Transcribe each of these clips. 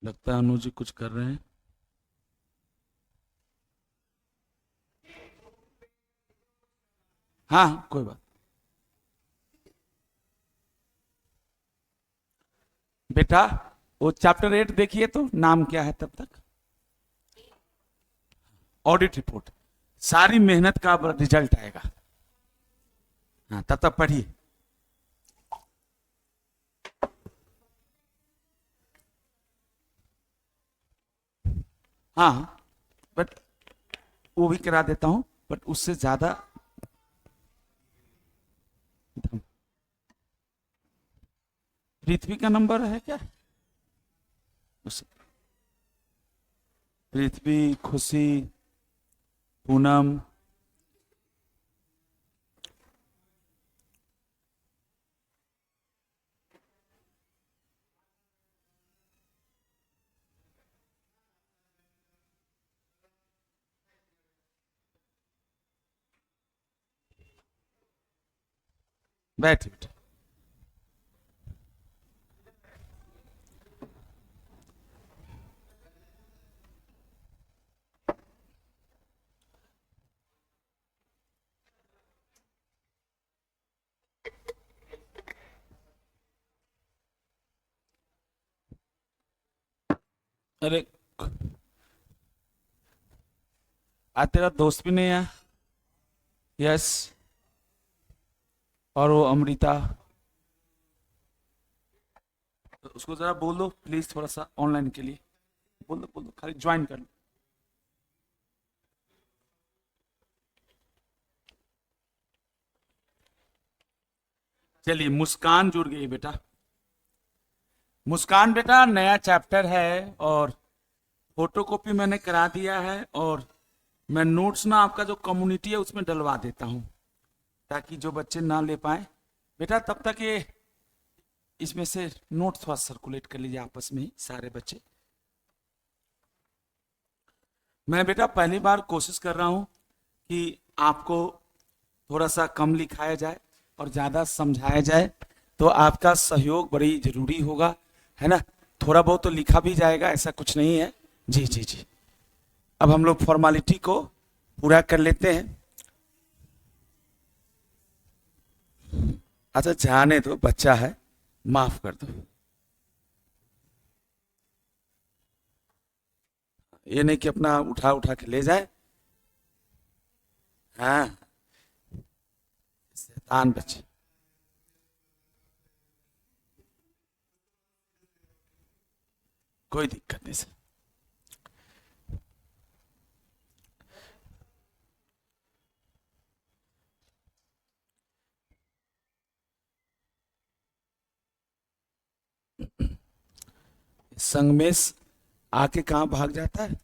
लगता है अनुज जी कुछ कर रहे हैं। हाँ हाँ, कोई बात। बेटा, वो चैप्टर 8 देखिए तो नाम क्या है तब तक। Audit report. सारी मेहनत का अब रिजल्ट आएगा। हाँ, तब तक पढ़िए। हाँ हाँ, बट वो भी करा देता हूँ, बट उससे ज्यादा। पृथ्वी का नंबर है क्या? उस पृथ्वी, खुशी, पूनम। बैठ बैठ। अरे, आज तेरा दोस्त भी नहीं है। यस। और वो अमृता, तो उसको जरा बोल दो प्लीज, थोड़ा सा ऑनलाइन के लिए। बोल दो खाली ज्वाइन कर लो। चलिए, मुस्कान जुड़ गई बेटा। मुस्कान बेटा, नया चैप्टर है, और फोटोकॉपी मैंने करा दिया है, और मैं नोट्स ना आपका जो कम्युनिटी है उसमें डलवा देता हूँ, ताकि जो बच्चे ना ले पाए। बेटा तब तक ये इसमें से नोट थोड़ा सर्कुलेट कर लीजिए आपस में ही सारे बच्चे। मैं बेटा पहली बार कोशिश कर रहा हूँ कि आपको थोड़ा सा कम लिखाया जाए और ज़्यादा समझाया जाए, तो आपका सहयोग बड़ी ज़रूरी होगा, है ना। थोड़ा बहुत तो लिखा भी जाएगा, ऐसा कुछ नहीं है। जी जी जी। अब हम लोग फॉर्मेलिटी को पूरा कर लेते हैं। अच्छा, जाने दो, बच्चा है, माफ कर दो। ये नहीं कि अपना उठा उठा के ले जाए। हाँ, शैतान बच्चे। कोई दिक्कत नहीं सर। संगमेश आके कहाँ भाग जाता है?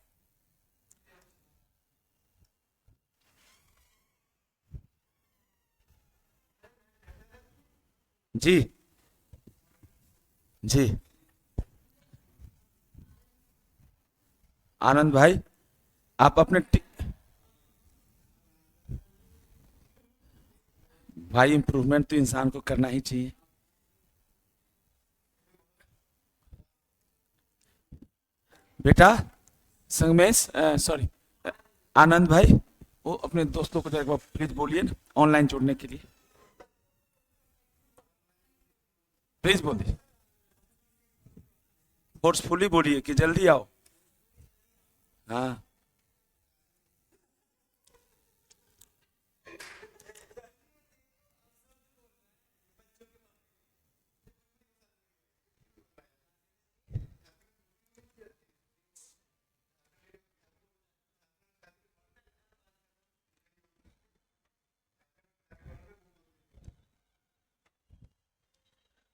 जी जी। आनंद भाई, आप अपने भाई, इंप्रूवमेंट तो इंसान को करना ही चाहिए। बेटा, संगमेश, सॉरी, आनंद भाई, वो अपने दोस्तों को जरा प्लीज बोलिए ना ऑनलाइन जोड़ने के लिए। प्लीज बोलिए, फोर्सफुली बोलिए कि जल्दी आओ। हाँ,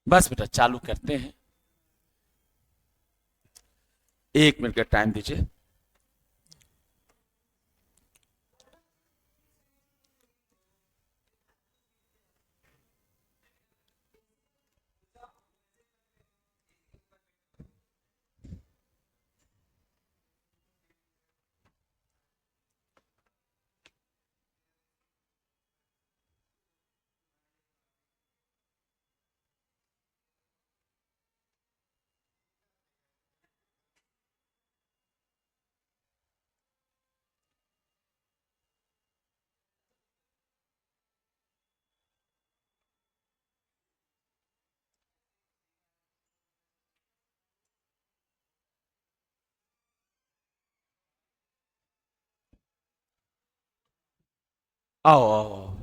बस बेटा चालू करते हैं। 1 मिनट का टाइम दीजिए। आओ आओ आओ।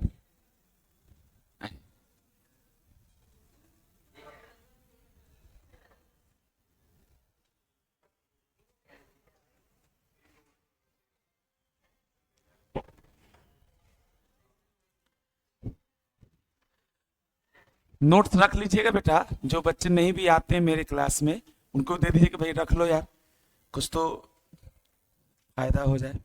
नोट्स रख लीजिएगा बेटा, जो बच्चे नहीं भी आते हैं मेरे क्लास में उनको दे दीजिए कि भाई रख लो यार, कुछ तो फायदा हो जाए।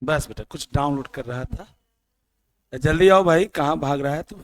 बस बेटा कुछ डाउनलोड कर रहा था। जल्दी आओ भाई, कहाँ भाग रहा है तू।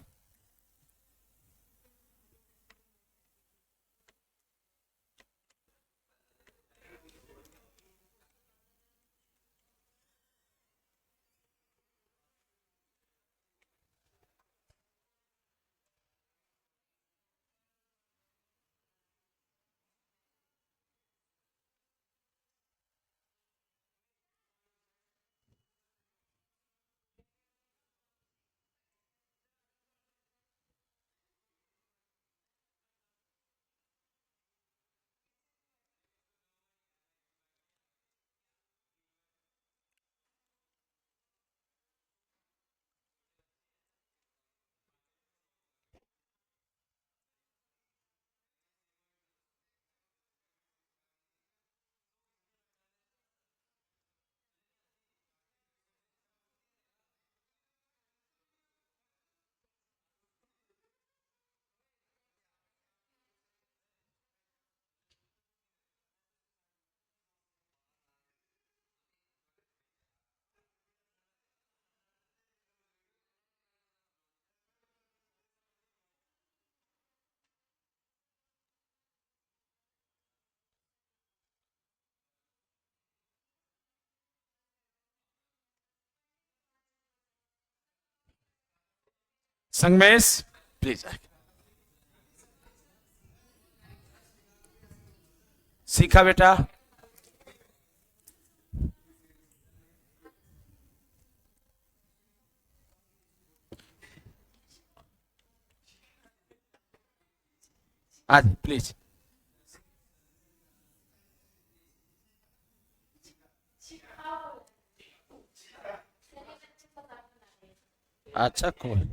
संगमेश प्लीज, सीखा बेटा। आज प्लीज। अच्छा कूल।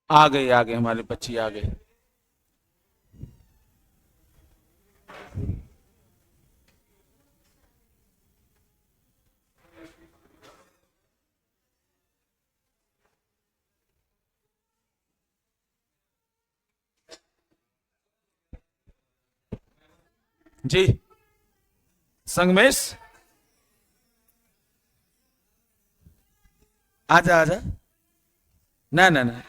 आ गए हमारे बच्चे आ गए। जी संगमेश, आजा आजा, ना ना ना,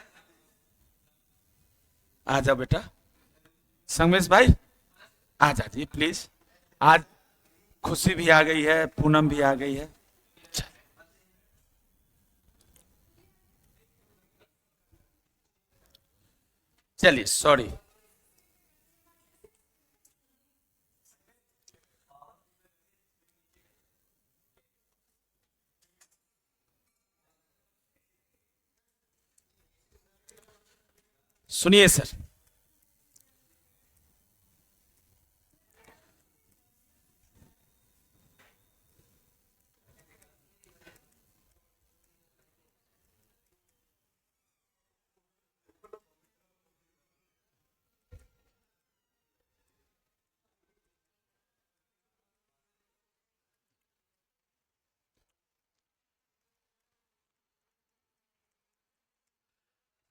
आजा बेटा। संगमेश भाई आ जाइए प्लीज। आज खुशी भी आ गई है, पूनम भी आ गई है। चलिए सॉरी। सुनिए सर।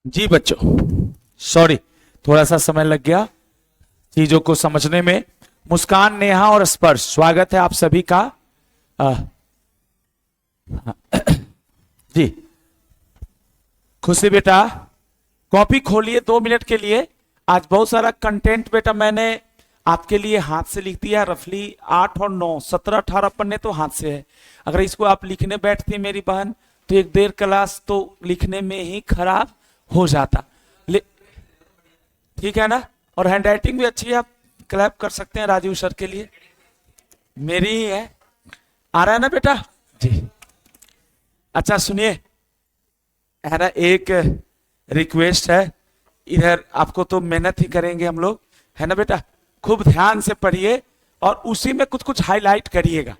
जी बच्चों, सॉरी, थोड़ा सा समय लग गया चीजों को समझने में। मुस्कान, नेहा और स्पर्श, स्वागत है आप सभी का। आ, जी खुशी बेटा, कॉपी खोलिए 2 मिनट के लिए। आज बहुत सारा कंटेंट बेटा मैंने आपके लिए हाथ से लिख दिया। रफली 8 और 9, 17, 18 पन्ने तो हाथ से है। अगर इसको आप लिखने बैठती मेरी बहन तो 1 डेढ़ क्लास तो लिखने में ही खराब हो जाता। ठीक है ना? और हैंडराइटिंग भी अच्छी है, आप क्लैप कर सकते हैं राजीव सर के लिए। मेरी ही है। आ रहा है ना बेटा? जी अच्छा सुनिए, है ना, एक रिक्वेस्ट है। इधर आपको तो मेहनत ही करेंगे हम लोग, है ना बेटा? खूब ध्यान से पढ़िए और उसी में कुछ कुछ हाईलाइट करिएगा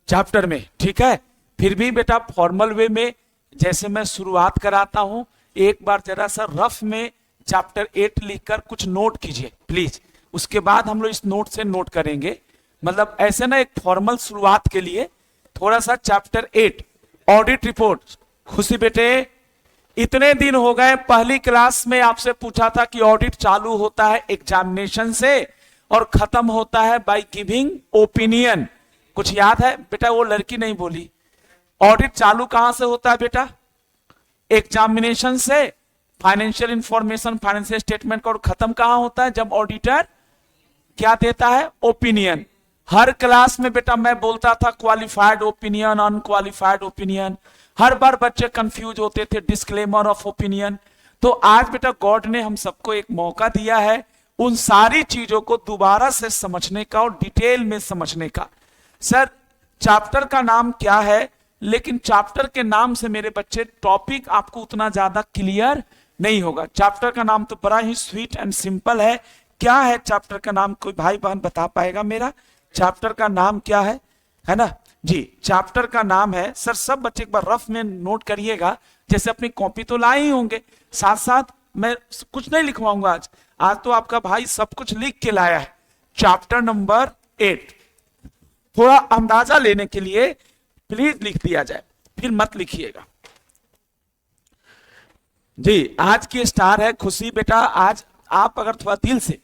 चैप्टर में, ठीक है? फिर भी बेटा फॉर्मल वे में जैसे मैं शुरुआत कराता हूं, एक बार जरा सा रफ में चैप्टर 8 लिखकर कुछ नोट कीजिए प्लीज। उसके बाद हम लोग इस नोट से नोट करेंगे। मतलब ऐसे ना, एक फॉर्मल शुरुआत के लिए थोड़ा सा चैप्टर 8 ऑडिट रिपोर्ट। खुशी बेटे, इतने दिन हो गए, पहली क्लास में आपसे पूछा था कि ऑडिट चालू होता है एग्जामिनेशन से और खत्म होता है बाय गिविंग ओपिनियन। कुछ याद है बेटा? वो लड़की नहीं बोली। ऑडिट चालू कहां से होता है बेटा? एग्जामिनेशन से, फाइनेंशियल इंफॉर्मेशन, फाइनेंशियल स्टेटमेंट का। और खत्म कहां होता है? जब ऑडिटर क्या देता है? ओपिनियन। हर क्लास में बेटा मैं बोलता था क्वालिफाइड ओपिनियन, अनक्वालिफाइड ओपिनियन। हर बार बच्चे कंफ्यूज होते थे, डिस्क्लेमर ऑफ ओपिनियन। तो आज बेटा गॉड ने हम सबको एक मौका दिया है उन सारी चीजों को दोबारा से समझने का और डिटेल में समझने का। सर चैप्टर का नाम क्या है? लेकिन चैप्टर के नाम से मेरे बच्चे टॉपिक आपको उतना ज्यादा क्लियर नहीं होगा। चैप्टर का नाम तो बड़ा ही स्वीट एंड सिंपल है। क्या है चैप्टर का नाम? कोई भाई बहन बता पाएगा मेरा चैप्टर का नाम क्या है ना? जी चैप्टर का नाम है, सर सब बच्चे एक बार रफ में नोट करिएगा। जैसे अपनी कॉपी तो लाए ही होंगे, साथ साथ मैं कुछ नहीं लिखवाऊंगा आज। आज तो आपका भाई सब कुछ लिख के लाया है। चैप्टर नंबर 8 थोड़ा अंदाजा लेने के लिए प्लीज लिख दिया जाए, फिर मत लिखिएगा। जी आज की स्टार है खुशी बेटा। आज आप अगर थोड़ा दिल से,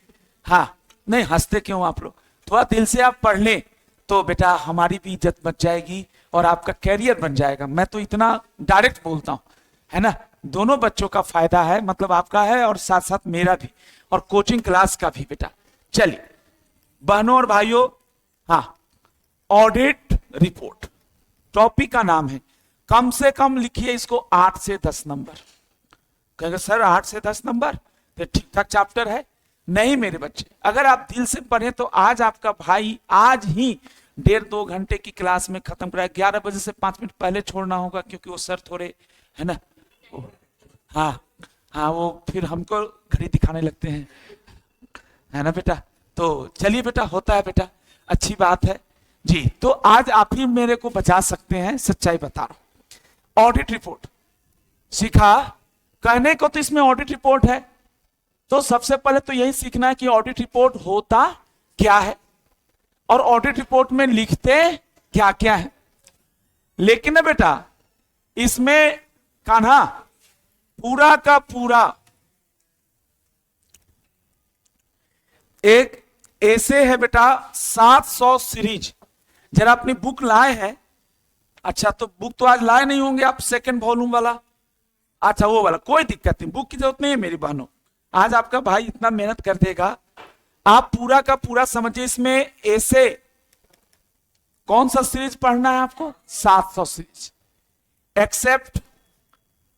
हाँ नहीं हंसते क्यों आप लोग, थोड़ा दिल से आप पढ़ लें तो बेटा हमारी भी इज्जत बच जाएगी और आपका कैरियर बन जाएगा। मैं तो इतना डायरेक्ट बोलता हूं, है ना? दोनों बच्चों का फायदा है, मतलब आपका है और साथ साथ मेरा भी, और कोचिंग क्लास का भी बेटा। चलिए बहनों और भाइयों, हाँ ऑडिट रिपोर्ट टॉपिक का नाम है। कम से कम लिखिए इसको 8 से 10 नंबर। कहेंगे सर 8 से 10 नंबर तो ठीक ठाक चैप्टर है। नहीं मेरे बच्चे, अगर आप दिल से पढ़े तो आज आपका भाई आज ही 1.5-2 घंटे की क्लास में खत्म कराए। 11 बजे से 5 मिनट पहले छोड़ना होगा क्योंकि वो सर थोड़े, है ना, हाँ हाँ, वो फिर हमको घड़ी दिखाने लगते हैं, है ना बेटा? तो चलिए बेटा, होता है बेटा, अच्छी बात है जी। तो आज आप ही मेरे को बचा सकते हैं, सच्चाई बता रहा हूं। ऑडिट रिपोर्ट सीखा, कहने को तो इसमें ऑडिट रिपोर्ट है, तो सबसे पहले तो यही सीखना है कि ऑडिट रिपोर्ट होता क्या है और ऑडिट रिपोर्ट में लिखते क्या क्या है। लेकिन ना बेटा इसमें कान्हा पूरा का पूरा एक ऐसे है बेटा 700 सीरीज। जरा अपनी बुक लाए हैं? अच्छा, तो बुक तो आज लाए नहीं होंगे आप, सेकंड वॉल्यूम वाला। अच्छा, वो वाला कोई दिक्कत नहीं, बुक की जरूरत नहीं है मेरी बहनों। आज आपका भाई इतना मेहनत कर देगा, आप पूरा का पूरा समझिए। इसमें ऐसे कौन सा सीरीज पढ़ना है आपको? 700 सीरीज, एक्सेप्ट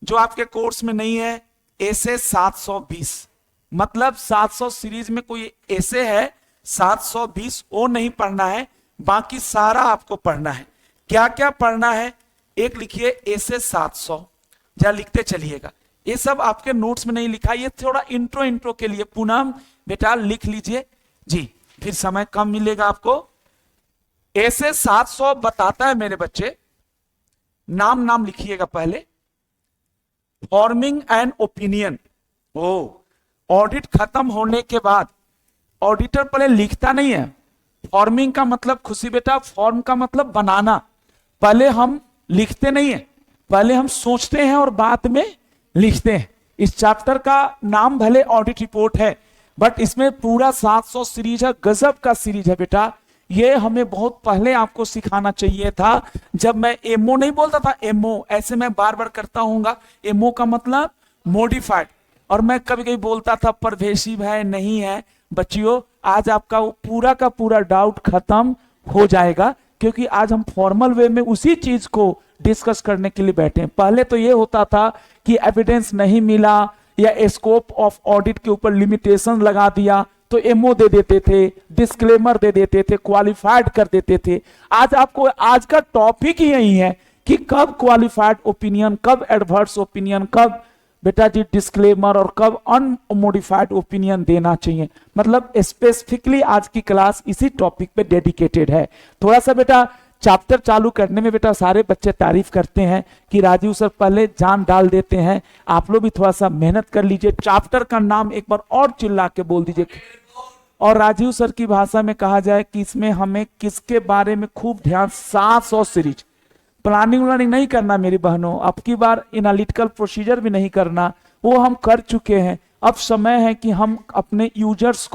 जो आपके कोर्स में नहीं है, ऐसे 720। मतलब 700 सीरीज में कोई ऐसे है 720, वो नहीं पढ़ना है, बाकी सारा आपको पढ़ना है। क्या क्या पढ़ना है? एक लिखिए ऐसे 700, जरा लिखते चलिएगा। ये सब आपके नोट्स में नहीं लिखा, ये थोड़ा इंट्रो के लिए पूनम बेटा लिख लीजिए जी, फिर समय कम मिलेगा आपको। ऐसे 700 बताता है मेरे बच्चे, नाम नाम लिखिएगा पहले। Forming an opinion. ओ, ऑडिट खत्म होने के बाद ऑडिटर पहले लिखता नहीं है। फॉर्मिंग का मतलब खुशी बेटा, फॉर्म का मतलब बनाना। पहले हम लिखते नहीं है, पहले हम सोचते हैं और बाद में लिखते हैं। इस चैप्टर का नाम भले ऑडिट रिपोर्ट है, बट इसमें पूरा 700 सीरीज है, गजब का सीरीज है बेटा। ये हमें बहुत पहले आपको सिखाना चाहिए था, जब मैं एमओ नहीं बोलता था, एमओ ऐसे मैं बार बार करता हूँगा। एमओ का मतलब मॉडिफाइड, और मैं कभी कभी बोलता था परवेसिव है, नहीं है। बच्चियों, आज आपका वो पूरा का पूरा डाउट खत्म हो जाएगा, क्योंकि आज हम फॉर्मल वे में उसी चीज को डिस्कस करने के लिए बैठे हैं। पहले तो ये होता था कि एविडेंस नहीं मिला या स्कोप ऑफ ऑडिट के ऊपर लिमिटेशन लगा दिया तो एमओ दे देते थे, डिस्क्लेमर दे देते थे, क्वालिफाइड कर देते थे। आज आपको आज का टॉपिक ही यही है कि कब क्वालिफाइड ओपिनियन, कब एडवर्स ओपिनियन, कब बेटा जी डिस्क्लेमर, और कब अनमोडिफाइड ओपिनियन देना चाहिए। मतलब स्पेसिफिकली आज की क्लास इसी टॉपिक पे डेडिकेटेड है। थोड़ा सा बेटा चैप्टर चालू करने में बेटा सारे बच्चे तारीफ करते हैं कि राजीव सर पहले जान डाल देते हैं। आप लोग भी थोड़ा सा मेहनत कर लीजिए। चैप्टर का नाम एक बार और चिल्ला के बोल दीजिए। और राजीव सर की भाषा में कहा जाए कि इसमें हमें किसके बारे में खूब ध्यान, 700 सीरीज। प्लानिंग व्लानिंग नहीं करना मेरी बहनों, अब की बार एनालिटिकल प्रोसीजर भी नहीं करना, वो हम कर चुके हैं। अब समय है कि हम अपने यूजर्स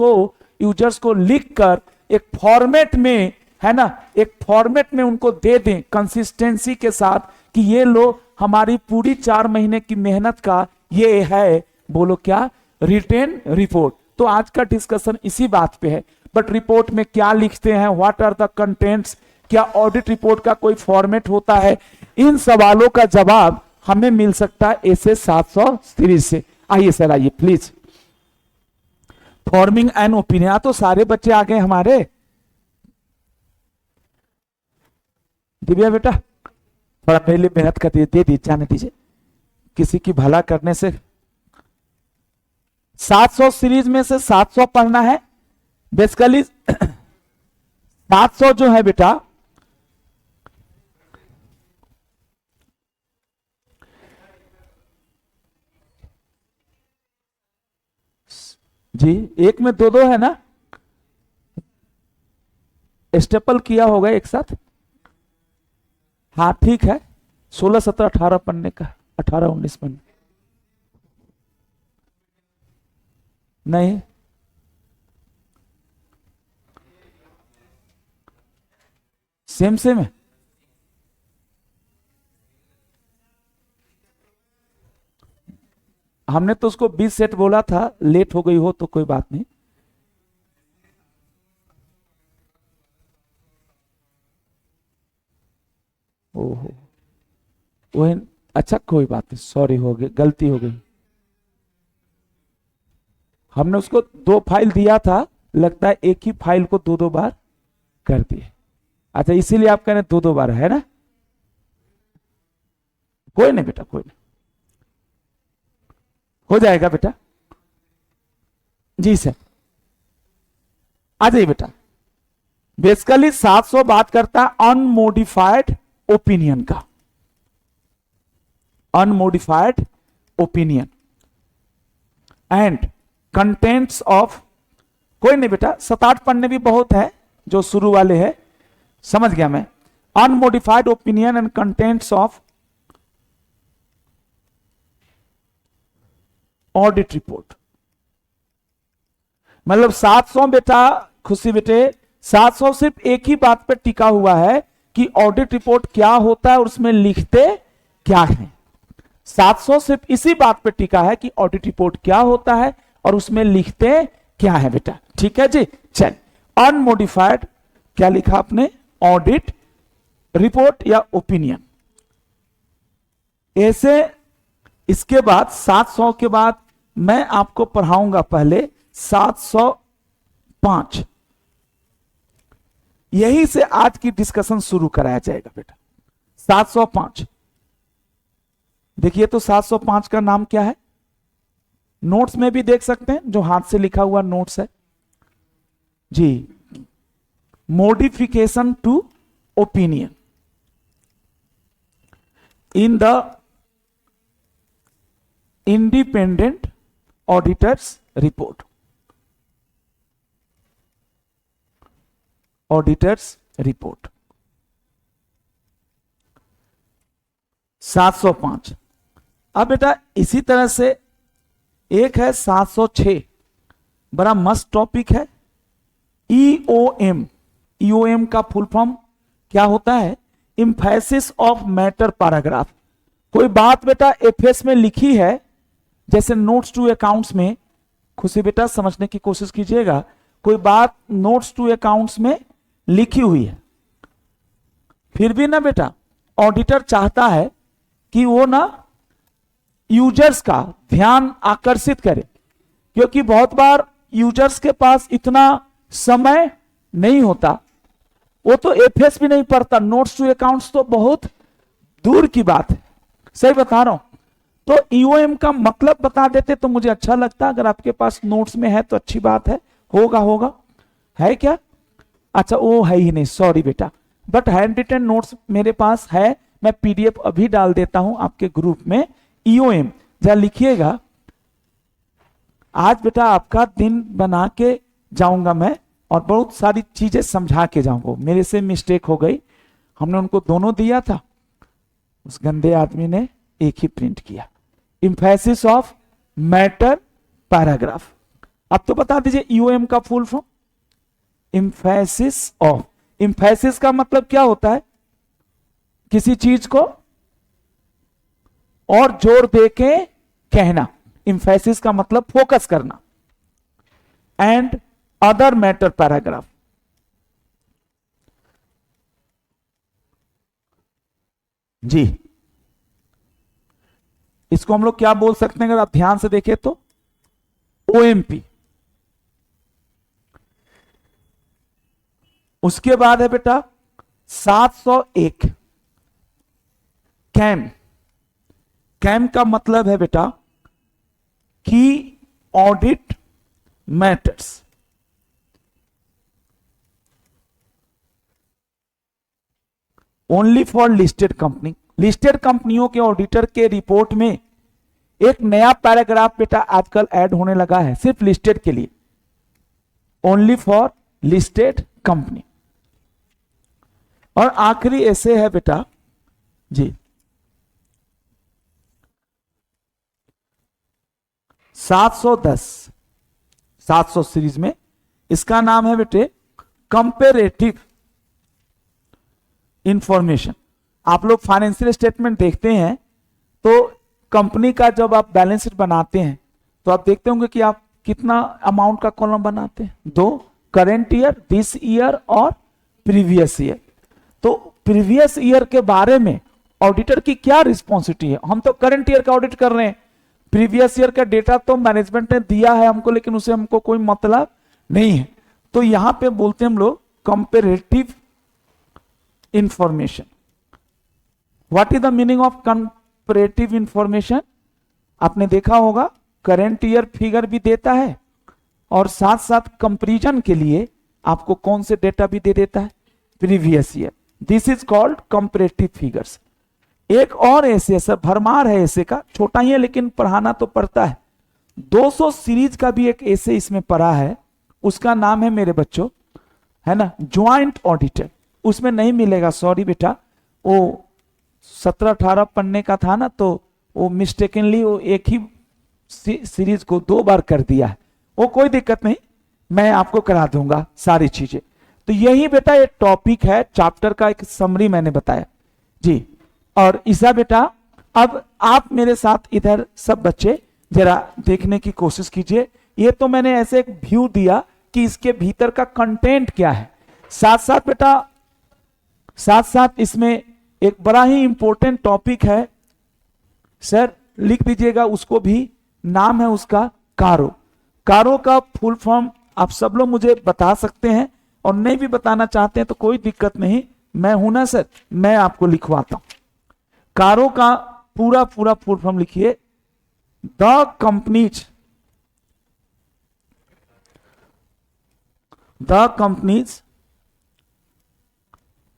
को लिखकर एक फॉर्मेट में, है ना, एक फॉर्मेट में उनको दे दें कंसिस्टेंसी के साथ कि ये लो हमारी पूरी 4 महीने की मेहनत का ये है, बोलो क्या, रिटेन रिपोर्ट। तो आज का डिस्कशन इसी बात पे है। बट रिपोर्ट में क्या लिखते हैं, व्हाट आर द कंटेंट्स, क्या ऑडिट रिपोर्ट का कोई फॉर्मेट होता है, इन सवालों का जवाब हमें मिल सकता है ऐसे 700 सीरीज से। आइए सर, आइए प्लीज। फॉर्मिंग एन ओपिनियन, तो सारे बच्चे आ गए हमारे। दिव्या बेटा थोड़ा पहले मेहनत कर दे दी, जाने दीजिए, किसी की भला करने से। 700 सीरीज में से 700 पढ़ना है बेसिकली। 700 जो है बेटा, जी एक में दो है ना, स्टेपल किया होगा एक साथ। हाँ ठीक है, 16, 17, 18 पन्ने का, 18, 19 पन्ने नहीं। सेम सेम है। हमने तो उसको 20 सेट बोला था, लेट हो गई हो तो कोई बात नहीं। ओहो, वही, अच्छा कोई बात नहीं, सॉरी, हो गई, गलती हो गई। हमने उसको 2 फाइल दिया था, लगता है एक ही फाइल को 2-2 बार कर दिए। अच्छा, इसीलिए आप कह रहे 2-2 बार है ना। कोई नहीं बेटा, कोई नहीं, हो जाएगा बेटा। जी सर, आ जाइए बेटा। बेसिकली 700 बात करता है अनमोडिफाइड ओपिनियन का, unmodified opinion and contents of, कोई नहीं बेटा 7-8 पन्ने भी बहुत है जो शुरू वाले हैं, समझ गया मैं। Unmodified opinion and contents of audit report. मतलब 700 बेटा खुशी बेटे 700 सिर्फ एक ही बात पे टिका हुआ है कि ऑडिट रिपोर्ट क्या होता है और उसमें लिखते क्या है। 700 सिर्फ इसी बात पे टिका है कि ऑडिट रिपोर्ट क्या होता है और उसमें लिखते क्या है बेटा। ठीक है जी। चल, अनमोडिफाइड क्या लिखा आपने, ऑडिट रिपोर्ट या ओपिनियन। ऐसे इसके बाद 700 के बाद मैं आपको पढ़ाऊंगा पहले 705। यहीं से आज की डिस्कशन शुरू कराया जाएगा बेटा। 705 देखिए तो 705 का नाम क्या है, नोट्स में भी देख सकते हैं, जो हाथ से लिखा हुआ नोट्स है जी, modification to opinion in the independent auditors report. Auditors report 705। अब बेटा इसी तरह से एक है 706, बड़ा मस्त टॉपिक है, ईओएम। ईओएम का फुल फॉर्म क्या होता है, एम्फेसिस ऑफ मैटर पैराग्राफ। कोई बात बेटा एफएस में लिखी है, जैसे नोट्स टू अकाउंट्स में, खुशी बेटा समझने की कोशिश कीजिएगा, कोई बात नोट्स टू अकाउंट्स में लिखी हुई है, फिर भी ना बेटा ऑडिटर चाहता है कि वो ना यूजर्स का ध्यान आकर्षित करे, क्योंकि बहुत बार यूजर्स के पास इतना समय नहीं होता, वो तो एफएस भी नहीं पढ़ता, नोट्स टू अकाउंट्स तो बहुत दूर की बात है, सही बता रहा हूं। तो ईओएम का मतलब बता देते तो मुझे अच्छा लगता, अगर आपके पास नोट्स में है तो अच्छी बात है, होगा है क्या, अच्छा वो है ही नहीं, सॉरी बेटा, बट हैंड रिटन नोट्स मेरे पास है, मैं पीडीएफ अभी डाल देता हूं आपके ग्रुप में। ईओएम जरा लिखिएगा, आज बेटा आपका दिन बना के जाऊंगा मैं और बहुत सारी चीजें समझा के जाऊंगा। मेरे से मिस्टेक हो गई, हमने उनको दोनों दिया था, उस गंदे आदमी ने एक ही प्रिंट किया। एम्फेसिस ऑफ मैटर पैराग्राफ, अब तो बता दीजिए ईओएम का full form. Emphasis of, emphasis का मतलब क्या होता है, किसी चीज को और जोर दे के कहना, एम्फेसिस का मतलब फोकस करना। एंड अदर मैटर पैराग्राफ, जी इसको हम लोग क्या बोल सकते हैं, अगर आप ध्यान से देखें तो ओएमपी। उसके बाद है बेटा 701 कैम। कैम का मतलब है बेटा कि audit matters. Only for listed company, listed कंपनियों के ऑडिटर के रिपोर्ट में एक नया पैराग्राफ बेटा आजकल ऐड होने लगा है, सिर्फ लिस्टेड के लिए, ओनली फॉर लिस्टेड कंपनी। और आखिरी ऐसे है बेटा जी 710, 700 सीरीज में, इसका नाम है बेटे कंपेरेटिव इंफॉर्मेशन। आप लोग फाइनेंशियल स्टेटमेंट देखते हैं तो कंपनी का जब आप बैलेंस शीट बनाते हैं तो आप देखते होंगे कि आप कितना अमाउंट का कॉलम बनाते हैं, दो, करेंट ईयर, दिस ईयर और प्रीवियस ईयर। तो प्रीवियस ईयर के बारे में ऑडिटर की क्या रिस्पॉन्सिबिलिटी है, हम तो करंट ईयर का ऑडिट कर रहे हैं, प्रीवियस ईयर का डेटा तो मैनेजमेंट ने दिया है हमको, लेकिन उसे हमको कोई मतलब नहीं है। तो यहां पे बोलते हैं हम लोग comparative information. What is the meaning of comparative information, आपने देखा होगा करंट ईयर फिगर भी देता है और साथ साथ कंपैरिजन के लिए आपको कौन से डेटा भी दे देता है, previous year. This is called comparative figures. एक और ऐसे सब भरमार है ऐसे का, छोटा ही है लेकिन पढ़ाना तो पड़ता है। 200 सीरीज का भी एक ऐसे इसमें पढ़ा है, उसका नाम है मेरे बच्चों, है ना, ज्वाइंट ऑडिटर। उसमें नहीं मिलेगा, सॉरी बेटा, वो 17-18 पन्ने का था ना, तो वो मिस्टेकनली वो एक ही सीरीज को 2 बार कर दिया है, वो कोई दिक्कत नहीं, मैं आपको करा दूंगा सारी चीजें। तो यही बेटा एक टॉपिक है, चैप्टर का एक समरी मैंने बताया जी। और ईसा बेटा अब आप मेरे साथ इधर सब बच्चे जरा देखने की कोशिश कीजिए। ये तो मैंने ऐसे एक व्यू दिया कि इसके भीतर का कंटेंट क्या है। साथ साथ बेटा, साथ साथ इसमें एक बड़ा ही इंपॉर्टेंट टॉपिक है, सर लिख दीजिएगा उसको भी, नाम है उसका कारो। कारो का फुल फॉर्म आप सब लोग मुझे बता सकते हैं, और नहीं भी बताना चाहते हैं तो कोई दिक्कत नहीं, मैं हूं ना सर, मैं आपको लिखवाता हूं। कारो का पूरा पूरा फुल फॉर्म लिखिए, the companies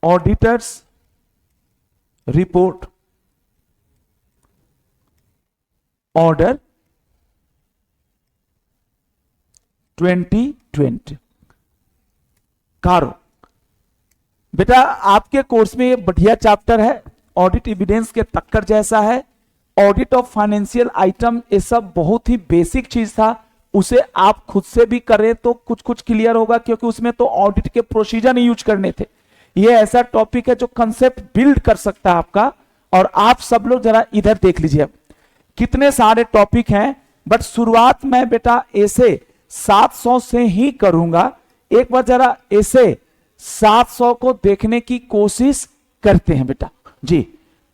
auditors report order 2020। कारो बेटा आपके कोर्स में ये बढ़िया चैप्टर है, ऑडिट एविडेंस के टक्कर जैसा है। ऑडिट ऑफ फाइनेंशियल आइटम, ये सब बहुत ही बेसिक चीज था, उसे आप खुद से भी करें तो कुछ कुछ क्लियर होगा, क्योंकि उसमें तो ऑडिट के प्रोसीजर यूज करने थे। ये ऐसा टॉपिक है जो कंसेप्ट बिल्ड कर सकता है आपका। और आप सब लोग जरा इधर देख लीजिए, कितने सारे टॉपिक हैं, बट शुरुआत मैं बेटा ऐसे 700 से ही करूंगा। एक बार जरा ऐसे 700 को देखने की कोशिश करते हैं बेटा जी।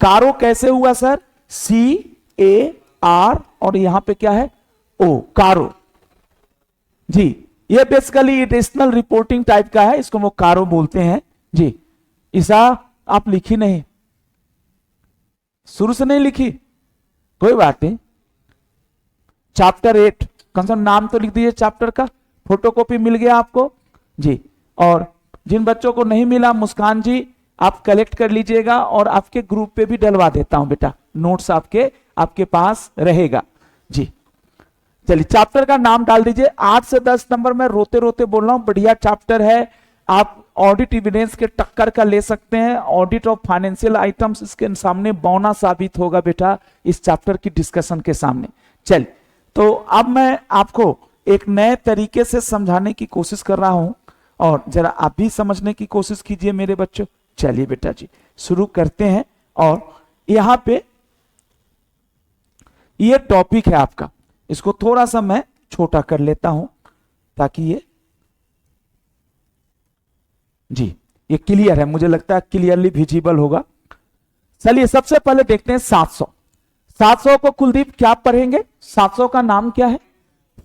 कारो कैसे हुआ सर? CAR और यहां पे क्या है? O, कारो जी। ये बेसिकली एडिशनल रिपोर्टिंग टाइप का है, इसको वो कारो बोलते हैं जी। ईसा आप लिखी नहीं, शुरू से नहीं लिखी, कोई बात नहीं। चैप्टर 8 कौन सा नाम तो लिख दीजिए चैप्टर का, फोटोकॉपी मिल गया आपको जी। और जिन बच्चों को नहीं मिला, मुस्कान जी आप कलेक्ट कर लीजिएगा और आपके ग्रुप पे भी डलवा देता हूं बेटा, नोट्स आपके पास रहेगा जी। चलिए चैप्टर का नाम डाल दीजिए। 8 से 10 नंबर में रोते रोते बोल रहा हूं, बढ़िया चैप्टर है। आप ऑडिट एविडेंस के टक्कर का ले सकते हैं। ऑडिट ऑफ फाइनेंशियल आइटम्स इसके सामने बौना साबित होगा बेटा, इस चैप्टर की डिस्कशन के सामने। चल तो अब मैं आपको एक नए तरीके से समझाने की कोशिश कर रहा हूं, और जरा आप भी समझने की कोशिश कीजिए मेरे बच्चों। चलिए बेटा जी शुरू करते हैं। और यहां पे ये टॉपिक है आपका, इसको थोड़ा सा मैं छोटा कर लेता हूं ताकि ये जी ये क्लियर है, मुझे लगता है क्लियरली विजिबल होगा। चलिए सबसे पहले देखते हैं 700। 700 को कुलदीप क्या पढ़ेंगे? 700 का नाम क्या है?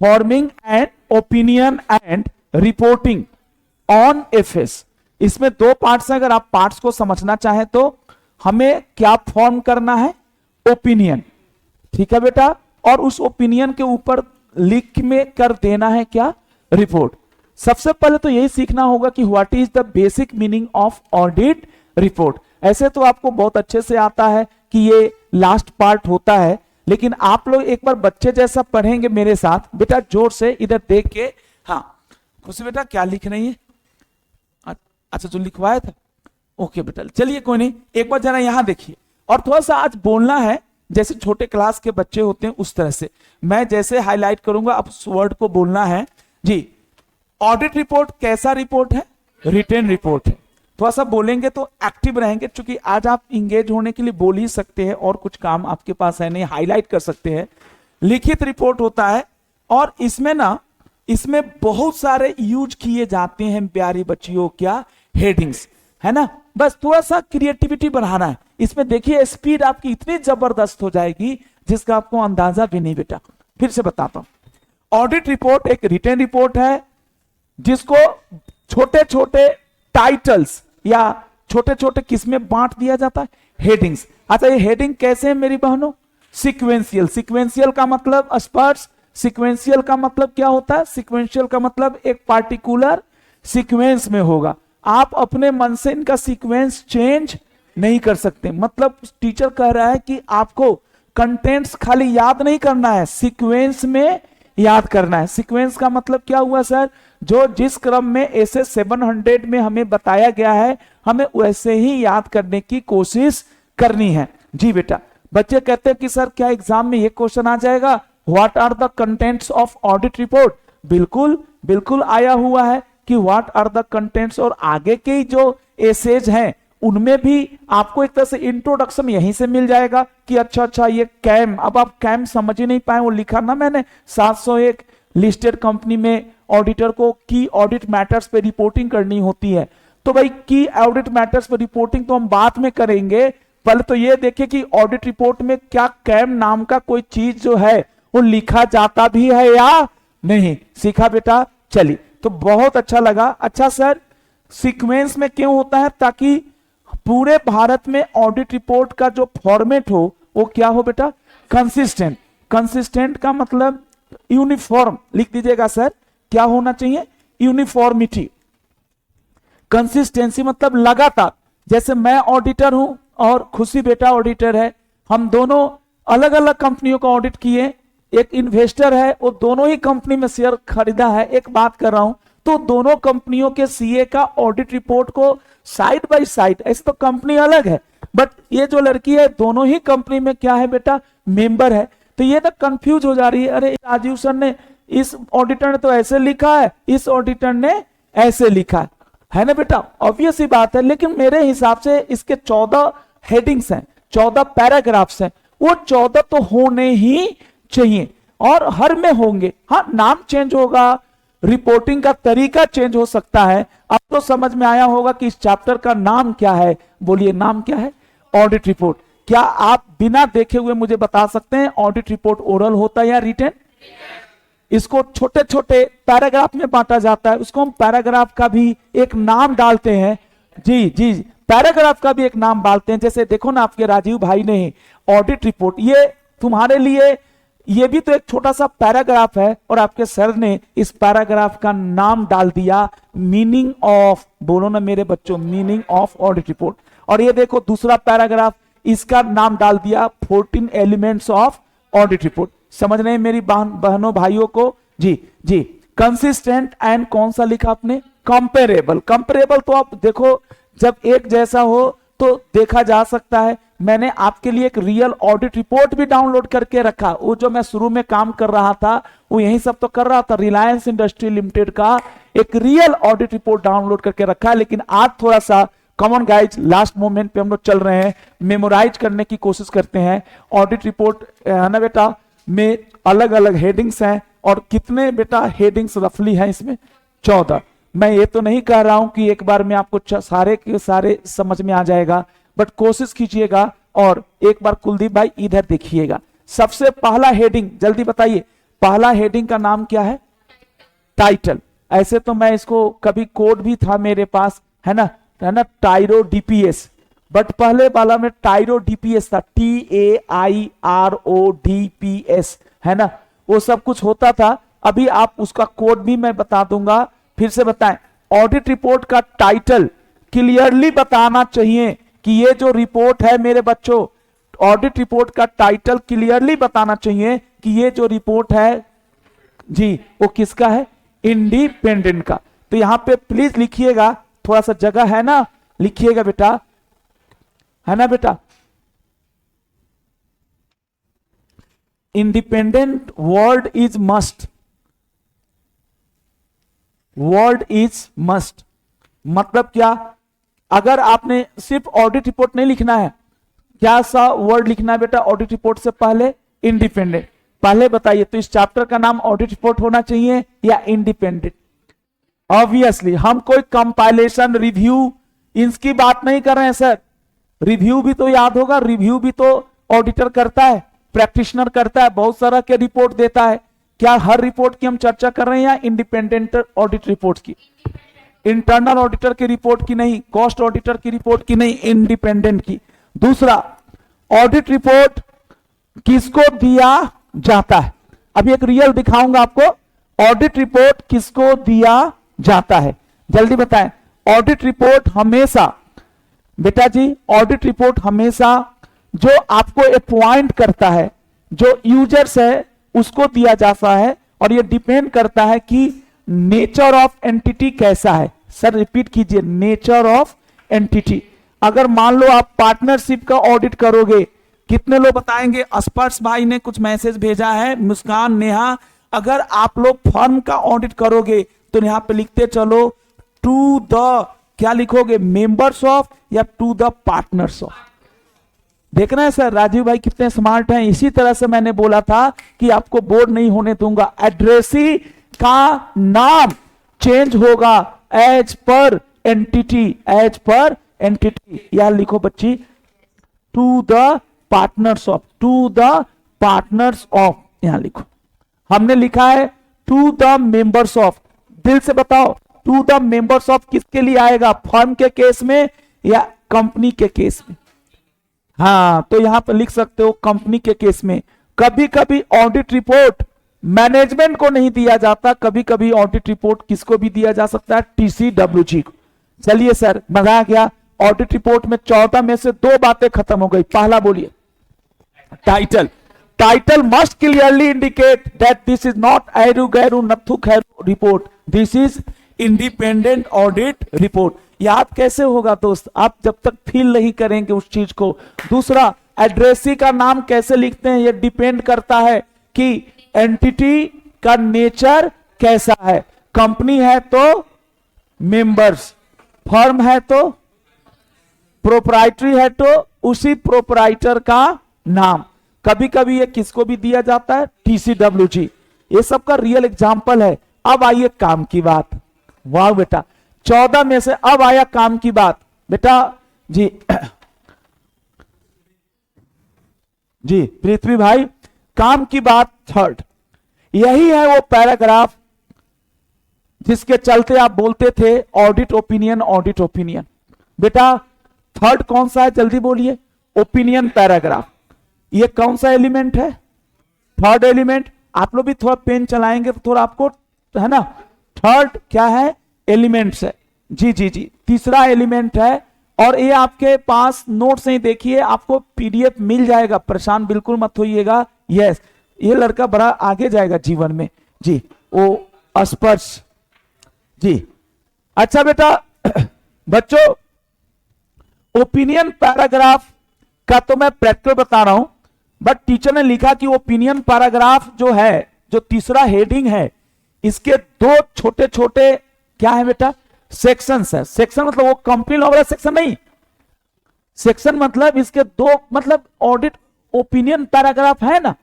Forming and opinion and reporting on FS. इसमें दो पार्ट्स हैं, अगर आप पार्ट्स को समझना चाहें तो हमें क्या फॉर्म करना है? ओपिनियन, ठीक है बेटा, और उस ओपिनियन के ऊपर लिख में कर देना है क्या? रिपोर्ट। सबसे पहले तो यही सीखना होगा कि what is the basic meaning of audit report. ऐसे तो आपको बहुत अच्छे से आता है कि ये लास्ट पार्ट होता है, लेकिन आप लोग एक बार बच्चे जैसा पढ़ेंगे मेरे साथ बेटा, जोर से इधर देख के। हाँ खुशी बेटा क्या लिख रही है? अच्छा जो लिखवाया था, ओके बेटा चलिए कोई नहीं, एक बार जरा यहां देखिए। और थोड़ा सा आज बोलना है जैसे छोटे क्लास के बच्चे होते हैं उस तरह से, मैं जैसे हाईलाइट करूंगा आप उस वर्ड को बोलना है जी। ऑडिट रिपोर्ट कैसा रिपोर्ट है? रिटेन रिपोर्ट है। थोड़ा सा बोलेंगे तो एक्टिव रहेंगे, क्योंकि आज आप इंगेज होने के लिए बोल ही सकते हैं और कुछ काम आपके पास है नहीं, हाईलाइट कर सकते हैं। लिखित रिपोर्ट होता है, और इसमें बहुत सारे यूज किए जाते हैं प्यारी बच्चियों, क्या? हेडिंग्स, है ना। बस थोड़ा सा क्रिएटिविटी बढ़ाना है इसमें। देखिए स्पीड आपकी इतनी जबरदस्त हो जाएगी जिसका आपको अंदाजा भी नहीं बेटा। फिर से बताता हूं, ऑडिट रिपोर्ट एक रिटेन रिपोर्ट है जिसको छोटे छोटे टाइटल्स या छोटे छोटे किसमें बांट दिया जाता है? हेडिंग्स। अच्छा ये हेडिंग कैसे है मेरी बहनों? सिक्वेंशियल। सिक्वेंशियल का मतलब स्पर्श, सिक्वेंशियल का मतलब क्या होता है? सिक्वेंशियल का मतलब एक पार्टिकुलर सीक्वेंस में होगा। आप अपने मन से इनका सीक्वेंस चेंज नहीं कर सकते। मतलब टीचर कह रहा है कि आपको कंटेंट्स खाली याद नहीं करना है, सीक्वेंस में याद करना है। सीक्वेंस का मतलब क्या हुआ सर? जो जिस क्रम में ऐसे 700 में हमें बताया गया है, हमें वैसे ही याद करने की कोशिश करनी है जी बेटा। बच्चे कहते हैं कि सर क्या एग्जाम में ये क्वेश्चन आ जाएगा, what are the contents of audit report? बिल्कुल बिल्कुल आया हुआ है कि व्हाट आर द कंटेंट्स, और आगे के जो एसेज हैं उनमें भी आपको एक तरह से इंट्रोडक्शन यहीं से मिल जाएगा कि अच्छा ये कैम, अब आप कैम समझ ही नहीं पाए, वो लिखा ना मैंने 701 लिस्टेड कंपनी में ऑडिटर को की ऑडिट मैटर्स पे रिपोर्टिंग करनी होती है। तो भाई की ऑडिट मैटर्स पे रिपोर्टिंग तो हम बाद में करेंगे, पहले तो ये देखिए कि ऑडिट रिपोर्ट में क्या कैम नाम का कोई चीज जो है वो लिखा जाता भी है या नहीं। सीखा बेटा? चलिए, तो बहुत अच्छा लगा। अच्छा सर, सीक्वेंस में क्यों होता है? ताकि पूरे भारत में ऑडिट रिपोर्ट का जो फॉर्मेट हो वो क्या हो बेटा? कंसिस्टेंट। कंसिस्टेंट का मतलब यूनिफॉर्म, लिख दीजिएगा सर, क्या होना चाहिए? यूनिफॉर्मिटी। कंसिस्टेंसी मतलब लगातार। जैसे मैं ऑडिटर हूं और खुशी बेटा ऑडिटर है, हम दोनों अलग अलग कंपनियों का ऑडिट किए, एक इन्वेस्टर है वो दोनों ही कंपनी में शेयर खरीदा है, एक बात कर रहा हूं, तो दोनों कंपनियों के सीए का ऑडिट रिपोर्ट को साइड बाय साइड, ऐसे तो कंपनी अलग है बट ये जो लड़की है दोनों ही कंपनी में क्या है बेटा? मेंबर है। तो ये तो कंफ्यूज हो जा रही है, अरे राजीव सर ने, इस ऑडिटर ने तो ऐसे लिखा है, इस ऑडिटर ने ऐसे लिखा है ना बेटा? ऑब्वियस ही बात है, लेकिन मेरे हिसाब से इसके 14 हेडिंग्स हैं, 14 पैराग्राफ्स हैं, वो 14 तो होने ही चाहिए और हर में होंगे। हाँ, नाम चेंज होगा, रिपोर्टिंग का तरीका चेंज हो सकता है। अब तो समझ में आया होगा कि इस चैप्टर का नाम क्या है। बोलिए, नाम क्या है? Audit report. क्या आप बिना देखे हुए मुझे बता सकते हैं ऑडिट रिपोर्ट ओरल होता है या रिटन? इसको छोटे छोटे पैराग्राफ में बांटा जाता है, उसको हम पैराग्राफ का भी एक नाम डालते हैं। जी जी, पैराग्राफ का भी एक नाम डालते हैं। जैसे देखो ना, आपके राजीव भाई ने ऑडिट रिपोर्ट, ये तुम्हारे लिए ये भी तो एक छोटा सा पैराग्राफ है और आपके सर ने इस पैराग्राफ का नाम डाल दिया मीनिंग ऑफ, बोलो ना मेरे बच्चों, मीनिंग ऑफ ऑडिट रिपोर्ट। और ये देखो दूसरा पैराग्राफ, इसका नाम डाल दिया 14 एलिमेंट्स ऑफ ऑडिट रिपोर्ट। समझ रहे हैं मेरी बहनों भाइयों को? जी जी। कंसिस्टेंट एंड कौन सा लिखा आपने? कंपेरेबल। कंपेरेबल तो आप देखो, जब एक जैसा हो तो देखा जा सकता है। मैंने आपके लिए एक रियल ऑडिट रिपोर्ट भी डाउनलोड करके रखा, वो जो मैं शुरू में काम कर रहा था वो यही सब तो कर रहा था, रिलायंस इंडस्ट्री लिमिटेड का एक रियल ऑडिट रिपोर्ट डाउनलोड करके रखा है। लेकिन आज थोड़ा सा कॉमन गाइज, लास्ट मोमेंट पे हम लोग चल रहे हैं, मेमोराइज करने की कोशिश करते हैं। ऑडिट रिपोर्ट है ना बेटा, में अलग अलग हेडिंग्स हैं, और कितने बेटा हेडिंग्स रफली हैं इसमें? 14। मैं ये तो नहीं कह रहा हूं कि एक बार में आपको सारे के सारे समझ में आ जाएगा, बट कोशिश कीजिएगा। और एक बार कुलदीप भाई इधर देखिएगा, सबसे पहला हेडिंग जल्दी बताइए, पहला हेडिंग का नाम क्या है? टाइटल। ऐसे तो मैं इसको, कभी कोड भी था मेरे पास, है ना टाइरो डीपीएस, बट पहले वाला में टाइरो डीपीएस था, TAIRODPS, है ना, वो सब कुछ होता था। अभी आप उसका कोड भी मैं बता दूंगा, फिर से बताएं। ऑडिट रिपोर्ट का टाइटल क्लियरली बताना चाहिए कि ये जो रिपोर्ट है मेरे बच्चों, ऑडिट रिपोर्ट का टाइटल क्लियरली बताना चाहिए कि ये जो रिपोर्ट है जी वो किसका है? इंडिपेंडेंट का। तो यहां पे प्लीज लिखिएगा, थोड़ा सा जगह है ना, लिखिएगा बेटा, है ना बेटा। Independent word is must, word is must मतलब क्या? अगर आपने सिर्फ ऑडिट रिपोर्ट नहीं लिखना है, क्या सा वर्ड लिखना है बेटा ऑडिट रिपोर्ट से पहले? इंडिपेंडेंट। पहले बताइए, तो इस चैप्टर का नाम ऑडिट रिपोर्ट होना चाहिए या इंडिपेंडेंट? ऑब्वियसली हम कोई कंपाइलेशन, रिव्यू इनकी बात नहीं कर रहे हैं सर। रिव्यू भी तो याद होगा, रिव्यू भी तो ऑडिटर करता है, प्रैक्टिशनर करता है, बहुत सारा के रिपोर्ट देता है। क्या हर रिपोर्ट की हम चर्चा कर रहे हैं या इंडिपेंडेंट ऑडिट रिपोर्ट की? इंटरनल ऑडिटर की रिपोर्ट की नहीं, कॉस्ट ऑडिटर की रिपोर्ट की नहीं, इंडिपेंडेंट की। दूसरा, ऑडिट रिपोर्ट किसको दिया जाता है? अभी एक रियल दिखाऊंगा आपको, ऑडिट रिपोर्ट किसको दिया जाता है, जल्दी बताएं। ऑडिट रिपोर्ट हमेशा बेटा जी, ऑडिट रिपोर्ट हमेशा जो आपको अपॉइंट करता है, जो यूजर्स है उसको दिया जाता है, और ये डिपेंड करता है कि नेचर ऑफ एंटिटी कैसा है। सर रिपीट कीजिए, नेचर ऑफ एंटिटी। अगर मान लो आप पार्टनरशिप का ऑडिट करोगे, कितने लोग बताएंगे? स्पर्श भाई ने कुछ मैसेज भेजा है, मुस्कान, नेहा, अगर आप लोग फर्म का ऑडिट करोगे तो यहां पे लिखते चलो टू द, क्या लिखोगे, मेंबर्स ऑफ या टू द पार्टनर्स ऑफ। देखना है सर राजीव भाई कितने स्मार्ट हैं। इसी तरह से मैंने बोला था कि आपको बोर्ड नहीं होने दूंगा। एड्रेसी का नाम चेंज होगा as per entity, as per entity. यह लिखो बच्ची, to the partners of, to the partners of, यहां लिखो। हमने लिखा है टू द मेंबर्स ऑफ। दिल से बताओ टू द मेंबर्स ऑफ किसके लिए आएगा, फर्म के केस में या कंपनी के केस में? हाँ, तो यहां पर लिख सकते हो कंपनी के केस में। कभी कभी ऑडिट रिपोर्ट मैनेजमेंट को नहीं दिया जाता, कभी कभी ऑडिट रिपोर्ट किसको भी दिया जा सकता है, TCWG को। चलिए सर, मजा गया। ऑडिट रिपोर्ट में 14 में से 2 बातें खत्म हो गई। पहला बोलिए, title. Title must clearly indicate that this is not एरू गैरू नथु खैरू report, this is independent audit report. याद कैसे होगा दोस्त, आप जब तक फील नहीं करेंगे उस चीज को। दूसरा, एड्रेसी का नाम कैसे लिखते हैं, यह डिपेंड करता है कि एंटिटी का नेचर कैसा है। कंपनी है तो मेंबर्स, फर्म है तो, प्रोप्राइटरी है तो उसी प्रोप्राइटर का नाम। कभी कभी ये किसको भी दिया जाता है, TCWG। ये सब का रियल एग्जांपल है। अब आइए काम की बात। वाह बेटा, 14 में से अब आया काम की बात। बेटा जी जी पृथ्वी भाई, काम की बात थर्ड, यही है वो पैराग्राफ जिसके चलते आप बोलते थे ऑडिट ओपिनियन, ऑडिट ओपिनियन। बेटा थर्ड कौन सा है, जल्दी बोलिए। Opinion paragraph. ये कौन सा एलिमेंट है, थर्ड एलिमेंट। आप लोग भी थोड़ा पेन चलाएंगे तो थोड़ा आपको, है ना, थर्ड क्या है, एलिमेंट्स है। जी जी जी, तीसरा एलिमेंट है। और ये आपके पास नोट से ही देखिए, आपको PDF मिल जाएगा, परेशान बिल्कुल मत होइएगा। यस, ये लड़का बड़ा आगे जाएगा जीवन में जी। वो स्पर्श जी। अच्छा बेटा बच्चों, ओपिनियन पैराग्राफ का तो मैं प्रैक्टिकल बता रहा हूं, बट टीचर ने लिखा कि ओपिनियन पैराग्राफ जो है, जो तीसरा हेडिंग है, इसके 2 छोटे छोटे क्या है बेटा, सेक्शंस है। सेक्शन मतलब वो कंपनी लॉ वाला सेक्शन नहीं, सेक्शन मतलब इसके 2 मतलब ऑडिट ओपिनियन पैराग्राफ है ना,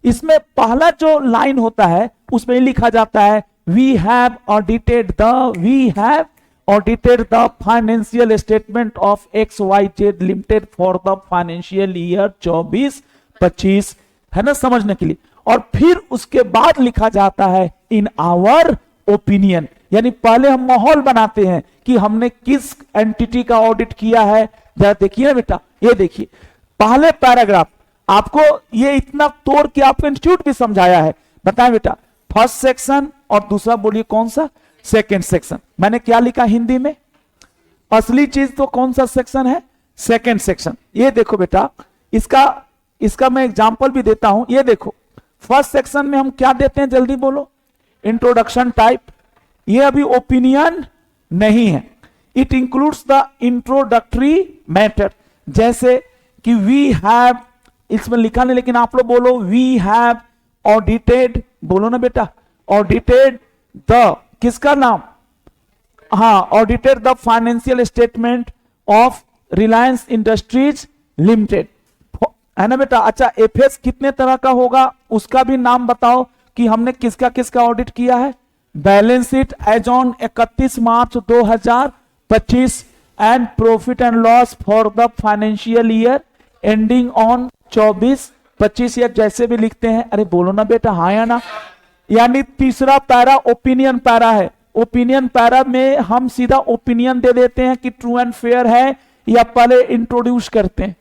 इसमें पहला जो लाइन होता है उसमें लिखा जाता है we have audited the financial statement of XYZ limited for the financial year 24-25, है ना, समझने के लिए। और फिर उसके बाद लिखा जाता है इन आवर ओपिनियन, यानी पहले हम माहौल बनाते हैं कि हमने किस एंटिटी का ऑडिट किया है। जरा देखिए ना बेटा, ये देखिए पहले पैराग्राफ आपको ये इतना तोड़ के आपको इंस्टीट्यूट भी समझाया है। बताएं बेटा, फर्स्ट सेक्शन और दूसरा बोलिए कौन सा, सेकंड सेक्शन। मैंने क्या लिखा हिंदी में, असली चीज तो कौन सा सेक्शन है, सेकंड सेक्शन। ये देखो बेटा, इसका मैं एग्जांपल भी देता हूं। ये देखो, फर्स्ट सेक्शन में हम क्या देते हैं, जल्दी बोलो, इंट्रोडक्शन टाइप। ये अभी ओपिनियन नहीं है, it includes the introductory matter. जैसे कि वी हैव, इसमें लिखा नहीं लेकिन आप लोग बोलो वी हैव ऑडिटेड, बोलो ना बेटा, ऑडिटेड द, किसका नाम, हाँ, audited the financial statement of Reliance industries limited, है ना बेटा। अच्छा, एफएस कितने तरह का होगा उसका भी नाम बताओ कि हमने किसका किसका ऑडिट किया है। Balance sheet as on 31 March 2025 and profit and loss for the financial year ending on 24-25, या जैसे भी लिखते हैं। अरे बोलो ना बेटा, हाँ या ना। यानी तीसरा पैरा ओपिनियन पैरा है। ओपिनियन पैरा में हम सीधा ओपिनियन दे देते हैं कि ट्रू एंड फेयर है, या पहले इंट्रोड्यूस करते हैं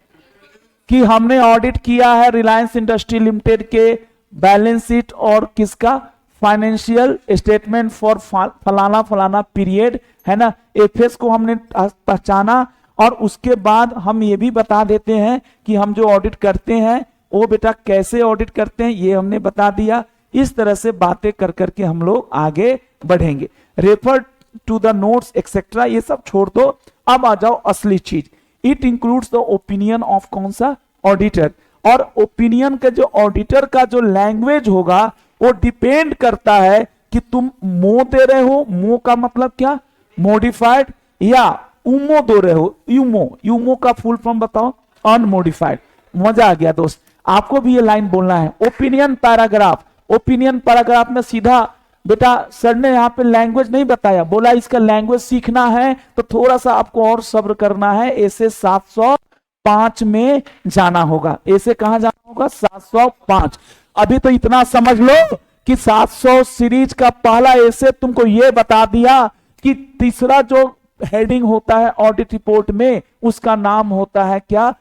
कि हमने ऑडिट किया है रिलायंस इंडस्ट्री लिमिटेड के बैलेंस शीट और किसका, फाइनेंशियल स्टेटमेंट फॉर फलाना फलाना पीरियड, है ना। एफएस को हमने पहचाना और उसके बाद हम ये भी बता देते हैं कि हम जो ऑडिट करते हैं वो बेटा कैसे ऑडिट करते हैं, ये हमने बता दिया। इस तरह से बातें कर करके हम लोग आगे बढ़ेंगे। Refer to the notes etcetera ये सब छोड़ दो, अब आ जाओ असली चीज। It includes the opinion of कौन सा, ऑडिटर। और ओपिनियन का जो ऑडिटर का जो लैंग्वेज होगा वो डिपेंड करता है कि तुम मो दे रहे हो, मो का मतलब क्या, मॉडिफाइड, या उमो दे रहे हो, यूमो, यूमो का फुल फॉर्म बताओ, अनमोडिफाइड। मजा आ गया दोस्त, आपको भी ये लाइन बोलना है। ओपिनियन पैराग्राफ, ओपिनियन पैराग्राफ में सीधा बेटा सर ने यहाँ पे लैंग्वेज नहीं बताया, बोला इसका लैंग्वेज सीखना है तो थोड़ा सा आपको और सब्र करना है, ऐसे 705 में जाना होगा। ऐसे कहां जाना होगा, 705। अभी तो इतना समझ लो कि 700 सीरीज का पहला ऐसे तुमको ये बता दिया कि तीसरा जो हेडिंग होता है ऑडिट रिपोर्ट में, उसका नाम होता है क्या,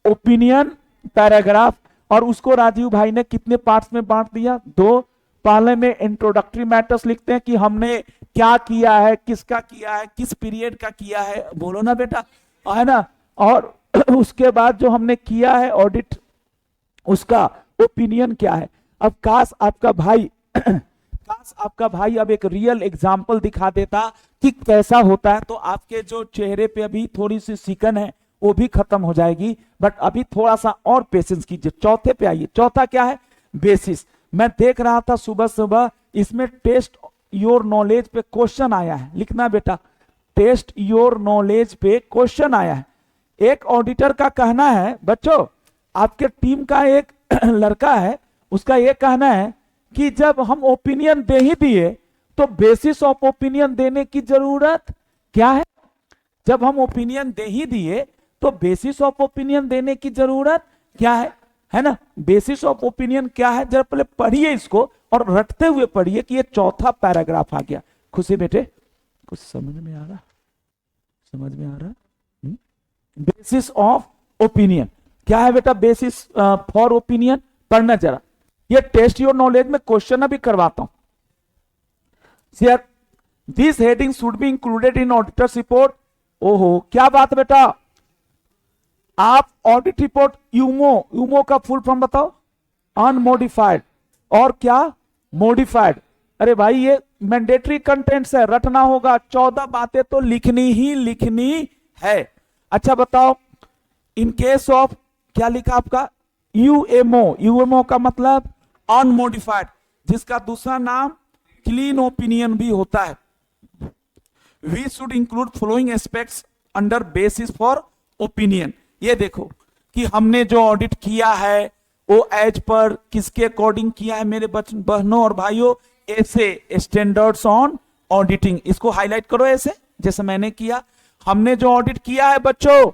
ओपिनियन पैराग्राफ। और उसको राजीव भाई ने कितने पार्ट्स में बांट दिया, 2। पहले में इंट्रोडक्टरी मैटर्स लिखते हैं कि हमने क्या किया है, किसका किया है, किस पीरियड का किया है, बोलो ना बेटा, है ना। और उसके बाद जो हमने किया है ऑडिट, उसका ओपिनियन क्या है। अब काश आपका भाई अब एक रियल एग्जाम्पल दिखा देता कि कैसा होता है, तो आपके जो चेहरे पे अभी थोड़ी सी सिकन है वो भी खत्म हो जाएगी। बट अभी थोड़ा सा और पेशेंस कीजिए। चौथे पे आइए। चौथा क्या है, बेसिस। मैं देख रहा था सुबह सुबह, इसमें टेस्ट योर नॉलेज पे क्वेश्चन आया है, लिखना बेटा, टेस्ट योर नॉलेज पे क्वेश्चन आया है। एक ऑडिटर का कहना है बच्चों, आपके टीम का एक लड़का है, उसका ये कहना है कि जब हम ओपिनियन दे ही दिए तो बेसिस ऑफ ओपिनियन देने की जरूरत क्या है। जब हम ओपिनियन दे ही दिए तो बेसिस ऑफ ओपिनियन देने की जरूरत क्या है ना। बेसिस ऑफ ओपिनियन क्या है, जरा पहले पढ़िए इसको और रटते हुए पढ़िए कि ये चौथा पैराग्राफ आ गया। खुशी बेटे कुछ समझ में आ रहा, समझ में आ रहा। बेसिस ऑफ ओपिनियन क्या है बेटा, बेसिस फॉर ओपिनियन, पढ़ना जरा। ये टेस्ट योर नॉलेज में क्वेश्चन अभी करवाता हूं। This heading should be included in auditors report. ओहो क्या बात बेटा, आप ऑडिट रिपोर्ट यूमो का फुल फॉर्म बताओ, अनमोडिफाइड, और क्या, मॉडिफाइड। अरे भाई ये मैंडेटरी कंटेंट्स है, रटना होगा, 14 बातें तो लिखनी ही लिखनी है। अच्छा बताओ, इन केस ऑफ क्या लिखा आपका, यूएमओ का मतलब अनमोडिफाइड, जिसका दूसरा नाम क्लीन ओपिनियन भी होता है। We should include following aspects under basis for opinion. ये देखो कि हमने जो ऑडिट किया है वो एज पर किसके अकॉर्डिंग किया है मेरे बहनों और भाइयों, ऐसे स्टैंडर्ड्स ऑन ऑडिटिंग। इसको हाईलाइट करो ऐसे जैसे मैंने किया। हमने जो ऑडिट किया है बच्चों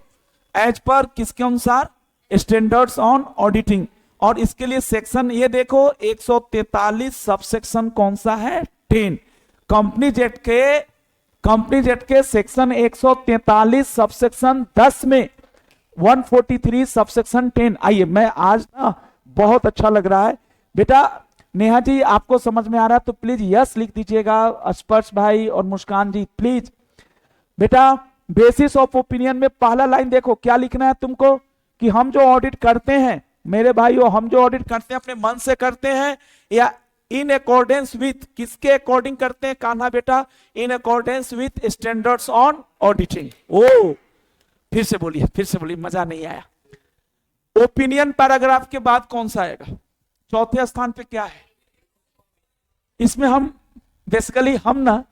एज पर किसके अनुसार, स्टैंडर्ड्स ऑन ऑडिटिंग। और इसके लिए सेक्शन ये देखो 143 सब सेक्शन कौन सा है, 10। कंपनी जेट के सेक्शन 143 सब सेक्शन 10 में 143 सब सेक्शन 10। आइए, मैं आज ना बहुत अच्छा लग रहा है बेटा। नेहा जी आपको समझ में आ रहा है तो प्लीज यस लिख दीजिएगा, स्पर्श भाई और मुस्कान जी प्लीज। बेटा बेसिस ऑफ ओपिनियन में पहला लाइन देखो क्या लिखना है तुमको, कि हम जो ऑडिट करते हैं मेरे भाइयों, हम जो ऑडिट करते हैं अपने मन से करते हैं या इन अकॉर्डेंस विथ, किसके अकॉर्डिंग करते हैं कान्हा बेटा, in accordance with standards on auditing. ओ फिर से बोलिए, मजा नहीं आया। ओपिनियन पैराग्राफ के बाद कौन सा आएगा, चौथे स्थान पे क्या है। इसमें हम बेसिकली हम ना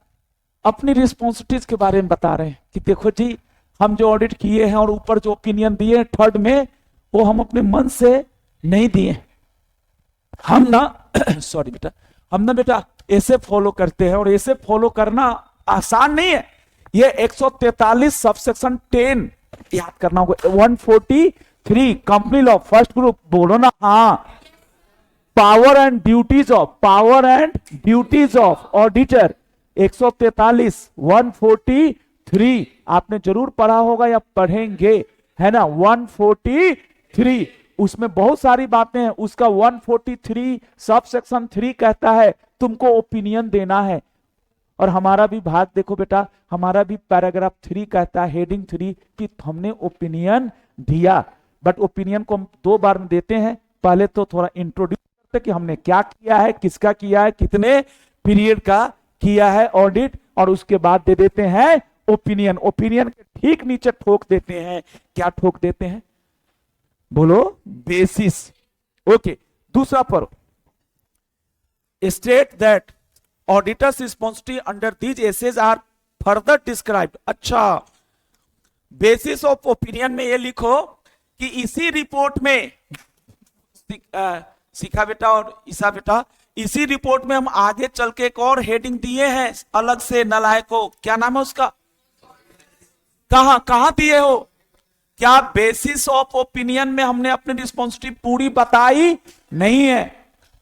अपनी रिस्पॉन्सिबिलिटीज के बारे में बता रहे हैं कि देखो जी हम जो ऑडिट किए हैं और ऊपर जो ओपिनियन दिए थर्ड में, वो हम अपने मन से नहीं दिए। हम ना सॉरी बेटा, हम ना बेटा ऐसे फॉलो करते हैं, और ऐसे फॉलो करना आसान नहीं है। ये 143 सब सेक्शन 10 याद करना होगा। 143 कंपनी लॉ फर्स्ट ग्रुप, बोलो ना हाँ। Power and duties of auditor 143 143 आपने जरूर पढ़ा होगा या पढ़ेंगे, है ना। 143 उसमें बहुत सारी बातें हैं। उसका 143 सब सेक्शन 3 कहता है तुमको ओपिनियन देना है। और हमारा भी भाग देखो बेटा, हमारा भी पैराग्राफ 3 कहता है, हेडिंग 3 कि हमने ओपिनियन दिया। बट ओपिनियन को हम 2 बार में देते हैं। पहले तो थोड़ा इंट्रोड्यूस करते कि हमने क्या किया है, किसका किया है, कितने पीरियड का किया है ऑडिट, और उसके बाद दे देते हैं ओपिनियन। ओपिनियन के ठीक नीचे ठोक देते हैं, क्या ठोक देते हैं बोलो, बेसिस। ओके, दूसरा पढ़ो। State that auditors responsibility under these SAs are further described. अच्छा, बेसिस ऑफ ओपिनियन में ये लिखो कि इसी रिपोर्ट में शिखा बेटा और ईसा बेटा, इसी रिपोर्ट में हम आगे चल के एक और हेडिंग दिए हैं अलग से, नलायकों, क्या नाम है उसका, कहां दिए हो? क्या बेसिस ऑफ ओपिनियन में हमने अपनी रिस्पॉन्सिबिलिटी पूरी बताई नहीं है?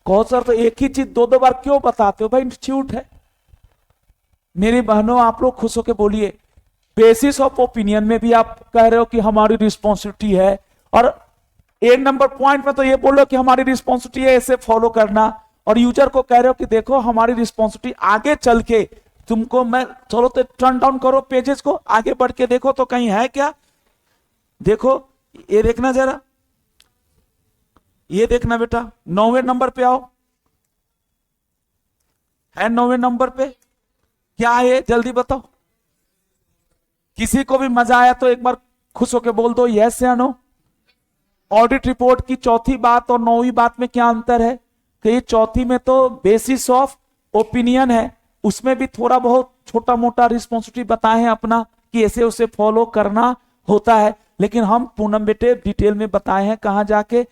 कहो सर तो एक ही चीज दो बार क्यों बताते हो? भाई इंस्टीट्यूट है। मेरी बहनों, आप लोग खुश होकर बोलिए, बेसिस ऑफ ओपिनियन में भी आप कह रहे हो कि हमारी रिस्पॉन्सिबिलिटी है, और एक नंबर पॉइंट में तो ये बोलो कि हमारी रिस्पॉन्सिबिलिटी है इसे फॉलो करना, और यूजर को कह रहे हो कि देखो हमारी रिस्पॉन्सिबिलिटी आगे चल के तुमको मैं, चलो तो टर्न डाउन करो पेजेस को, आगे बढ़ के देखो तो कहीं है क्या। देखो ये देखना जरा, ये देखना बेटा, 9वें नंबर पे आओ, है 9वें नंबर पे क्या है जल्दी बताओ। किसी को भी मजा आया तो एक बार खुश होके बोल दो यस या नो। ऑडिट रिपोर्ट की चौथी बात और 9वीं बात में क्या अंतर है? कि ये चौथी में तो बेसिस ऑफ ओपिनियन है, उसमें भी थोड़ा बहुत छोटा मोटा रिस्पॉन्सिबिलिटी बताए हैं अपना कि ऐसे उसे फॉलो करना होता है, लेकिन हम पूनम बेटे डिटेल में बताए हैं कहां जाके,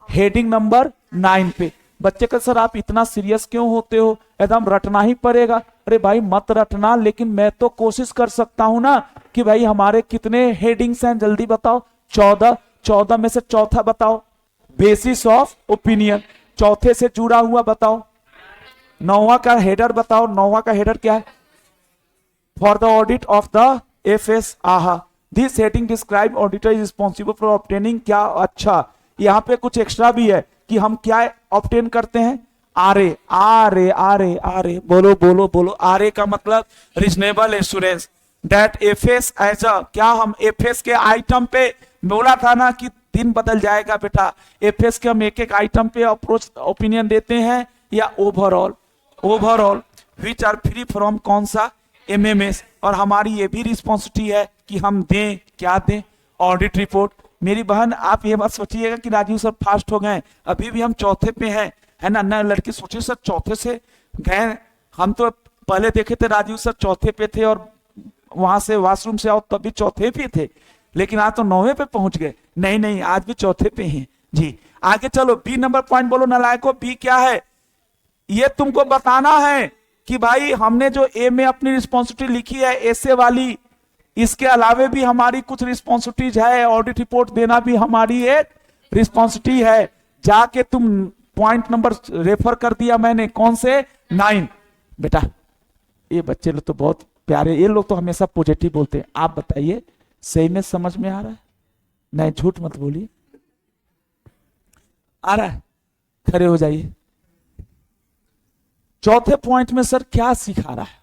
हेडिंग नंबर 9 पे। बच्चे का सर आप इतना सीरियस क्यों होते हो, एकदम रटना ही पड़ेगा। अरे भाई मत रटना, लेकिन मैं तो कोशिश कर सकता हूं ना कि भाई हमारे कितने हेडिंग्स हैं, जल्दी बताओ। 14 में से चौथा बताओ, बेसिस ऑफ ओपिनियन, चौथे से जुड़ा हुआ बताओ। 9वां का हेडर बताओ, 9वां का हेडर क्या है? For the audit of the FS. आहा, this heading describe auditor is responsible for obtaining क्या। अच्छा, यहाँ पे कुछ एक्स्ट्रा भी है कि हम क्या ऑब्टेन करते हैं, आरए। आरए आरए आरए बोलो बोलो बोलो। आरए का मतलब reasonable assurance that FS as uh, क्या हम एफएस के आइटम पे बोला था ना कि दिन बदल जाएगा बेटा, एफएस के हम एक एक आइटम पे अप्रोच ओपिनियन देते हैं या overall which are free from कौन सा, एमएमएस। और हमारी ये भी रिस्पॉन्सिबिलिटी है कि हम दें, क्या दें, ऑडिट रिपोर्ट। मेरी बहन आप ये मत सोचिएगा कि राजीव सर फास्ट हो गए, अभी भी हम चौथे पे हैं, है ना। नए लड़के सोचिए सर चौथे से गए, हम तो पहले देखे थे राजीव सर चौथे पे थे और वहां से वॉशरूम से आओ तब भी चौथे पे थे, लेकिन आज तो 9वें पे पहुंच गए। नहीं, आज भी चौथे पे हैं जी। आगे चलो, बी नंबर पॉइंट बोलो नालायकों। बी क्या है? ये तुमको बताना है कि भाई हमने जो ए में अपनी रिस्पॉन्सिबिलिटी लिखी है ऐसे वाली, इसके अलावे भी हमारी कुछ रिस्पॉन्सिबिलिटीज है, ऑडिट रिपोर्ट देना भी हमारी एक रिस्पॉन्सिबिलिटी है। जाके तुम पॉइंट नंबर रेफर कर दिया मैंने, कौन से, 9। बेटा ये बच्चे लोग तो बहुत प्यारे, ये लोग तो हमेशा पॉजिटिव बोलते हैं। आप बताइए सही में समझ में आ रहा है? नहीं झूठ मत बोलिए, आ रहा है? खड़े हो जाइए। चौथे पॉइंट में सर क्या सिखा रहा है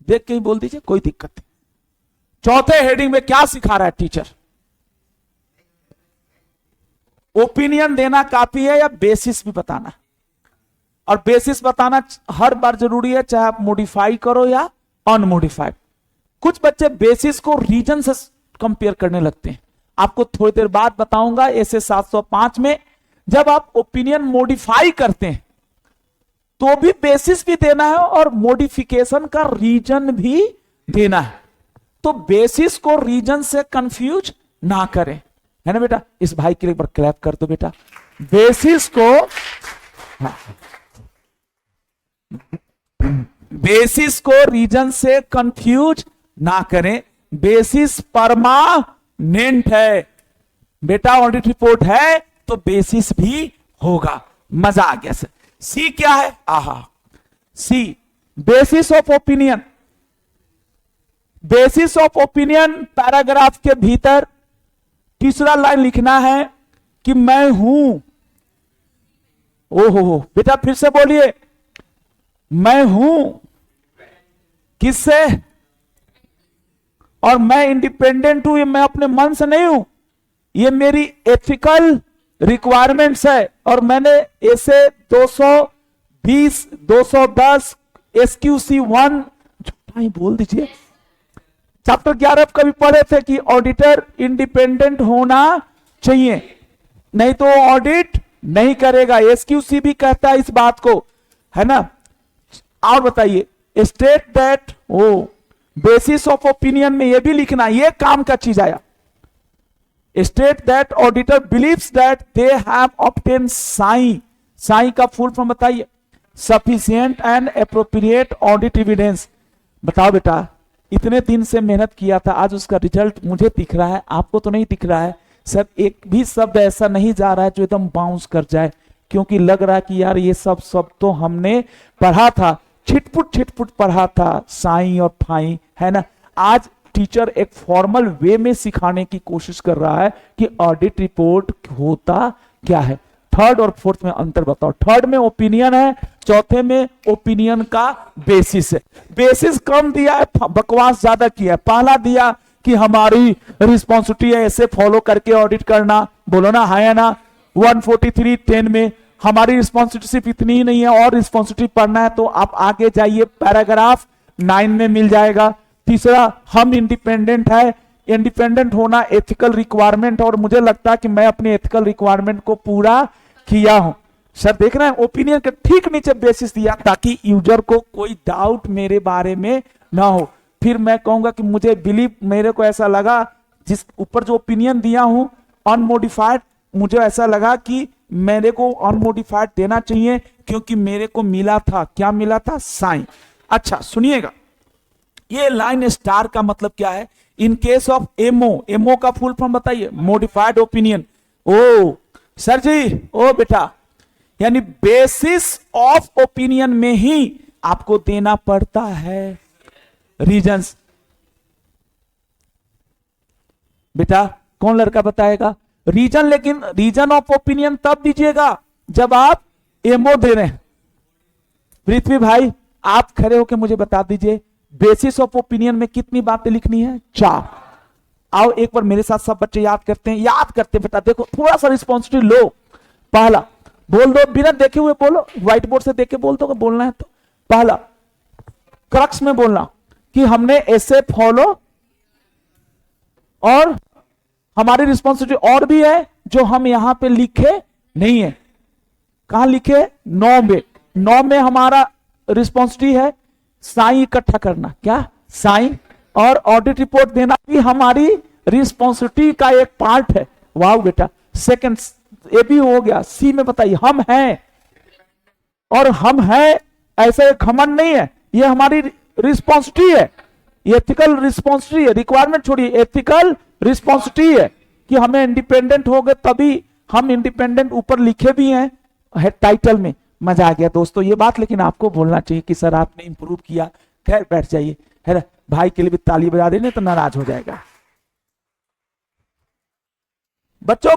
देख के ही बोल दीजिए, कोई दिक्कत नहीं। चौथे हेडिंग में क्या सिखा रहा है टीचर? ओपिनियन देना काफी है या बेसिस भी बताना? और बेसिस बताना हर बार जरूरी है, चाहे आप मॉडिफाई करो या अनमॉडिफाइड। कुछ बच्चे बेसिस को रीजन से कंपेयर करने लगते हैं, आपको थोड़ी देर बाद बताऊंगा। ऐसे 705 में जब आप ओपिनियन मॉडिफाई करते हैं तो भी बेसिस भी देना है और मॉडिफिकेशन का रीजन भी देना है, तो बेसिस को रीजन से कंफ्यूज ना करें, है ना बेटा। इस भाई के लिए एक बार क्लैप कर दो बेटा। बेसिस को, बेसिस को रीजन से कंफ्यूज ना करें। बेसिस परमानेंट है बेटा, ऑडिट रिपोर्ट है तो बेसिस भी होगा। मजा आ गया सर। सी क्या है? आहा, C basis of opinion. Basis of opinion paragraph के भीतर तीसरा लाइन लिखना है कि मैं हूं, ओहो बेटा फिर से बोलिए, मैं हूं किससे, और मैं इंडिपेंडेंट हूं, ये मैं अपने मन से नहीं हूं, ये मेरी एथिकल रिक्वायरमेंट्स है। और मैंने ऐसे 220 210 SQC 1 झूठा ही बोल दीजिए, चैप्टर 11 कभी पढ़े थे कि ऑडिटर इंडिपेंडेंट होना चाहिए, नहीं तो ऑडिट नहीं करेगा। SQC भी कहता है इस बात को है ना। और बताइए, स्टेट दैट, ओ बेसिस ऑफ ओपिनियन में ये भी लिखना, ये काम का चीज आया। State that auditor believes that they have obtain SAAE, SAAE का फुल फॉर्म बताइए, sufficient and appropriate audit evidence. बताओ बेटा, इतने दिन से मेहनत किया था, आज उसका रिजल्ट मुझे दिख रहा है, आपको तो नहीं दिख रहा है। सर एक भी शब्द ऐसा नहीं जा रहा है जो एकदम बाउंस कर जाए, क्योंकि लग रहा है कि यार ये सब तो हमने पढ़ा था, छिटपुट पढ़ा था, साई और फाई, है ना। आज टीचर एक फॉर्मल वे में सिखाने की कोशिश कर रहा है कि ऑडिट रिपोर्ट होता क्या है। थर्ड और फोर्थ में अंतर बताओ। थर्ड में ओपिनियन है, चौथे में ओपिनियन का बेसिस है। बेसिस कम दिया है, बकवास ज्यादा किया है। पहला दिया कि हमारी रिस्पॉन्सिबिलिटी है ऐसे फॉलो करके ऑडिट करना, बोलो ना, है ना। 143(10) में हमारी रिस्पॉन्सिबिलिटी सिर्फ इतनी ही नहीं है, और रिस्पॉन्सिबिलिटी पढ़ना है तो आप आगे जाइए, पैराग्राफ 9 में मिल जाएगा। तीसरा, हम इंडिपेंडेंट है, इंडिपेंडेंट होना एथिकल रिक्वायरमेंट, और मुझे लगता है कि मैं अपने एथिकल रिक्वायरमेंट को पूरा किया हूं। सर देख रहे हैं, ओपिनियन के ठीक नीचे बेसिस दिया ताकि यूजर को कोई डाउट मेरे बारे में ना हो। फिर मैं कहूंगा कि मुझे बिलीव, मेरे को ऐसा लगा जिस ऊपर जो ओपिनियन दिया हूं अनमोडिफाइड, मुझे ऐसा लगा कि मेरे को अनमोडिफाइड देना चाहिए, क्योंकि मेरे को मिला था, क्या मिला था, साइन। अच्छा सुनिएगा, ये लाइन स्टार का मतलब क्या है। In case of MO, MO का फुल फॉर्म बताइए, मॉडिफाइड ओपिनियन। ओ सर जी, ओ बेटा, यानी बेसिस ऑफ ओपिनियन में ही आपको देना पड़ता है रीजंस। बेटा कौन लड़का बताएगा रीजन, लेकिन रीजन ऑफ ओपिनियन तब दीजिएगा जब आप एमओ दे रहे हैं। पृथ्वी भाई आप खड़े होकर मुझे बता दीजिए, बेसिस ऑफ ओपिनियन में कितनी बातें लिखनी है, 4। आओ एक बार मेरे साथ सब बच्चे याद करते हैं, याद करते हैं बेटा। देखो थोड़ा सा रिस्पॉन्सिबिलिटी लो, पहला बोल दो, बिना देखे हुए बोलो, व्हाइट बोर्ड से देख के बोल दो, बोलना है तो। पहला क्रक्स में बोलना कि हमने ऐसे फॉलो, और हमारी रिस्पॉन्सिबिलिटी और भी है जो हम यहां पे लिखे नहीं है। कहां लिखे, 9 में। 9 में हमारा रिस्पॉन्सिबिलिटी है साइन इकट्ठा करना, क्या साइन, और ऑडिट रिपोर्ट देना भी हमारी रिस्पॉन्सिबिलिटी का एक पार्ट है। वाह बेटा। सेकंड ये भी हो गया। सी में बताइए, हम हैं, और हम हैं ऐसे घमंड नहीं है, ये हमारी रिस्पॉन्सिबिलिटी है, एथिकल रिस्पॉन्सिबिलिटी है, रिक्वायरमेंट छोड़िए, एथिकल रिस्पॉन्सिबिलिटी है कि हमें इंडिपेंडेंट हो गए, तभी हम इंडिपेंडेंट ऊपर लिखे भी हैं है टाइटल में। मजा आ गया दोस्तों ये बात, लेकिन आपको बोलना चाहिए कि सर आपने इंप्रूव किया। खैर बैठ जाइए, है ना। भाई के लिए भी ताली बजा देने तो नाराज हो जाएगा। बच्चों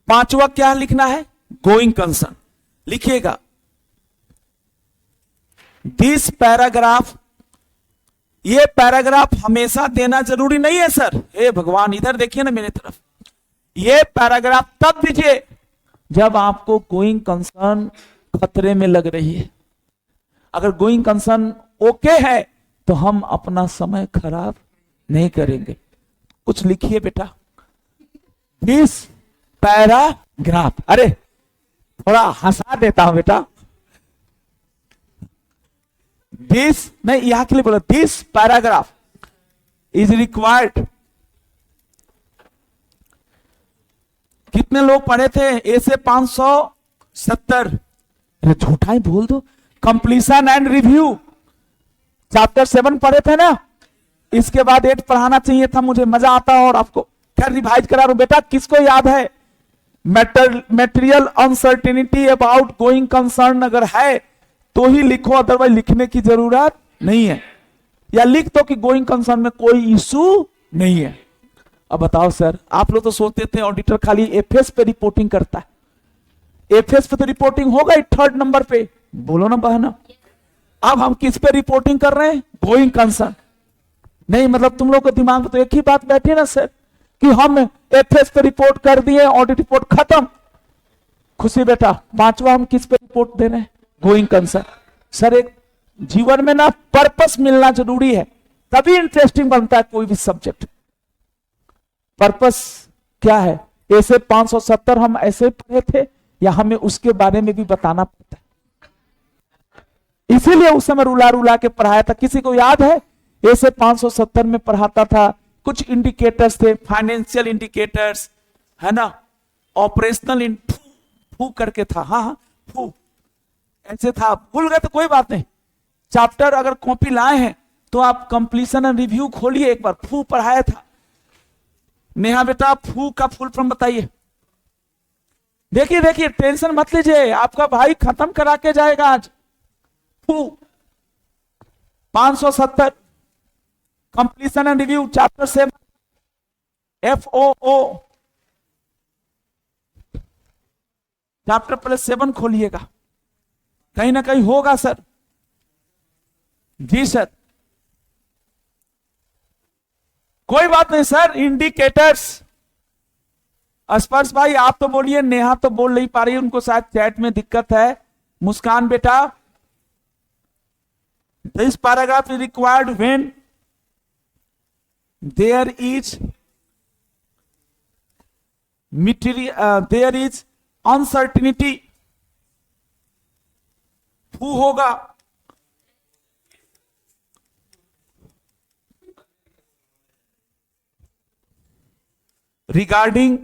पांचवा क्या लिखना है, गोइंग कंसर्न लिखिएगा। दिस पैराग्राफ, ये पैराग्राफ हमेशा देना जरूरी नहीं है सर। हे भगवान, इधर देखिए ना मेरी तरफ। ये पैराग्राफ तब दीजिए जब आपको गोइंग कंसर्न खतरे में लग रही है। अगर गोइंग कंसर्न ओके है तो हम अपना समय खराब नहीं करेंगे। कुछ लिखिए बेटा। दिस पैराग्राफ, अरे थोड़ा हंसा देता हूं बेटा। दिस, मैं यहां के लिए बोला, दिस पैराग्राफ इज रिक्वायर्ड। कितने लोग पढ़े थे, ए से 570, अरे झूठा ही बोल दो। कंप्लीशन एंड रिव्यू चैप्टर 7 पढ़े थे ना, इसके बाद 8 पढ़ाना चाहिए था, मुझे मजा आता और आपको। खैर रिवाइज करा रहा हूं बेटा। किसको याद है, material uncertainty about going concern अगर है तो ही लिखो, अदरवाइज लिखने की जरूरत नहीं है। या लिख दो कि गोइंग कंसर्न में कोई इशू नहीं है। अब बताओ सर, आप लोग तो सोचते थे ऑडिटर खाली एफएस पे रिपोर्टिंग करता है। एफएस पे तो रिपोर्टिंग होगा ही 3rd नंबर पे, बोलो ना बहना। अब हम किस पे रिपोर्टिंग कर रहे हैं, गोइंग कंसर्न। नहीं मतलब तुम लोग के दिमाग में तो एक ही बात बैठी ना सर कि हम एफएस पे रिपोर्ट कर दिए, ऑडिट रिपोर्ट खत्म। खुशी बेटा, 5वां हम किस पे रिपोर्ट दे रहे हैं, गोइंग कंसर्न। सर एक जीवन में ना पर्पस मिलना जरूरी है, तभी इंटरेस्टिंग बनता है कोई भी सब्जेक्ट। पर्पस क्या है, ऐसे 570 हम ऐसे पढ़े थे या हमें उसके बारे में भी बताना पड़ता है। इसीलिए उस समय रुला रुला के पढ़ाया था। किसी को याद है? ऐसे 570 में पढ़ाता था। कुछ इंडिकेटर्स थे, फाइनेंशियल इंडिकेटर्स, है ना, ऑपरेशनल फू करके था, हाँ हाँ फू ऐसे था। भूल गए तो कोई बात नहीं, चैप्टर अगर कॉपी लाए हैं तो आप कंप्लीशन एंड रिव्यू खोलिए एक बार। फू पढ़ाया था। नेहा बेटा फू का फुल फॉर्म बताइए। देखिए देखिए, टेंशन मत लीजिए, आपका भाई खत्म करा के जाएगा आज। फू 570 completion and review chapter 7 FOO chapter plus 7 खोलिएगा, कहीं ना कहीं होगा सर। जी सर, कोई बात नहीं सर। इंडिकेटर्स, स्पर्श भाई आप तो बोलिए, नेहा तो बोल नहीं पा रही, उनको शायद चैट में दिक्कत है। मुस्कान बेटा, this paragraph is required when there is there is uncertainty. हु होगा? Regarding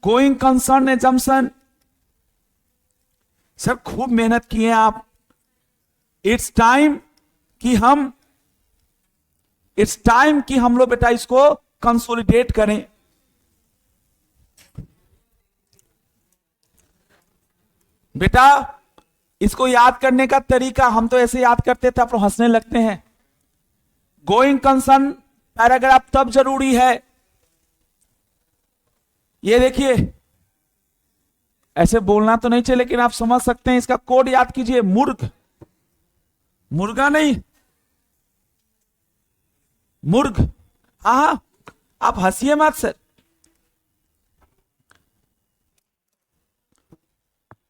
going concern assumption. Sir खूब मेहनत किए आप। इट्स टाइम कि हम लोग बेटा इसको कंसोलिडेट करें। बेटा इसको याद करने का तरीका, हम तो ऐसे याद करते थे, आप लोग हंसने लगते हैं। गोइंग कंसर्न पैराग्राफ तब जरूरी है, ये देखिए, ऐसे बोलना तो नहीं चाहिए लेकिन आप समझ सकते हैं। इसका कोड याद कीजिए, मुर्ग, मुर्गा नहीं, मुर्ग। हाँ, आप हंसिए मत सर।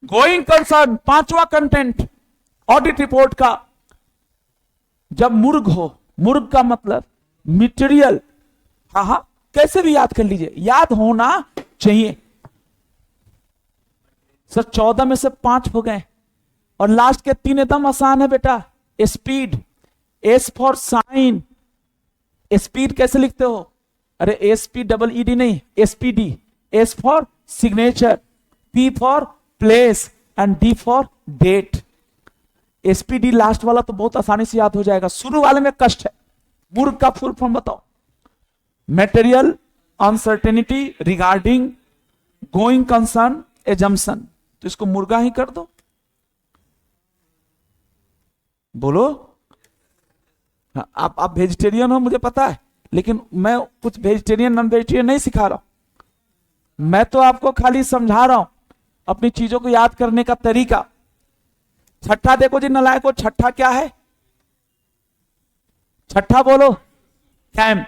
गोइंग कंसर्न 5वां कंटेंट ऑडिट रिपोर्ट का, जब मुर्ग हो, मुर्ग का मतलब मटेरियल। हाँ हाँ, कैसे भी याद कर लीजिए, याद होना चाहिए सर। 14 में से 5 हो गए और लास्ट के 3 एकदम आसान है बेटा। Speed, S for sign. Speed कैसे लिखते हो? अरे SPEED नहीं, SPD। S for signature, P for place and D for date. SPD last वाला तो बहुत आसानी से याद हो जाएगा, शुरू वाले में कष्ट है। मुर्ग का फुल फॉर्म बताओ। Material uncertainty regarding going concern assumption, तो इसको मुर्गा ही कर दो। बोलो। हाँ, आप वेजिटेरियन हो मुझे पता है, लेकिन मैं कुछ वेजिटेरियन नॉन वेजिटेरियन नहीं सिखा रहा हूं। मैं तो आपको खाली समझा रहा हूं अपनी चीजों को याद करने का तरीका। छठा देखो जी नालायकों, छठा क्या है? छठा बोलो। कैम।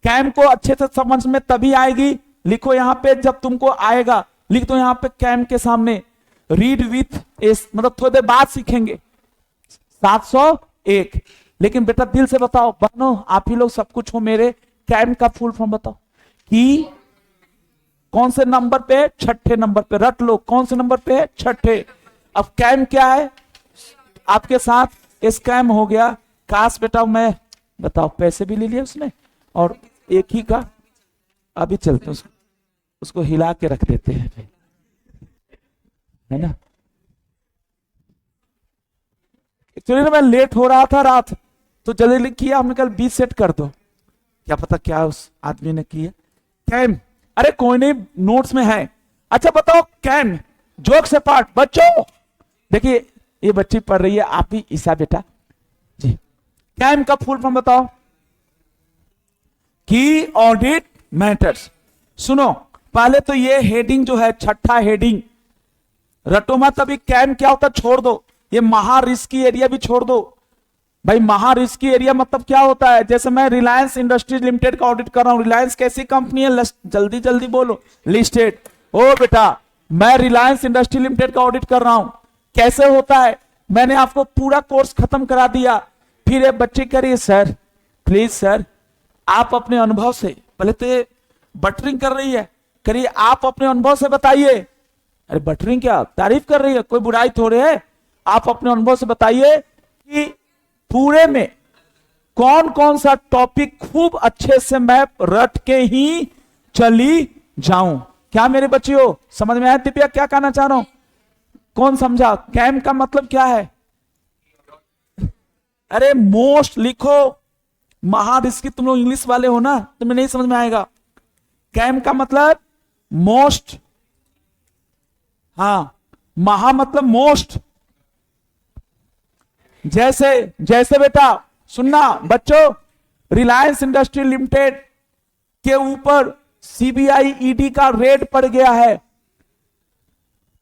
कैम को अच्छे से समझ में तभी आएगी, लिखो यहां पे जब तुमको आएगा, लिख दो यहां पे कैम के सामने। रीड विथ एस, मतलब थोड़ी देर बाद सीखेंगे। 701। लेकिन बेटा दिल से बताओ, बहनों आप ही लोग सब कुछ हो मेरे। कैम का फुल फॉर्म बताओ। कि कौन से नंबर पे? छठे नंबर पे। रट लो, कौन से नंबर पे है? छठे। अब कैम क्या है? आपके साथ स्कैम हो गया। काश बेटा मैं, बताओ पैसे भी ले लिए उसने और एक ही का। अभी चलते हैं, उसको हिला के रख देते हैं, है ना। एक्चुअली ना मैं लेट हो रहा था रात, तो जल्दी किया, हमने कल 20 सेट कर दो। क्या पता क्या उस आदमी ने किया। कैम, अरे कोई नहीं, नोट्स में है। अच्छा बताओ कैम, जोक से पार्ट। बच्चों देखिए, ये बच्ची पढ़ रही है, आप ही ईसा बेटा जी। कैम का फुल फॉर्म बताओ। की ऑडिट मैटर्स। सुनो, पहले तो ये हेडिंग जो है, छठा हेडिंग रटो मत। अभी कैम क्या होता छोड़ दो, ये महा रिस्की एरिया भी छोड़ दो भाई। महा रिस्की एरिया मतलब क्या होता है? जैसे मैं रिलायंस इंडस्ट्रीज लिमिटेड का ऑडिट कर रहा हूं। रिलायंस कैसी कंपनी है? जल्दी जल्दी बोलो, लिस्टेड। ओ बेटा, मैं रिलायंस इंडस्ट्री लिमिटेड का ऑडिट कर रहा हूं। कैसे होता है? मैंने आपको पूरा कोर्स खत्म करा दिया, फिर ये बच्चे करिए सर प्लीज सर, आप अपने अनुभव से, पहले तो बटरिंग कर रही है, करिए आप अपने अनुभव से बताइए अरे बटरिंग क्या, तारीफ कर रही है, कोई बुराई थोड़े है। आप अपने अनुभव से बताइए कि पूरे में कौन कौन सा टॉपिक खूब अच्छे से मैं रट के ही चली जाऊं। क्या मेरे बच्चियों समझ में आया? दिव्या क्या कहना चाह रहा हूं, कौन समझा? कैम का मतलब क्या है? अरे मोस्ट लिखो, महारिस्की, तुम लोग इंग्लिश वाले हो ना, तुम्हें नहीं समझ में आएगा। कैम का मतलब मोस्ट, हाँ, महा मतलब मोस्ट। जैसे जैसे बेटा सुनना बच्चों, रिलायंस इंडस्ट्री लिमिटेड के ऊपर सीबीआई ईडी का रेड पड़ गया है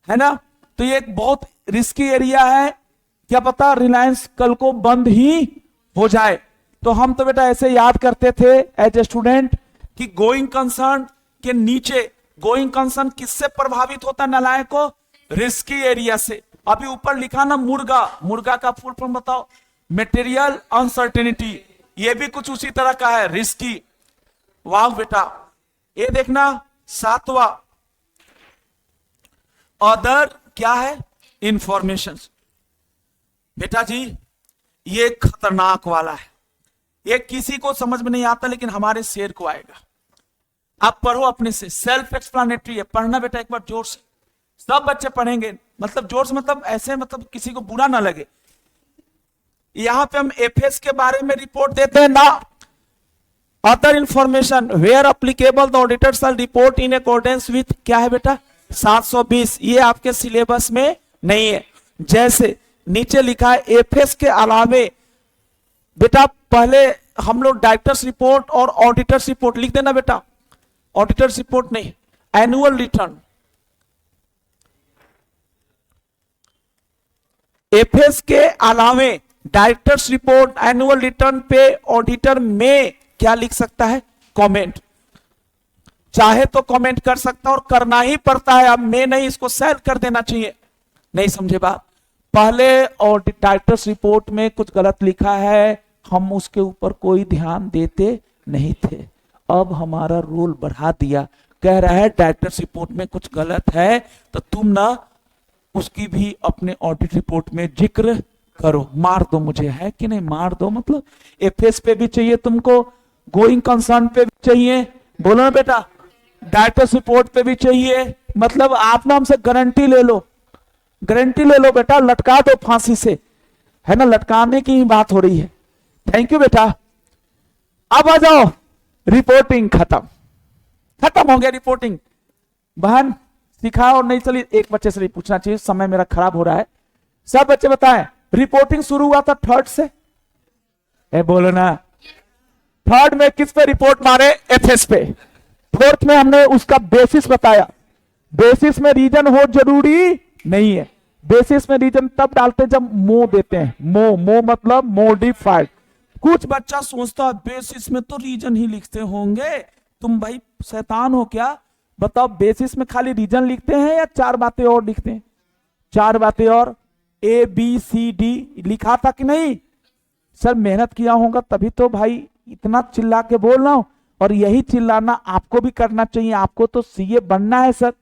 ना, तो ये एक बहुत रिस्की एरिया है। क्या पता रिलायंस कल को बंद ही हो जाए। तो हम तो बेटा ऐसे याद करते थे एज ए स्टूडेंट कि गोइंग कंसर्न के नीचे, गोइंग कंसर्न किससे प्रभावित होता है नालायक को? रिस्की एरिया से। अभी ऊपर लिखा ना मुर्गा, मुर्गा का फुल फॉर्म बताओ? मटेरियल अनसर्टेनिटी, ये भी कुछ उसी तरह का है, रिस्की। वाह बेटा, ये देखना 7वां, अदर क्या है? इंफॉर्मेशन। बेटा जी ये खतरनाक वाला है, ये किसी को समझ में नहीं आता लेकिन हमारे शेर को आएगा। आप पढ़ो अपने से, सेल्फ एक्सप्लेनेटरी है, पढ़ना बेटा एक बार जोर से, सब बच्चे पढ़ेंगे, मतलब जोर से, मतलब ऐसे, मतलब किसी को बुरा ना लगे। यहां पे हम एफएस के बारे में रिपोर्ट देते हैं ना। Other information where applicable the auditor shall report in accordance with, क्या है बेटा? 720। ये आपके सिलेबस में नहीं है। जैसे नीचे लिखा है एफएस के अलावे बेटा, पहले हम लोग डायरेक्टर्स रिपोर्ट और ऑडिटर्स रिपोर्ट लिख देना बेटा, ऑडिटर्स रिपोर्ट नहीं, एनुअल रिटर्न। एफएस के अलावे डायरेक्टर्स रिपोर्ट, एनुअल रिटर्न पे ऑडिटर में क्या लिख सकता है? कमेंट। चाहे तो कमेंट कर सकता और करना ही पड़ता है, अब मैं नहीं, इसको सेल कर देना चाहिए। नहीं समझे बात? पहले और डायरेक्टर्स रिपोर्ट में कुछ गलत लिखा है, हम उसके ऊपर कोई ध्यान देते नहीं थे। अब हमारा रोल बढ़ा दिया, कह रहा है डायरेक्टर्स रिपोर्ट में कुछ गलत है तो तुम ना उसकी भी अपने ऑडिट रिपोर्ट में जिक्र करो। मार दो मुझे, है कि नहीं? मार दो मतलब एफएस पे भी चाहिए तुमको, गोइंग कंसर्न पे भी चाहिए, बोलो ना बेटा, डायरेक्टर्स रिपोर्ट पे भी चाहिए। मतलब आप ना हमसे गारंटी ले लो, गारंटी ले लो बेटा, लटका दो फांसी से, है ना, लटकाने की ही बात हो रही है। थैंक यू बेटा। अब आ जाओ, रिपोर्टिंग खत्म, खत्म हो गया रिपोर्टिंग। बहन सिखा और नहीं चली, एक बच्चे से नहीं पूछना चाहिए, समय मेरा खराब हो रहा है। सब बच्चे बताएं, रिपोर्टिंग शुरू हुआ था थर्ड से, बोलो ना। थर्ड में किस पे रिपोर्ट मारे? एफएस पे। फोर्थ में हमने उसका बेसिस बताया, बेसिस में रीजन हो जरूरी नहीं है, बेसिस में रीजन तब डालते जब मो देते हैं, मो मतलब मॉडिफाइड। कुछ बच्चा सोचता है बेसिस में तो रीजन ही लिखते होंगे, तुम भाई शैतान हो क्या? बताओ, बेसिस में खाली रीजन लिखते हैं या 4 बातें और लिखते हैं? 4 बातें और, ए बी सी डी लिखा था कि नहीं? सर मेहनत किया होगा तभी तो भाई इतना चिल्ला के बोल रहा हूं, और यही चिल्लाना आपको भी करना चाहिए, आपको तो सीए बनना है सर।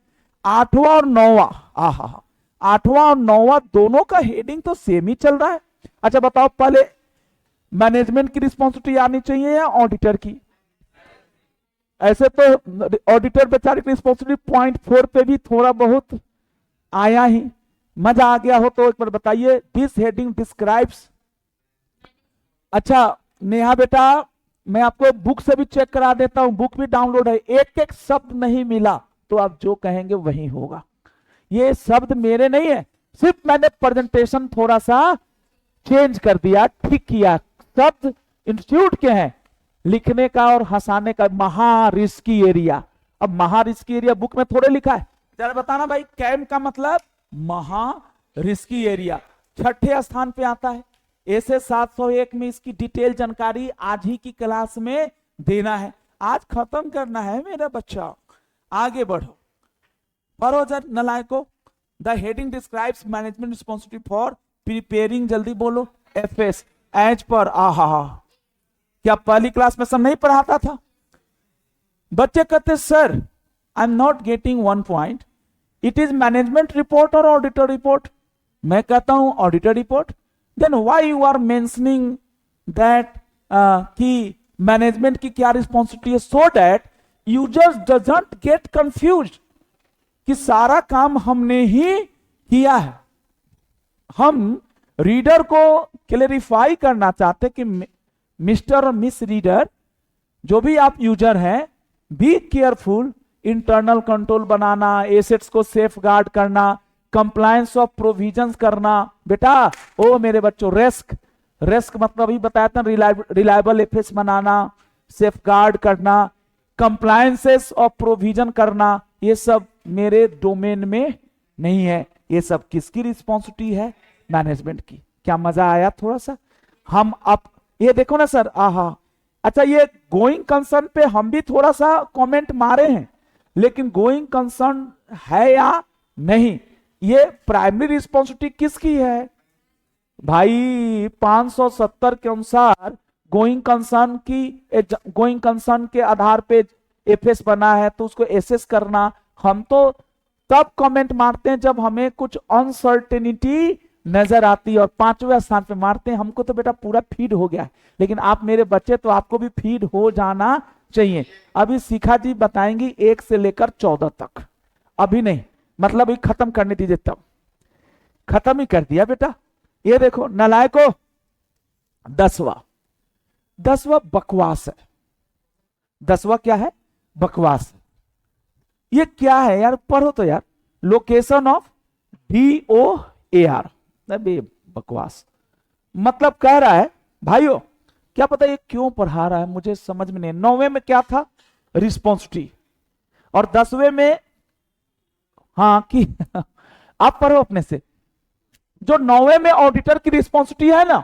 8वां और 9वां, आहा, 8वां और 9वां दोनों का हेडिंग तो सेम ही चल रहा है। अच्छा बताओ, पहले मैनेजमेंट की रिस्पॉन्सिबिलिटी आनी चाहिए या ऑडिटर की? ऐसे तो ऑडिटर बेचारे की रिस्पॉन्सिबिलिटी पॉइंट 4 पे भी थोड़ा बहुत आया ही, मजा आ गया हो तो एक बार बताइए। This heading describes. अच्छा नेहा बेटा, मैं आपको बुक से भी चेक करा देता हूं, बुक भी डाउनलोड है, एक एक शब्द नहीं मिला तो आप जो कहेंगे वही होगा। ये शब्द मेरे नहीं है, सिर्फ मैंने प्रेजेंटेशन थोड़ा सा चेंज कर दिया, ठीक किया। शब्द इंस्टीट्यूट के हैं, लिखने का और हंसाने का। महा रिस्की एरिया, अब महा रिस्की एरिया बुक में थोड़े लिखा है, जरा बताना भाई। कैम का मतलब महा रिस्की एरिया, 6ठे स्थान पे आता है। ऐसे 701 में इसकी डिटेल जानकारी आज ही की क्लास में देना है, आज खत्म करना है मेरा बच्चा। आगे बढ़ो, पढ़ो जर नलायको। The heading describes management responsibility for preparing, जल्दी बोलो, एफएस एज पर। आहा, क्या पहली क्लास में सब नहीं पढ़ाता था? बच्चे कहते sir I am not getting 1 point, it is management report और ऑडिटर रिपोर्ट? मैं कहता हूं auditor report. Then why you are mentioning that कि मैनेजमेंट की क्या रिस्पॉन्सिबिलिटी है, so that users doesn't get confused कि सारा काम हमने ही किया है। हम रीडर को क्लेरिफाई करना चाहते कि मिस्टर और मिस रीडर, जो भी आप यूजर हैं, be careful. Internal control banana, assets को सेफ गार्ड करना, कंप्लायंस ऑफ प्रोविजंस करना। बेटा ओ मेरे बच्चों, रिस्क मतलब अभी बताया था, रिलायबल एफएस बनाना, सेफ गार्ड करना, कंप्लायंसेस ऑफ प्रोविजन करना, ये सब मेरे डोमेन में नहीं है। ये सब किसकी रिस्पॉन्सिबिलिटी है? मैनेजमेंट की। क्या मजा आया थोड़ा सा? हम अब ये देखो ना सर, आहा, अच्छा ये गोइंग कंसर्न पे हम भी थोड़ा सा कमेंट मारे हैं, लेकिन गोइंग कंसर्न है या नहीं, ये प्राइमरी रिस्पॉन्सिबिलिटी किसकी है भाई? 570 के अनुसार गोइंग कंसर्न के आधार पे एफएस बना है, तो उसको एसेस करना। हम तो तब कमेंट मारते हैं जब हमें कुछ अनसर्टेनिटी नजर आती है, और 5वें स्थान पे मारते हैं। हमको तो बेटा पूरा फीड हो गया है, लेकिन आप मेरे बच्चे, तो आपको भी फीड हो जाना चाहिए। अभी शिखा जी बताएंगी 1 से लेकर 14 तक, अभी नहीं, मतलब ये खत्म करने दीजिए, तब खत्म ही कर दिया बेटा। ये देखो नालायको, 10वां बकवास है। 10वां क्या है? बकवास। ये क्या है यार? पढ़ो तो यार। लोकेशन ऑफ DOAR, बे बकवास। मतलब कह रहा है भाइयों, क्या पता ये क्यों पढ़ा रहा है, मुझे समझ में नहीं। 9वें में क्या था? रिस्पॉन्सिबिलिटी, और 10वें में हाँ कि आप पढ़ो अपने से। जो 9वें में ऑडिटर की रिस्पॉन्सिबिलिटी है ना,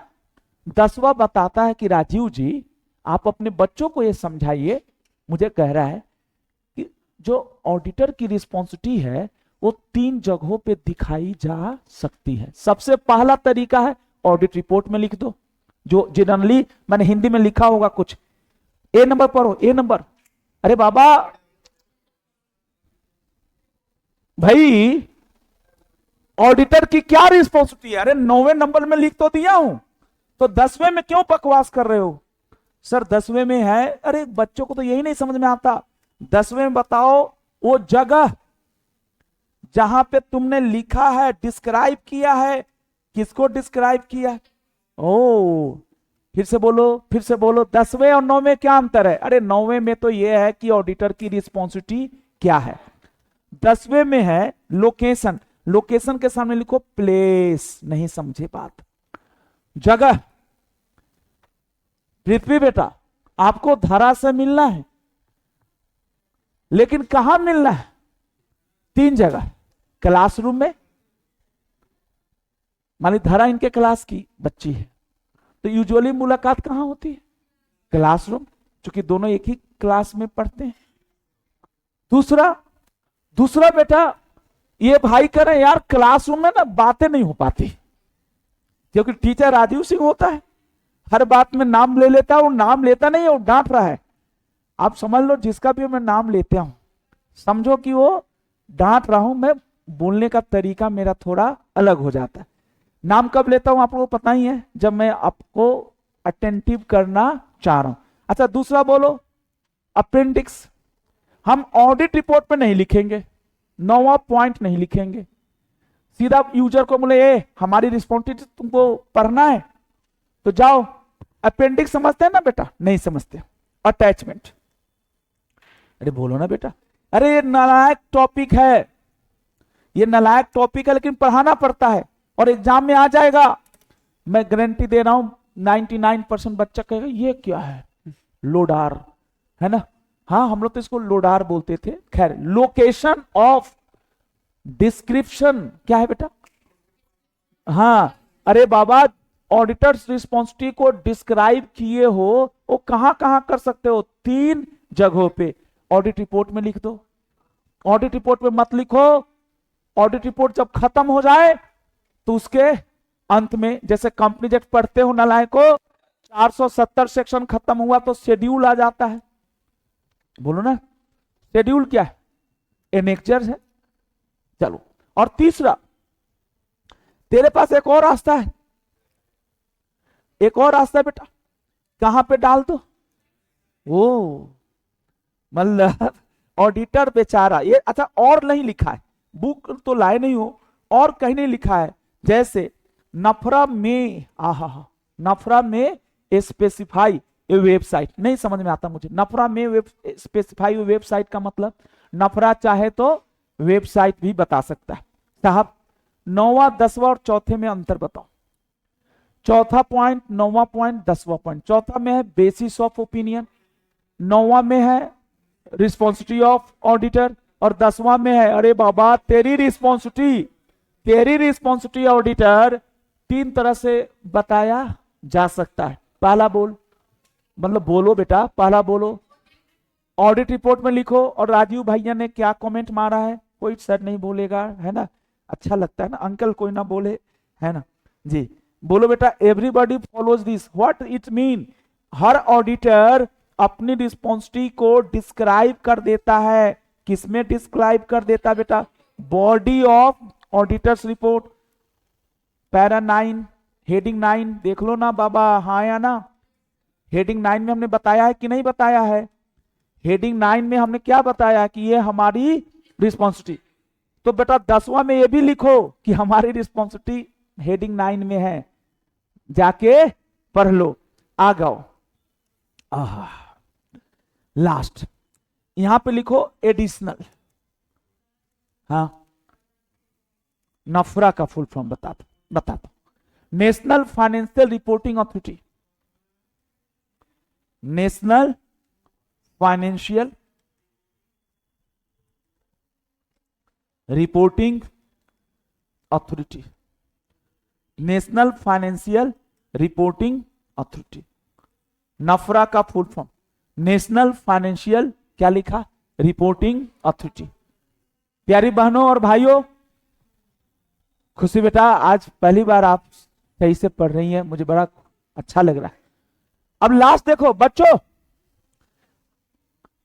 10वां बताता है कि राजीव जी आप अपने बच्चों को ये समझाइए, मुझे कह रहा है कि जो ऑडिटर की रिस्पॉन्सिबिलिटी है वो 3 जगहों पे दिखाई जा सकती है। सबसे पहला तरीका है ऑडिट रिपोर्ट में लिख दो, जो जनरली मैंने हिंदी में लिखा होगा कुछ। ए नंबर पढ़ो, ए नंबर। अरे बाबा भाई, ऑडिटर की क्या रिस्पॉन्सिबिलिटी है? अरे 9वें नंबर में लिख तो दिया हूं, तो 10वें में क्यों बकवास कर रहे हो? सर 10वें में है। अरे बच्चों को तो यही नहीं समझ में आता। 10वें में बताओ वो जगह जहां पे तुमने लिखा है, डिस्क्राइब किया है, किसको डिस्क्राइब किया? ओ फिर से बोलो 10वें और 9वें क्या अंतर है? अरे 9वें में तो यह है कि ऑडिटर की रिस्पॉन्सिबिलिटी क्या है। 10वें में है लोकेशन। लोकेशन के सामने लिखो प्लेस, नहीं समझे बात, जगह। पृथ्वी बेटा आपको धरा से मिलना है, लेकिन कहां मिलना है? 3 जगह। क्लासरूम में, मान ली धरा इनके क्लास की बच्ची है, तो यूजुअली मुलाकात कहां होती है? क्लासरूम, क्योंकि दोनों एक ही क्लास में पढ़ते हैं। दूसरा बेटा ये भाई कह रहे हैं यार क्लासरूम में ना बातें नहीं हो पाती, क्योंकि टीचर राजीव सिंह होता है, हर बात में नाम ले लेता है। वो नाम लेता नहीं है, वो डांट रहा है। आप समझ लो जिसका भी मैं नाम लेता हूं, समझो कि वो डांट रहा हूं। मैं बोलने का तरीका मेरा थोड़ा अलग हो जाता है। नाम कब लेता हूं आप लोगों को पता ही है, जब मैं आपको अटेंटिव करना चाह रहा हूं। अच्छा दूसरा बोलो अपेंडिक्स। हम ऑडिट रिपोर्ट पे नहीं लिखेंगे, 9वां पॉइंट नहीं लिखेंगे, सीधा यूजर को बोले ए हमारी रिस्पॉन्सिबिलिटी तुमको पढ़ना है तो जाओ। अपेंडिक्स समझते हैं ना बेटा? नहीं समझते। अटैचमेंट, अरे बोलो ना बेटा। अरे ये नालायक टॉपिक है, ये नालायक टॉपिक है, लेकिन पढ़ाना पड़ता है और एग्जाम में आ जाएगा। मैं गारंटी दे रहा हूं 99% बच्चा कहेगा ये क्या है, लोडार है ना? हाँ हम लोग तो इसको लोडार बोलते थे। खैर लोकेशन ऑफ डिस्क्रिप्शन क्या है बेटा? हाँ अरे बाबा ऑडिटर्स रिस्पॉन्सिबिलिटी को डिस्क्राइब किए हो वो कहां कहां कर सकते हो? 3 जगहों पे। ऑडिट रिपोर्ट में लिख दो। ऑडिट रिपोर्ट में मत लिखो। ऑडिट रिपोर्ट जब खत्म हो जाए तो उसके अंत में, जैसे कंपनी एक्ट पढ़ते हो नालायको, 470 सेक्शन खत्म हुआ तो शेड्यूल आ जाता है। बोलो ना शेड्यूल क्या है? एनेक्चर है। चलो, और तीसरा, तेरे पास एक और रास्ता है, एक और रास्ता है बेटा, कहां पे डाल दो, ओ मतलब ऑडिटर बेचारा, ये अच्छा और नहीं लिखा है, बुक तो लाए नहीं हो, और कहीं नहीं लिखा है, जैसे नफरा में, आहा, नफरा में स्पेसिफाई ए वेबसाइट, नहीं समझ में आता मुझे, नफरा में स्पेसिफाई वेबसाइट का मतलब, नफरा चाहे तो वेबसाइट भी बता सकता है। साहब 9वां 10वां और चौथे में अंतर बताओ। चौथा पॉइंट, 9वां पॉइंट, 10वां पॉइंट। चौथा में है बेसिस ऑफ ओपिनियन, 9वां में है रिस्पॉन्सिबिलिटी ऑफ ऑडिटर, और 10वां में है अरे बाबा तेरी रिस्पॉन्सिबिलिटी, तेरी रिस्पॉन्सिबिलिटी ऑडिटर 3 तरह से बताया जा सकता है। पहला बोल, मतलब बोलो बेटा, पहला बोलो, ऑडिट रिपोर्ट में लिखो, और राजीव भैया ने क्या कमेंट मारा है, कोई सर नहीं बोलेगा, है ना, अच्छा लगता है ना, अंकल कोई ना बोले, है ना जी, बोलो बेटा, everybody follows this, what it mean, her auditor अपनी रिस्पॉन्सिबिलिटी को डिस्क्राइब कर देता है, किसमें डिस्क्राइब कर देता है बेटा, body of auditors report, para 9, heading 9 देख लो ना बाबा, हाँ या ना, हेडिंग 9 में हमने बताया है कि नहीं बताया है, हेडिंग 9 में हमने क्या बताया कि ये हमारी रिस्पॉन्सिबिलिटी, तो बेटा 10वां में ये भी लिखो कि हमारी रिस्पॉन्सिबिलिटी हेडिंग 9 में है, जाके पढ़ लो, आ जाओ। लास्ट यहां पे लिखो एडिशनल, हाँ नफरा का फुल फॉर्म बताता हूं, national financial reporting authority, national financial reporting authority, national financial reporting authority, नफरा का फुल फॉर्म नेशनल फाइनेंशियल क्या लिखा, रिपोर्टिंग अथॉरिटी। प्यारी बहनों और भाइयों, खुशी बेटा आज पहली बार आप सही से पढ़ रही हैं, मुझे बड़ा अच्छा लग रहा है। अब लास्ट देखो बच्चों,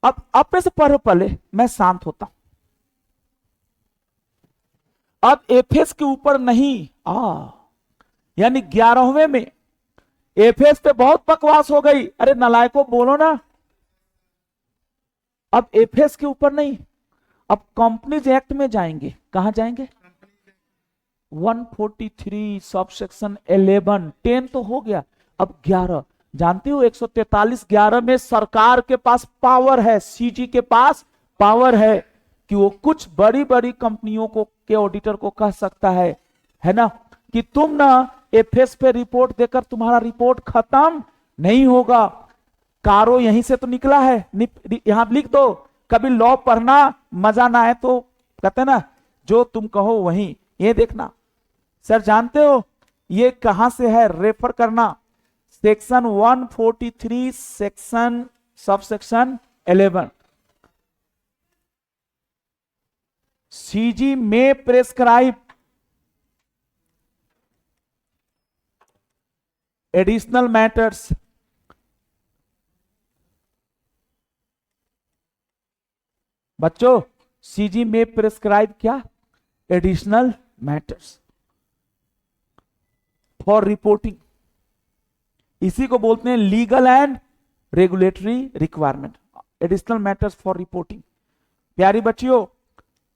अब अपने से पढ़ो, पहले मैं शांत होता हूं, अब एफएस के ऊपर नहीं, यानी 11वें में एफएस पे बहुत बकवास हो गई, अरे नलायको बोलो ना, अब एफएस के ऊपर नहीं, अब कंपनीज एक्ट में जाएंगे, कहां जाएंगे, 143 सब सेक्शन 11, 10 तो हो गया, अब 11, जानते हो 143 11 में सरकार के पास पावर है, सीजी के पास पावर है कि वो कुछ बड़ी बड़ी कंपनियों को के ऑडिटर को कह सकता है ना, कि तुम ना एफएस पे रिपोर्ट देकर तुम्हारा रिपोर्ट खत्म नहीं होगा। कारो यहीं से तो निकला है, यहां लिख दो, कभी लॉ पढ़ना मजा ना आए तो कहते ना जो तुम कहो वहीं, ये देखना सर जानते हो ये कहां से है, रेफर करना section 143 section sub section 11, CG में प्रेस्क्राइब एडिशनल मैटर्स, बच्चों सीजी में प्रेस्क्राइब क्या, एडिशनल मैटर्स फॉर रिपोर्टिंग, इसी को बोलते हैं legal and regulatory requirement, additional matters for reporting. प्यारी बच्चियों,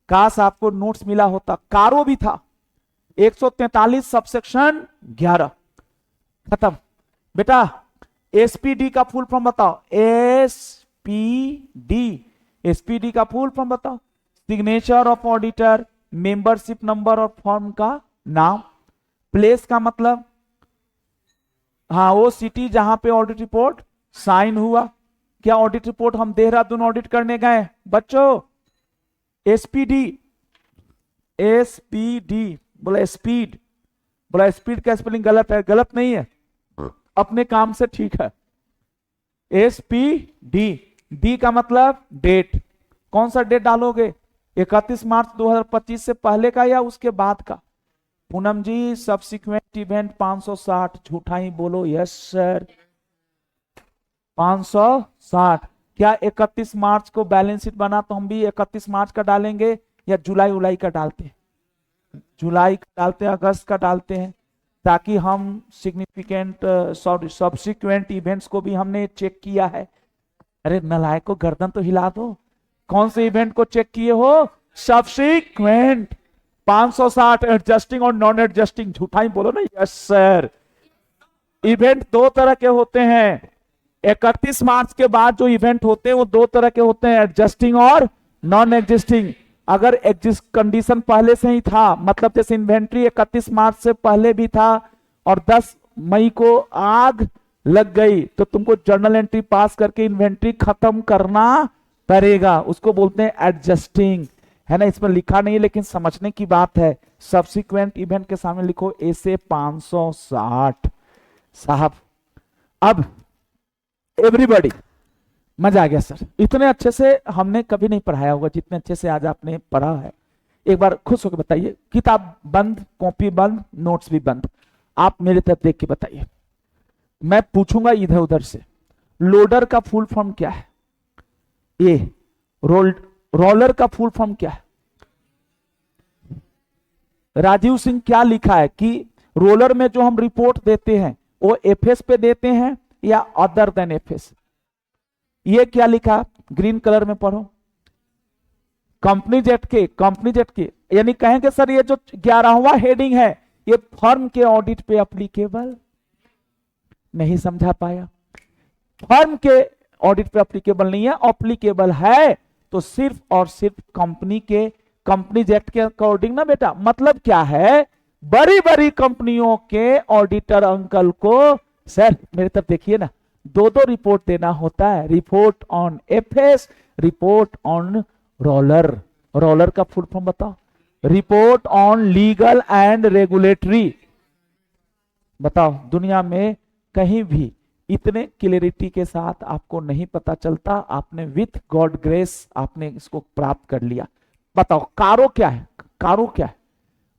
काश आपको नोट्स मिला होता, कारो भी था 143 सबसेक्शन 11, खत्म बेटा। एसपीडी का फुल फॉर्म बताओ, एसपीडी, एसपीडी का फुल फॉर्म बताओ, signature of auditor, membership number और फॉर्म का नाम, प्लेस का मतलब हाँ वो सिटी जहां पे ऑडिट रिपोर्ट साइन हुआ, क्या ऑडिट रिपोर्ट हम देहरादून ऑडिट करने गए बच्चों, एसपीडी, एसपीडी बोला स्पीड, बोला स्पीड का स्पेलिंग गलत है, गलत नहीं है, अपने काम से ठीक है, एसपीडी, डी का मतलब डेट, कौन सा डेट डालोगे, 31 मार्च 2025 से पहले का या उसके बाद का, पूनम जी सब्सिक्वेंट इवेंट 560, झूठा ही बोलो, यस सर 560, क्या 31 मार्च को बैलेंस शीट बना तो हम भी 31 मार्च का डालेंगे, या जुलाई उलाई का डालते हैं? जुलाई का डालते हैं, अगस्त का डालते हैं, ताकि हम सिग्निफिकेंट सब्सिक्वेंट इवेंट्स को भी हमने चेक किया है। अरे नलायक को गर्दन तो हिला दो, कौन से इवेंट को चेक किए हो? सब्सिक्वेंट। 560 एडजस्टिंग और नॉन एडजस्टिंग, झूठा ही बोलो ना। Yes sir. इवेंट दो तरह के होते हैं, 31 मार्च के बाद जो इवेंट होते हैं वो दो तरह के होते हैं, एडजस्टिंग और नॉन एग्जिस्टिंग। अगर एग्जिस्ट कंडीशन पहले से ही था, मतलब जैसे इन्वेंट्री 31 मार्च से पहले भी था और 10 मई को आग लग गई, तो तुमको जर्नल एंट्री पास करके इन्वेंट्री खत्म करना पड़ेगा, उसको बोलते हैं एडजस्टिंग, है ना। इसमें लिखा नहीं है लेकिन समझने की बात है। सब्सिक्वेंट इवेंट के सामने लिखो ऐसे 560 साहब। अब एवरीबॉडी, मजा आ गया सर, इतने अच्छे से हमने कभी नहीं पढ़ाया होगा जितने अच्छे से आज आपने पढ़ा है। एक बार खुश होकर बताइए, किताब बंद, कॉपी बंद, नोट्स भी बंद। आप मेरे तरफ देख के बताइए, मैं पूछूंगा इधर उधर से। लोडर का फुल फॉर्म क्या है? ए। रोलर का फुल फॉर्म क्या है? राजीव सिंह क्या लिखा है कि रोलर में जो हम रिपोर्ट देते हैं वो एफएस पे देते हैं या अदर देन एफएस? ये क्या लिखा? ग्रीन कलर में पढ़ो। कंपनी जेट के, यानी कहेंगे सर ये जो 11वां हेडिंग है ये फर्म के ऑडिट पे अप्लीकेबल नहीं, समझा पाया? फर्म के ऑडिट पे अप्लीकेबल नहीं है, अप्लीकेबल है तो सिर्फ और सिर्फ कंपनी जेट के अकॉर्डिंग ना बेटा। मतलब क्या है, बड़ी बड़ी कंपनियों के ऑडिटर अंकल को, सर मेरे तरफ देखिए ना, दो दो रिपोर्ट देना होता है, report on FS, report on roller. Roller का फुल फॉर्म बताओ? Report on legal and regulatory. बताओ, दुनिया में कहीं भी इतने क्लियरिटी के साथ आपको नहीं पता चलता। आपने विथ गॉड ग्रेस आपने इसको प्राप्त कर लिया। बताओ कारो क्या है? कारो क्या है?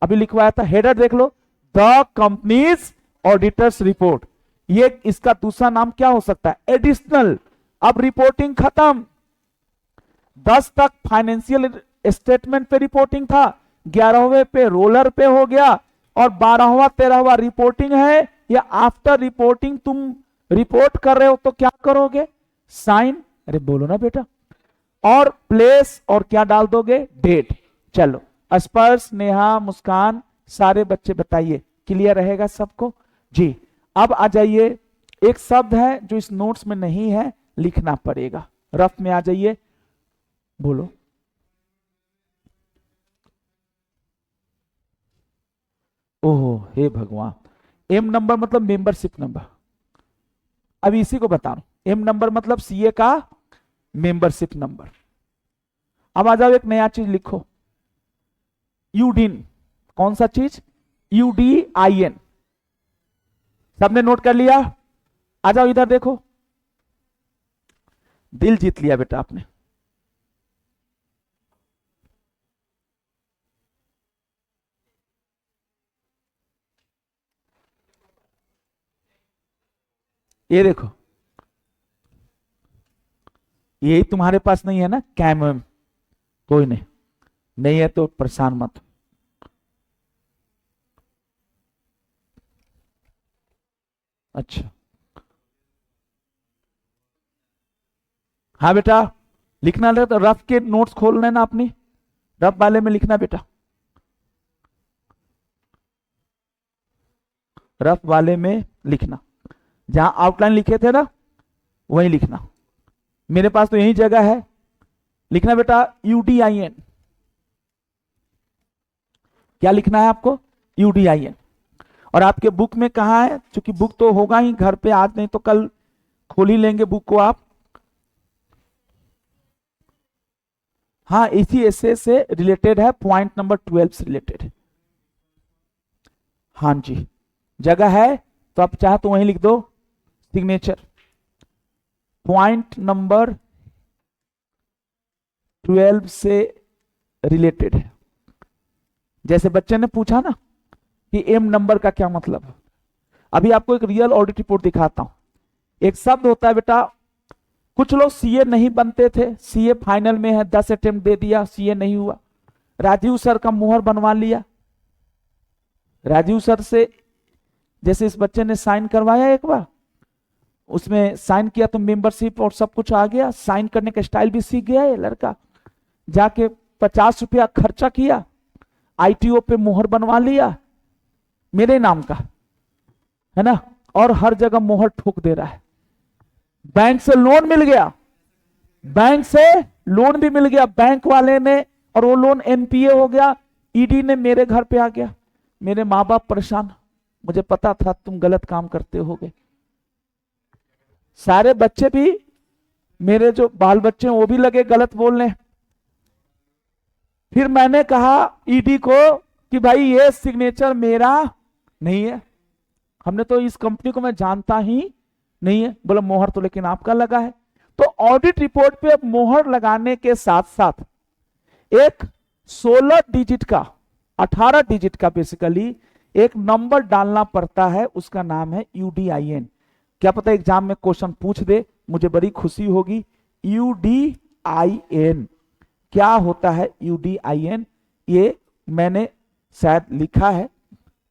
अभी लिखवाया था, हेडर देख लो, द कंपनीज ऑडिटर्स रिपोर्ट। ये इसका दूसरा नाम क्या हो सकता है? एडिशनल। अब रिपोर्टिंग खत्म, 10 तक फाइनेंशियल स्टेटमेंट पे रिपोर्टिंग था, 11वें पे रोलर पे हो गया, और 12वां 13वां रिपोर्टिंग है। या आफ्टर रिपोर्टिंग तुम रिपोर्ट कर रहे हो तो क्या करोगे? साइन, अरे बोलो ना बेटा, और प्लेस, और क्या डाल दोगे? डेट। चलो स्पर्श, नेहा, मुस्कान, सारे बच्चे बताइए, क्लियर रहेगा सबको? जी। अब आ जाइए, एक शब्द है जो इस नोट्स में नहीं है, लिखना पड़ेगा। रफ में आ जाइए, बोलो। ओहो हे भगवान, एम नंबर मतलब मेंबरशिप नंबर। अब इसी को बता रहा हूं, एम नंबर मतलब सीए का मेंबरशिप नंबर। अब आ जाओ, एक नया चीज लिखो, यूडीन। कौन सा चीज? यूडीआईएन। सबने नोट कर लिया? आ जाओ इधर देखो, दिल जीत लिया बेटा आपने। ये देखो, यही तुम्हारे पास नहीं है ना कैम वैम? कोई नहीं, नहीं है तो परेशान मत। अच्छा हाँ बेटा, लिखना है तो रफ के नोट्स खोल लेना अपनी, रफ वाले में लिखना बेटा, रफ वाले में लिखना, जहां आउटलाइन लिखे थे ना वहीं लिखना। मेरे पास तो यही जगह है, लिखना बेटा यूडीआईएन। क्या लिखना है आपको? यूडीआईएन। और आपके बुक में कहा है? क्योंकि बुक तो होगा ही घर पे, आज नहीं तो कल खोल ही लेंगे बुक को आप। हाँ, इसी ऐसे से रिलेटेड है, पॉइंट नंबर 12 से रिलेटेड है। हाँ जी, जगह है तो आप चाहे तो वहीं लिख दो सिग्नेचर। पॉइंट नंबर 12 से रिलेटेड है। जैसे बच्चे ने पूछा ना कि एम नंबर का क्या मतलब है, अभी आपको एक रियल ऑडिट रिपोर्ट दिखाता हूं। एक शब्द होता है बेटा, कुछ लोग सीए नहीं बनते थे, सीए फाइनल में है, 10 अटेम्प्ट दे दिया, सीए नहीं हुआ। राजीव सर का मोहर बनवा लिया। राजीव सर से जैसे इस बच्चे ने साइन करवाया एक बार, उसमें साइन किया तो मेंबरशिप और सब कुछ आ गया, साइन करने का स्टाइल भी सीख गया ये लड़का। जाके 50 रुपया खर्चा किया, आईटीओ पे मोहर बनवा लिया मेरे नाम का, है ना, और हर जगह मोहर ठोक दे रहा है। बैंक से लोन मिल गया, बैंक से लोन भी मिल गया बैंक वाले ने, और वो लोन एनपीए हो गया। ईडी ने मेरे घर पे आ गया, मेरे माँ बाप परेशान, मुझे पता था तुम गलत काम करते होगे। सारे बच्चे भी, मेरे जो बाल बच्चे हैं वो भी लगे गलत बोलने। फिर मैंने कहा ईडी को कि भाई ये सिग्नेचर मेरा नहीं है, हमने तो इस कंपनी को मैं जानता ही नहीं है। बोला मोहर तो लेकिन आपका लगा है। तो ऑडिट रिपोर्ट पे अब मोहर लगाने के साथ साथ एक 16 डिजिट का, 18 डिजिट का बेसिकली एक नंबर डालना पड़ता है, उसका नाम है यूडीआईएन। क्या पता एग्जाम में क्वेश्चन पूछ दे, मुझे बड़ी खुशी होगी। यूडीआईएन क्या होता है? यूडीआईएन ये मैंने शायद लिखा है,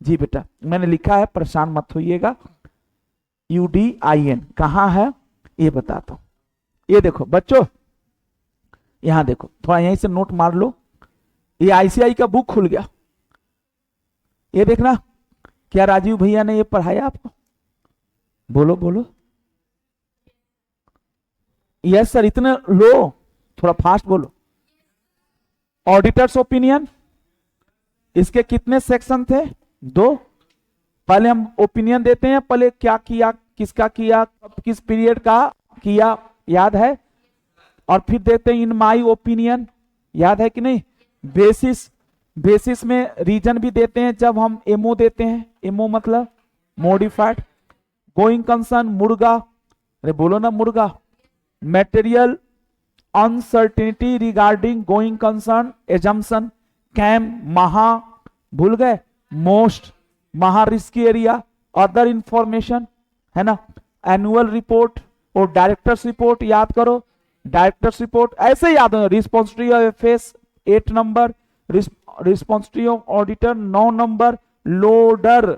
जी बेटा मैंने लिखा है, परेशान मत होइएगा। यूडीआईएन कहां है ये बताता हूं। ये देखो बच्चों, यहां देखो, थोड़ा यहीं से नोट मार लो। ये आईसीआई का बुक खुल गया, ये देखना। क्या राजीव भैया ने ये पढ़ाया आपको? बोलो बोलो। यस सर, इतने लो, थोड़ा फास्ट बोलो। ऑडिटर्स ओपिनियन, इसके कितने सेक्शन थे? 2। पहले हम ओपिनियन देते हैं, पहले क्या किया, किसका किया, किस पीरियड का किया, याद है? और फिर देते हैं इन माई ओपिनियन, याद है कि नहीं? बेसिस में रीजन भी देते हैं जब हम एमओ देते हैं, एमओ मतलब मॉडिफाइड। गोइंग कंसर्न मुर्गा, अरे बोलो ना मुर्गा। Material uncertainty regarding going concern, assumption. कैम महा, भूल गए, मोस्ट, महा रिस्की एरिया। अदर इंफॉर्मेशन, है ना। एनुअल रिपोर्ट और डायरेक्टर्स रिपोर्ट याद करो, डायरेक्टर्स रिपोर्ट ऐसे याद हो। Responsibility of FS 8 number, responsibility of auditor 9 number. Loader,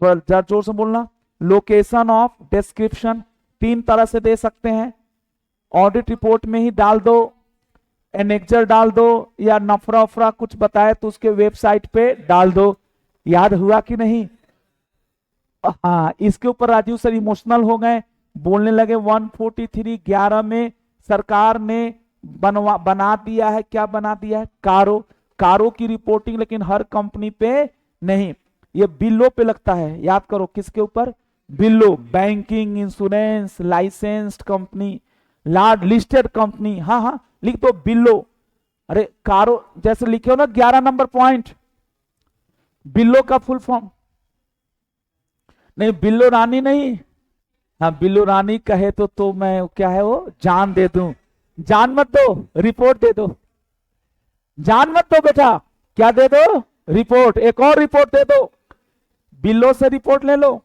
थोड़ा जरा जोर से बोलना। लोकेशन ऑफ डिस्क्रिप्शन 3 तरह से दे सकते हैं, ऑडिट रिपोर्ट में ही डाल दो, एनेक्जर डाल दो, या नफरा उफरा कुछ बताए तो उसके वेबसाइट पे डाल दो। याद हुआ कि नहीं? हाँ, इसके ऊपर राजीव सर इमोशनल हो गए, बोलने लगे 143(11) में सरकार ने बना दिया है, क्या बना दिया है? कारो की रिपोर्टिंग, लेकिन हर कंपनी पे नहीं, ये बिल्लो पे लगता है। याद करो किसके ऊपर? बिल्लो, banking, insurance, licensed company, large listed company. हाँ हाँ लिख दो बिल्लो। अरे कारो जैसे लिखे हो ना 11 नंबर पॉइंट, बिल्लो का फुल फॉर्म नहीं, बिल्लो रानी नहीं। हाँ बिल्लो रानी कहे तो मैं क्या है वो, जान दे दूं। जान मत दो, रिपोर्ट दे दो। जान मत दो बेटा, क्या दे दो? रिपोर्ट। एक और रिपोर्ट दे दो, बिल्लो से रिपोर्ट ले लो।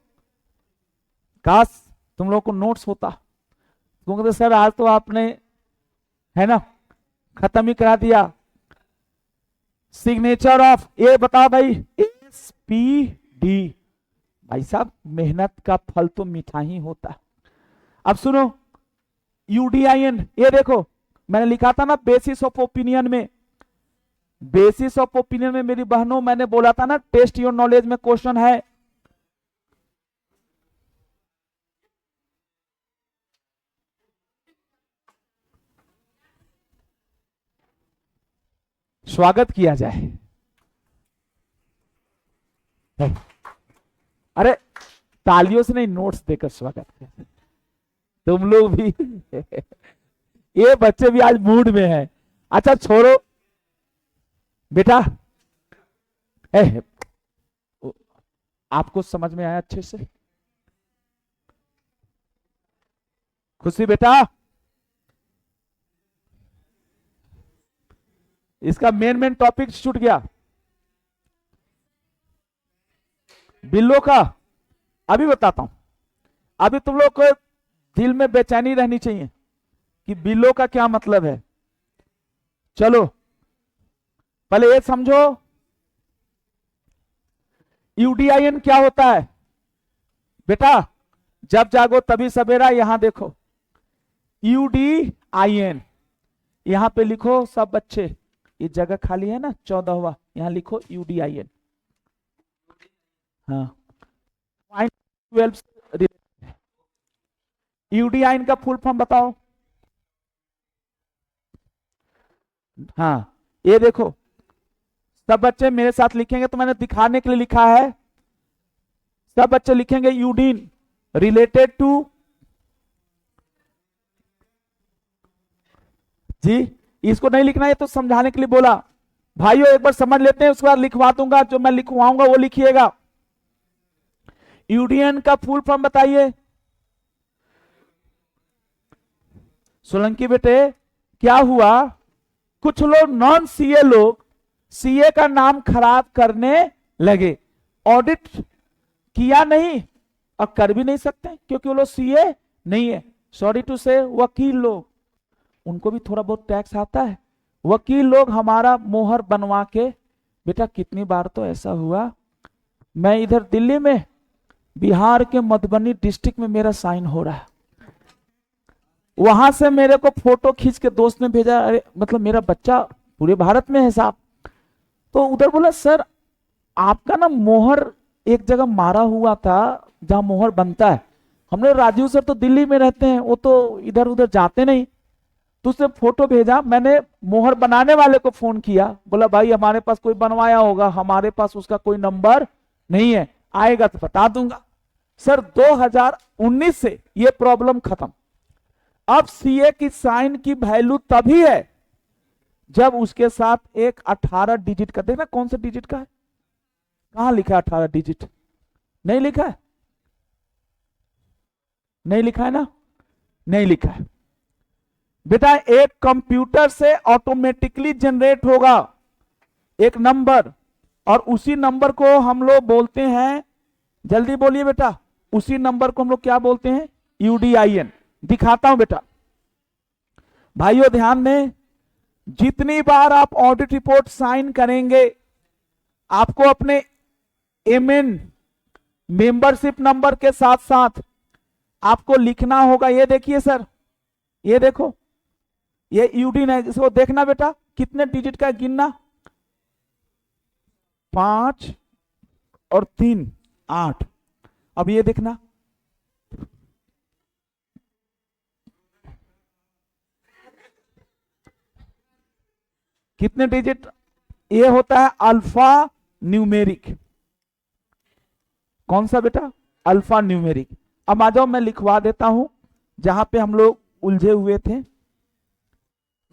काश तुम लोग को नोट्स होता, क्योंकि सर आज तो आपने, है ना, खत्म ही करा दिया। सिग्नेचर ऑफ, ये बता भाई, SPD। भाई साहब मेहनत का फल तो मीठा ही होता। अब सुनो यूडीआईएन, ये देखो मैंने लिखा था ना बेसिस ऑफ ओपिनियन में। बेसिस ऑफ ओपिनियन में मेरी बहनों मैंने बोला था ना टेस्ट योर नॉलेज में क्वेश्चन है। स्वागत किया जाए। अरे तालियों से नहीं, नोट्स देकर स्वागत किया। तुम लोग भी ये बच्चे भी आज मूड में हैं। अच्छा छोड़ो बेटा, आपको समझ में आया अच्छे से? खुशी बेटा, इसका मेन टॉपिक छूट गया बिल्लो का। अभी बताता हूं, अभी तुम लोग को दिल में बेचैनी रहनी चाहिए कि बिल्लो का क्या मतलब है। चलो पहले ये समझो यूडीआईएन क्या होता है बेटा, जब जागो तभी सवेरा। यहां देखो यूडीआईएन, यहां पे लिखो सब बच्चे, ये जगह खाली है ना 14वां, यहां लिखो यूडीआईएन। हाँ, पॉइंट 12 यूडीआईएन का फुल फॉर्म बताओ। हाँ, ये देखो सब बच्चे मेरे साथ लिखेंगे, तो मैंने दिखाने के लिए लिखा है। सब बच्चे लिखेंगे यूडीन रिलेटेड टू, जी इसको नहीं लिखना है तो समझाने के लिए बोला। भाइयों एक बार समझ लेते हैं, उसके बाद लिखवा दूंगा, जो मैं लिखवाऊंगा वो लिखिएगा। यूडीएन का फुल फॉर्म बताइए सोलंकी बेटे। क्या हुआ, कुछ लोग नॉन सीए लोग सीए का नाम खराब करने लगे। ऑडिट किया नहीं और कर भी नहीं सकते क्योंकि वो लोग सीए नहीं है। सॉरी टू से वकील लोग, उनको भी थोड़ा बहुत टैक्स आता है। वकील लोग हमारा मोहर बनवा के, बेटा कितनी बार तो ऐसा हुआ, मैं इधर दिल्ली में, बिहार के मधुबनी डिस्ट्रिक्ट में मेरा साइन हो रहा है, वहां से मेरे को फोटो खींच के दोस्त ने भेजा, अरे मतलब मेरा बच्चा पूरे भारत में है साहब। तो उधर बोला सर आपका ना मोहर एक जगह मारा हुआ था जहां मोहर बनता है। हमने राजीव सर तो दिल्ली में रहते हैं, वो तो इधर उधर जाते नहीं, तो उसने फोटो भेजा। मैंने मोहर बनाने वाले को फोन किया, बोला भाई हमारे पास कोई बनवाया होगा, हमारे पास उसका कोई नंबर नहीं है, आएगा तो बता दूंगा। सर 2019 से ये प्रॉब्लम खत्म। अब सीए की साइन की वैल्यू तभी है जब उसके साथ एक 18 डिजिट का, देखना कौन सा डिजिट का है, कहां लिखा है 18 डिजिट, नहीं लिखा है, नहीं लिखा है ना, नहीं लिखा है बेटा। एक कंप्यूटर से ऑटोमेटिकली जनरेट होगा एक नंबर, और उसी नंबर को हम लोग बोलते हैं, जल्दी बोलिए बेटा, उसी नंबर को हम लोग क्या बोलते हैं, यूडीआईएन। दिखाता हूं बेटा, भाइयों ध्यान दें, जितनी बार आप ऑडिट रिपोर्ट साइन करेंगे आपको अपने एमएन मेंबरशिप नंबर के साथ साथ आपको लिखना होगा। ये देखिए सर, ये देखो ये यूडीन है, इसको देखना बेटा कितने डिजिट का गिनना, 5 और 3 8। अब ये देखना कितने डिजिट, ये होता है अल्फा न्यूमेरिक। कौन सा बेटा, अल्फा न्यूमेरिक। अब आ जाओ मैं लिखवा देता हूं जहां पे हम लोग उलझे हुए थे।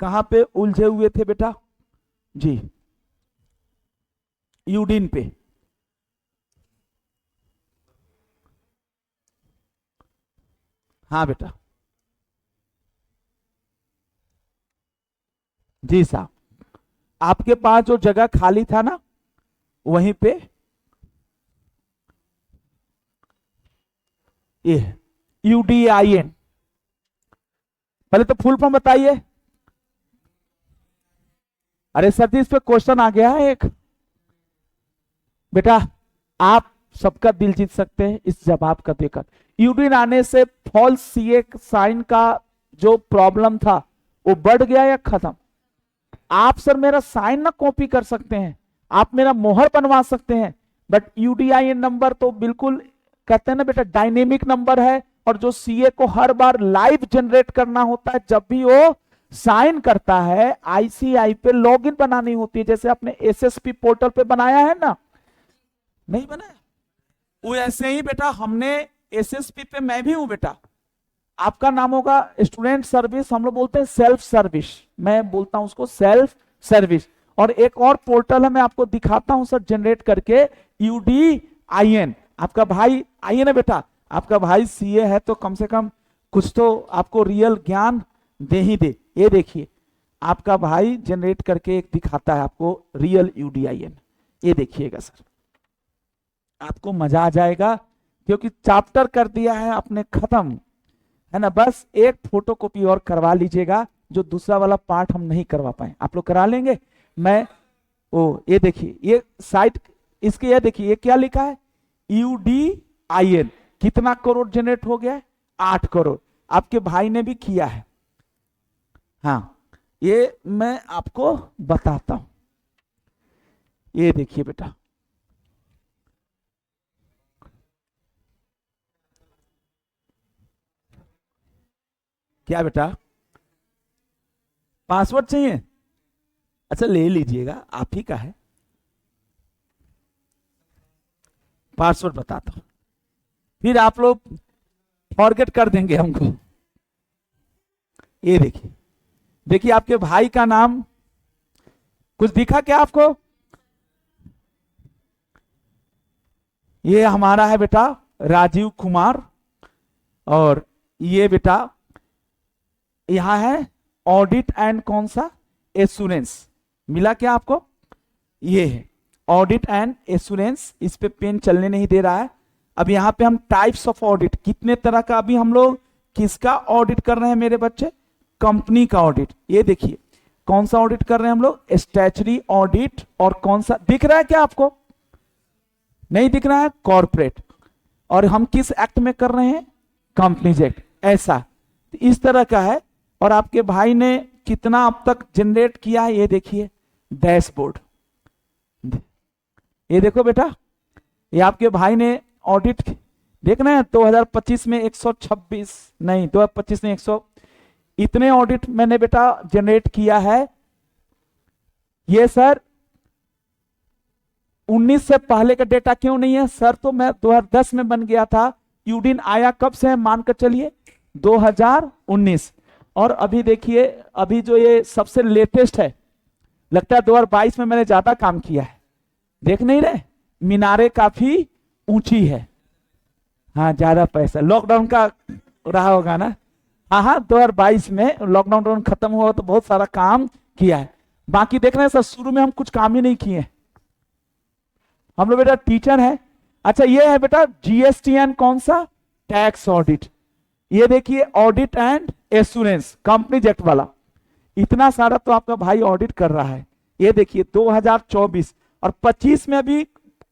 कहां पे उलझे हुए थे बेटा जी, यूडीन पे। हाँ बेटा जी साहब, आपके पास जो जगह खाली था ना वहीं पे ये यूडीआईएन। पहले तो फुल फॉर्म बताइए। अरे सर जी इस पे क्वेश्चन आ गया है एक, बेटा आप सबका दिल जीत सकते हैं इस जवाब का देकर। यूडीन आने से फॉल्स सीए साइन का जो प्रॉब्लम था वो बढ़ गया या खत्म? आप सर मेरा साइन ना कॉपी कर सकते हैं, आप मेरा मोहर बनवा सकते हैं, बट यूडीआईएन नंबर तो बिल्कुल कहते हैं ना बेटा डायनेमिक नंबर है, और जो सीए को हर बार लाइव जनरेट करना होता है, जब भी वो साइन करता है आईसीआई पे लॉगिन बनानी होती है, जैसे आपने एसएसपी पोर्टल पे बनाया है ना, नहीं बनाया वो ऐसे ही बेटा हमने एसएसपी पे, मैं भी हूं बेटा, आपका नाम होगा स्टूडेंट सर्विस, हम लोग बोलते हैं सेल्फ सर्विस, मैं बोलता हूं उसको सेल्फ सर्विस। और एक और पोर्टल है मैं आपको दिखाता हूं सर जनरेट करके, यूडीआईएन। आपका भाई आइए ना बेटा, आपका भाई सीए है तो कम से कम कुछ तो आपको रियल ज्ञान दे ही दे। ये देखिए आपका भाई जनरेट करके एक दिखाता है आपको रियल यूडीआईएन, ये देखिएगा सर, आपको मजा आ जाएगा क्योंकि चैप्टर कर दिया है आपने खत्म, है ना। बस एक फोटोकॉपी और करवा लीजिएगा, जो दूसरा वाला पार्ट हम नहीं करवा पाए, आप लोग करा लेंगे। मैं ओ ये देखिए, ये साइट इसके, ये देखिए ये क्या लिखा है, UDIN। कितना करोड़ जनरेट हो गया है, 8 करोड़। आपके भाई ने भी किया है। हाँ, ये मैं आपको बताता हूं। ये देखिए बेटा, क्या बेटा, पासवर्ड चाहिए? अच्छा ले लीजिएगा, आप ही का है। पासवर्ड बताता हूं, फिर आप लोग फॉरगेट कर देंगे हमको। ये देखिए, देखिए आपके भाई का नाम कुछ दिखा क्या आपको? ये हमारा है बेटा राजीव कुमार, और ये बेटा यहां है ऑडिट एंड कौन सा, एश्योरेंस। मिला क्या आपको? ये है ऑडिट एंड एश्योरेंस। इस पे पेन चलने नहीं दे रहा है। अब यहां पे हम टाइप्स ऑफ ऑडिट, कितने तरह का, अभी हम लोग किसका ऑडिट कर रहे हैं मेरे बच्चे? कंपनी का ऑडिट। ये देखिए कौन सा ऑडिट कर रहे हैं हम लोग, स्टैच्यूटरी ऑडिट। और कौन सा दिख रहा है क्या आपको? नहीं दिख रहा है, कॉर्पोरेट। और हम किस एक्ट में कर रहे हैं? Companies act. ऐसा तो इस तरह का है। और आपके भाई ने कितना अब तक जनरेट किया है, ये देखिए डैशबोर्ड। ये देखो बेटा, ये आपके भाई ने ऑडिट देख रहे हैं 2025 में 126, नहीं 2025 में 100, इतने ऑडिट मैंने बेटा जनरेट किया है। ये सर 19 से पहले का डेटा क्यों नहीं है सर? तो मैं 2010 में बन गया था। यूडिन आया कब से है, मानकर चलिए 2019। और अभी देखिए, अभी जो ये सबसे लेटेस्ट है, लगता है 2022 में मैंने ज्यादा काम किया है। देख नहीं रहे, मीनारे काफी ऊंची है। हाँ, ज्यादा पैसा लॉकडाउन का रहा होगा ना। हाँ हाँ, 2022 में लॉकडाउन खत्म हुआ तो बहुत सारा काम किया है। बाकी देख रहे हैं सर, शुरू में हम कुछ काम ही नहीं किए। हम लोग बेटा टीचर है। अच्छा, ये है बेटा GST एंड कौन सा, टैक्स ऑडिट। ये देखिए audit and assurance, company act वाला। इतना सारा तो आपका भाई ऑडिट कर रहा है। ये देखिए 2024 और 25 में अभी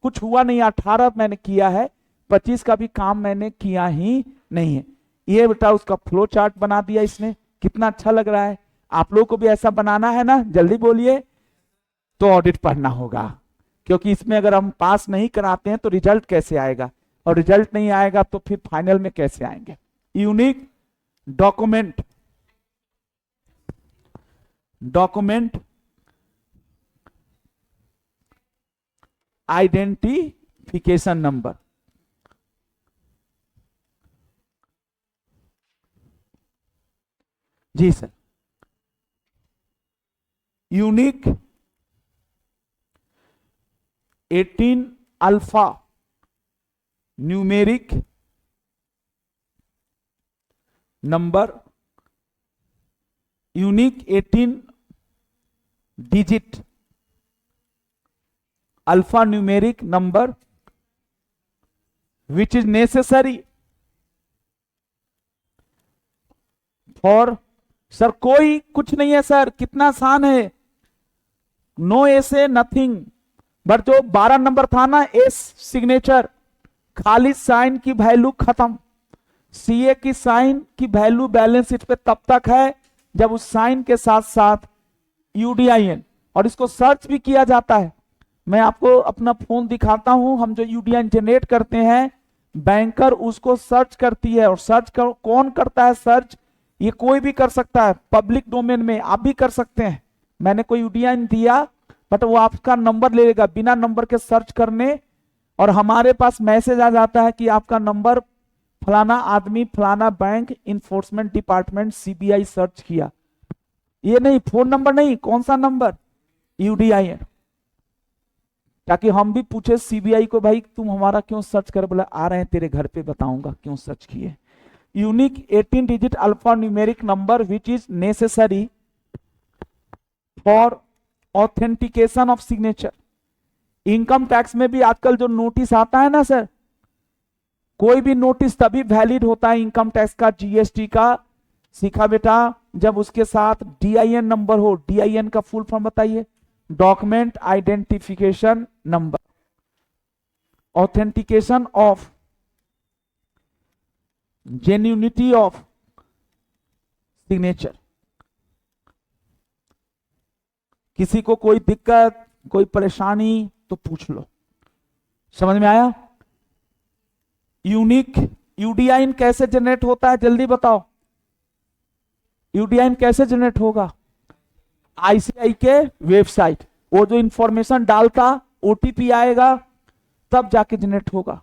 कुछ हुआ नहीं। 18 मैंने किया है, 25 का भी काम मैंने किया ही नहीं है। ये बेटा उसका फ्लो चार्ट बना दिया इसने, कितना अच्छा लग रहा है। आप लोगों को भी ऐसा बनाना है ना, जल्दी बोलिए। तो ऑडिट पढ़ना होगा, क्योंकि इसमें अगर हम पास नहीं कराते हैं तो रिजल्ट कैसे आएगा, और रिजल्ट नहीं आएगा तो फिर फाइनल में कैसे आएंगे। Unique document identification number. जी sir, unique 18 alpha numeric number, unique 18 digit alpha numeric number which is necessary for, sir कोई कुछ नहीं है सर, कितना आसान है। नो ऐसे नथिंग, बट जो 12 नंबर था ना, एस सिग्नेचर, खाली साइन की वैल्यू खत्म। सीए की साइन की वैल्यू बैलेंस शीट पे तब तक है जब उस साइन के साथ साथ यूडीआईएन, और इसको सर्च भी किया जाता है। मैं आपको अपना फोन दिखाता हूं। हम जो यूडीआईएन जनरेट करते हैं, बैंकर उसको सर्च करती है। और सर्च कौन करता है सर्च? ये कोई भी कर सकता है, पब्लिक डोमेन में आप भी कर सकते हैं। मैंने कोई यूडीआईएन दिया, बट वो आपका नंबर ले लेगा बिना नंबर के सर्च करने, और हमारे पास मैसेज आ जाता है कि आपका नंबर फलाना आदमी फलाना bank enforcement department CBI search किया। ये नहीं, फोन नंबर नहीं, कौन सा नंबर? यूडीआईएन। ताकि हम भी पूछे सीबीआई को, भाई तुम हमारा क्यों सर्च कर? बोला आ रहे हैं तेरे घर पे, बताऊंगा क्यों सर्च किए। Unique 18 digit alpha numeric number which is necessary for authentication of signature. Income tax में भी आजकल जो नोटिस आता है ना सर, कोई भी नोटिस तभी वैलिड होता है इनकम टैक्स का, जीएसटी का, सीखा बेटा, जब उसके साथ डीआईएन नंबर हो। डीआईएन का फुल फॉर्म बताइए, document identification number, authentication of genuinity of signature. किसी को कोई दिक्कत, कोई परेशानी तो पूछ लो। समझ में आया? यूनिक यूडीआईन कैसे जनरेट होता है, जल्दी बताओ। यूडीआईन कैसे जनरेट होगा? आईसीआई के वेबसाइट, वो जो इंफॉर्मेशन डालता ओटीपी आएगा तब जाके जनरेट होगा।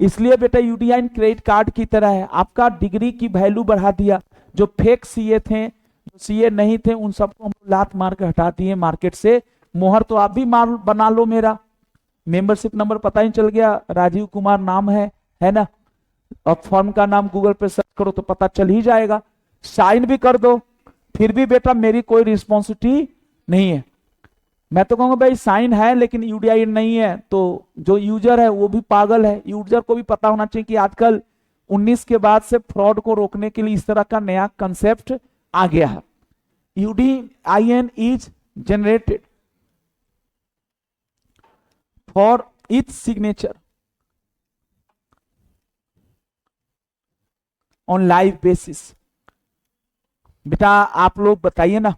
इसलिए बेटा यूडीआईन क्रेडिट कार्ड की तरह है, आपका डिग्री की वैल्यू बढ़ा दिया। जो फेक सीए थे, जो सीए नहीं थे, उन सबको हम लात मार के हटा दिए मार्केट से। मोहर तो आप भी मार बना लो, मेरा मेंबरशिप नंबर पता ही चल गया, राजीव कुमार नाम है ना। अब फॉर्म का नाम गूगल पे सर्च करो तो पता चल ही जाएगा। साइन भी कर दो, फिर भी बेटा मेरी कोई रिस्पॉन्सिबिलिटी नहीं है। मैं तो कहूंगा भाई साइन है लेकिन यूडीआई नहीं है, तो जो यूजर है वो भी पागल है। यूजर को भी पता होना चाहिए कि आजकल 19 के बाद से फ्रॉड को रोकने के लिए इस तरह का नया कंसेप्ट आ गया है। UDIN is generated for each signature on live basis. बेटा आप लोग बताइए ना,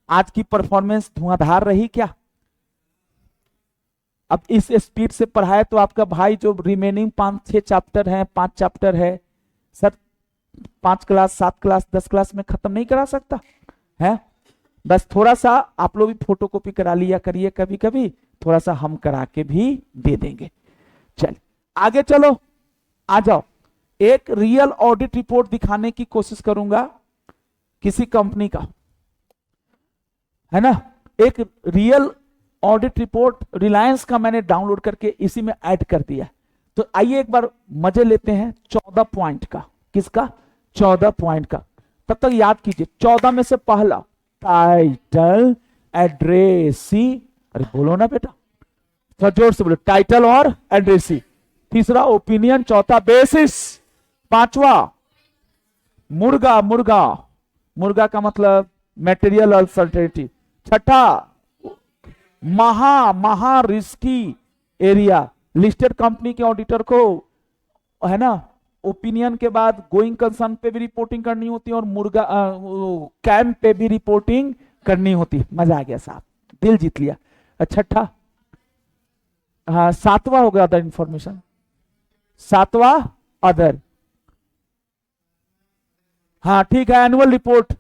आज की परफॉर्मेंस धुआंधार रही क्या? अब इस स्पीड से पढ़ाए तो आपका भाई जो रिमेनिंग 5-6 चैप्टर हैं, 5 चैप्टर है सर, 5 क्लास 7 क्लास 10 क्लास में खत्म नहीं करा सकता है? बस थोड़ा सा आप लोग भी फोटोकॉपी करा लिया करिए, कभी कभी थोड़ा सा हम करा के भी दे देंगे। चल आगे चलो, आ जाओ। एक रियल ऑडिट रिपोर्ट दिखाने की कोशिश करूंगा किसी कंपनी का, है ना। एक रियल ऑडिट रिपोर्ट रिलायंस का मैंने डाउनलोड करके इसी में ऐड कर दिया। तो आइए एक बार मजे लेते हैं 14 पॉइंट का। किसका? 14 पॉइंट का। तब तक याद कीजिए, 14 में से पहला टाइटल एड्रेसी, अरे बोलो ना बेटा, थोड़ा जोर से बोलो, टाइटल और एड्रेसी। तीसरा ओपिनियन, चौथा बेसिस, पांचवा मुर्गा, मुर्गा मुर्गा का मतलब मेटेरियल अनसर्टेनिटी। छठा महा रिस्की एरिया, लिस्टेड कंपनी के ऑडिटर को, है ना, ओपिनियन के बाद गोइंग कंसर्न पे भी रिपोर्टिंग करनी होती है और मुर्गा कैंप पे भी रिपोर्टिंग करनी होती। मजा आ गया साहब, दिल जीत लिया। छठा, हाँ 7वां हो गया अदर इंफॉर्मेशन, 7वां अदर, हाँ ठीक है, एनुअल रिपोर्ट,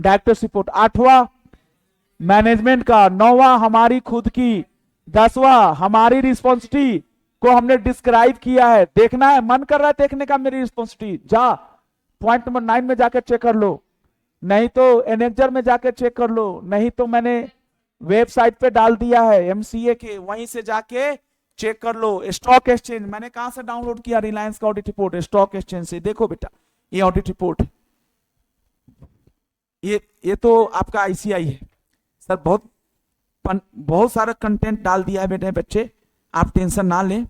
डायरेक्टर्स रिपोर्ट। 8वां मैनेजमेंट का, 9वां हमारी खुद की, 10वां हमारी रिस्पॉन्सिबिलिटी को हमने डिस्क्राइब किया है। देखना है, मन कर रहा है देखने का मेरी रिस्पॉन्सिबिलिटी, जा पॉइंट नंबर 9 में जाकर चेक कर लो, नहीं तो एनेक्जर में जाकर चेक कर लो, नहीं तो मैंने वेबसाइट पे डाल दिया है एमसीए के, वहीं से जाके चेक कर लो। स्टॉक एक्सचेंज मैंने कहां से डाउनलोड किया? रिलायंस का ऑडिट रिपोर्ट, स्टॉक एक्सचेंज से। देखो बेटा ये ऑडिट रिपोर्ट, ये तो आपका आईसीआई है सर। बहुत सारा कंटेंट डाल दिया है बेटे बच्चे, आप टेंशन ना लें।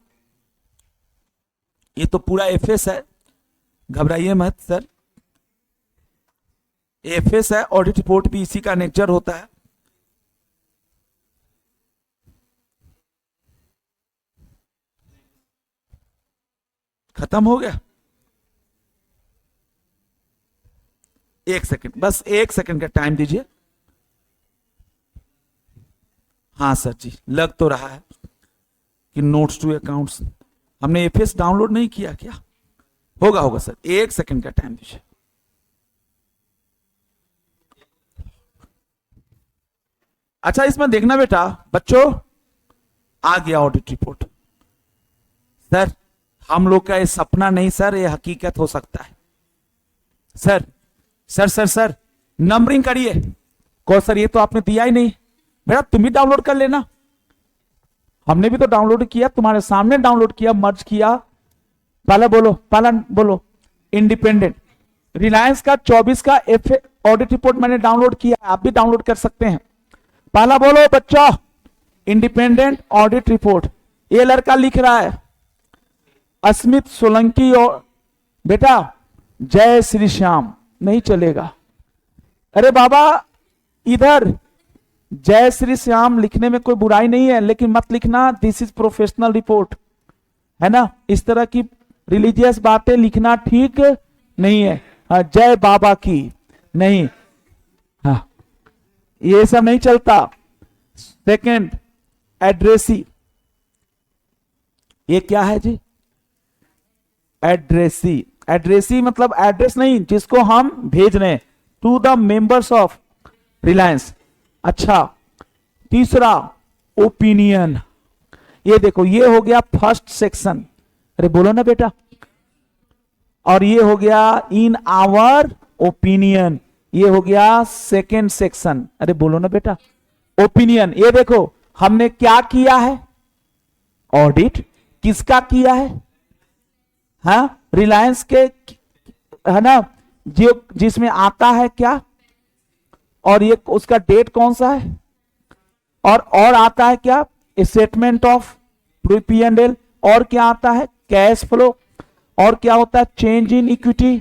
ये तो पूरा एफएस है, घबराइए मत सर, एफएस है। ऑडिट रिपोर्ट भी इसी का नेचर होता है। खत्म हो गया? एक सेकंड, बस 1 सेकंड का टाइम दीजिए। हाँ सर जी, लग तो रहा है कि नोट्स टू अकाउंट्स हमने एफएस डाउनलोड नहीं किया क्या? होगा होगा सर, 1 सेकंड का टाइम दीजिए। अच्छा इसमें देखना बेटा बच्चों, आ गया ऑडिट रिपोर्ट। सर हम लोग का ये सपना नहीं सर, ये हकीकत हो सकता है sir. Sir sir sir numbering करिए। कौन सर, ये तो आपने दिया ही नहीं बेटा, तुम ही डाउनलोड कर लेना। हमने भी तो डाउनलोड किया, तुम्हारे सामने डाउनलोड किया, मर्ज किया। पहला बोलो इंडिपेंडेंट रिलायंस का 24 का एफ ऑडिट रिपोर्ट मैंने डाउनलोड किया, आप भी डाउनलोड कर सकते हैं। पहला बोलो बच्चा, इंडिपेंडेंट ऑडिट रिपोर्ट। ये लड़का लिख रहा है अस्मित सोलंकी, और बेटा जय श्री श्याम नहीं चलेगा। अरे बाबा इधर जय श्री श्याम लिखने में कोई बुराई नहीं है, लेकिन मत लिखना दिस इज प्रोफेशनल रिपोर्ट, है ना। इस तरह की रिलीजियस बातें लिखना ठीक नहीं है। हाँ, जय बाबा की नहीं, हाँ ये सब नहीं चलता। सेकंड, एड्रेसी, ये क्या है जी? एड्रेसी, एड्रेसी मतलब एड्रेस नहीं, जिसको हम भेज रहे हैं, to the members of Reliance. अच्छा, तीसरा ओपिनियन, ये देखो ये हो गया फर्स्ट सेक्शन, अरे बोलो ना बेटा, और ये हो गया इन आवर ओपिनियन, ये हो गया सेकेंड सेक्शन, अरे बोलो ना बेटा। ओपिनियन, ये देखो हमने क्या किया है, ऑडिट किसका किया है, हाँ रिलायंस के, है ना, जो जिसमें आता है क्या, और ये उसका डेट कौन सा है, और आता है क्या, स्टेटमेंट ऑफ P&L, और क्या आता है, कैश फ्लो, और क्या होता है, चेंज इन इक्विटी।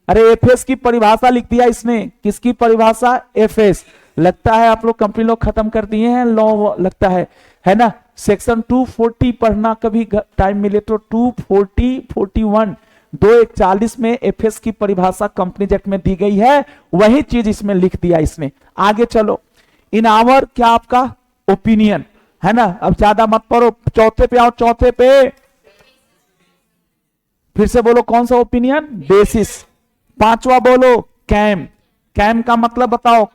अरे एफएस की परिभाषा लिख दिया इसने, किसकी परिभाषा, एफएस। लगता है आप लोग कंपनी लोग खत्म कर दिए हैं लॉ, लगता है ना। सेक्शन 240 पढ़ना कभी टाइम मिले तो, 240, 41, 241 में एफएस की परिभाषा कंपनी एक्ट में दी गई है, वही चीज इसमें लिख दिया इसने। आगे चलो, इन आवर क्या आपका ओपिनियन, है ना। अब ज्यादा मत पढ़ो, चौथे पे आओ, चौथे पे फिर से बोलो कौन सा ओपिनियन, बेसिस। पांचवा बोलो कैम, कैम का मतलब बताओ,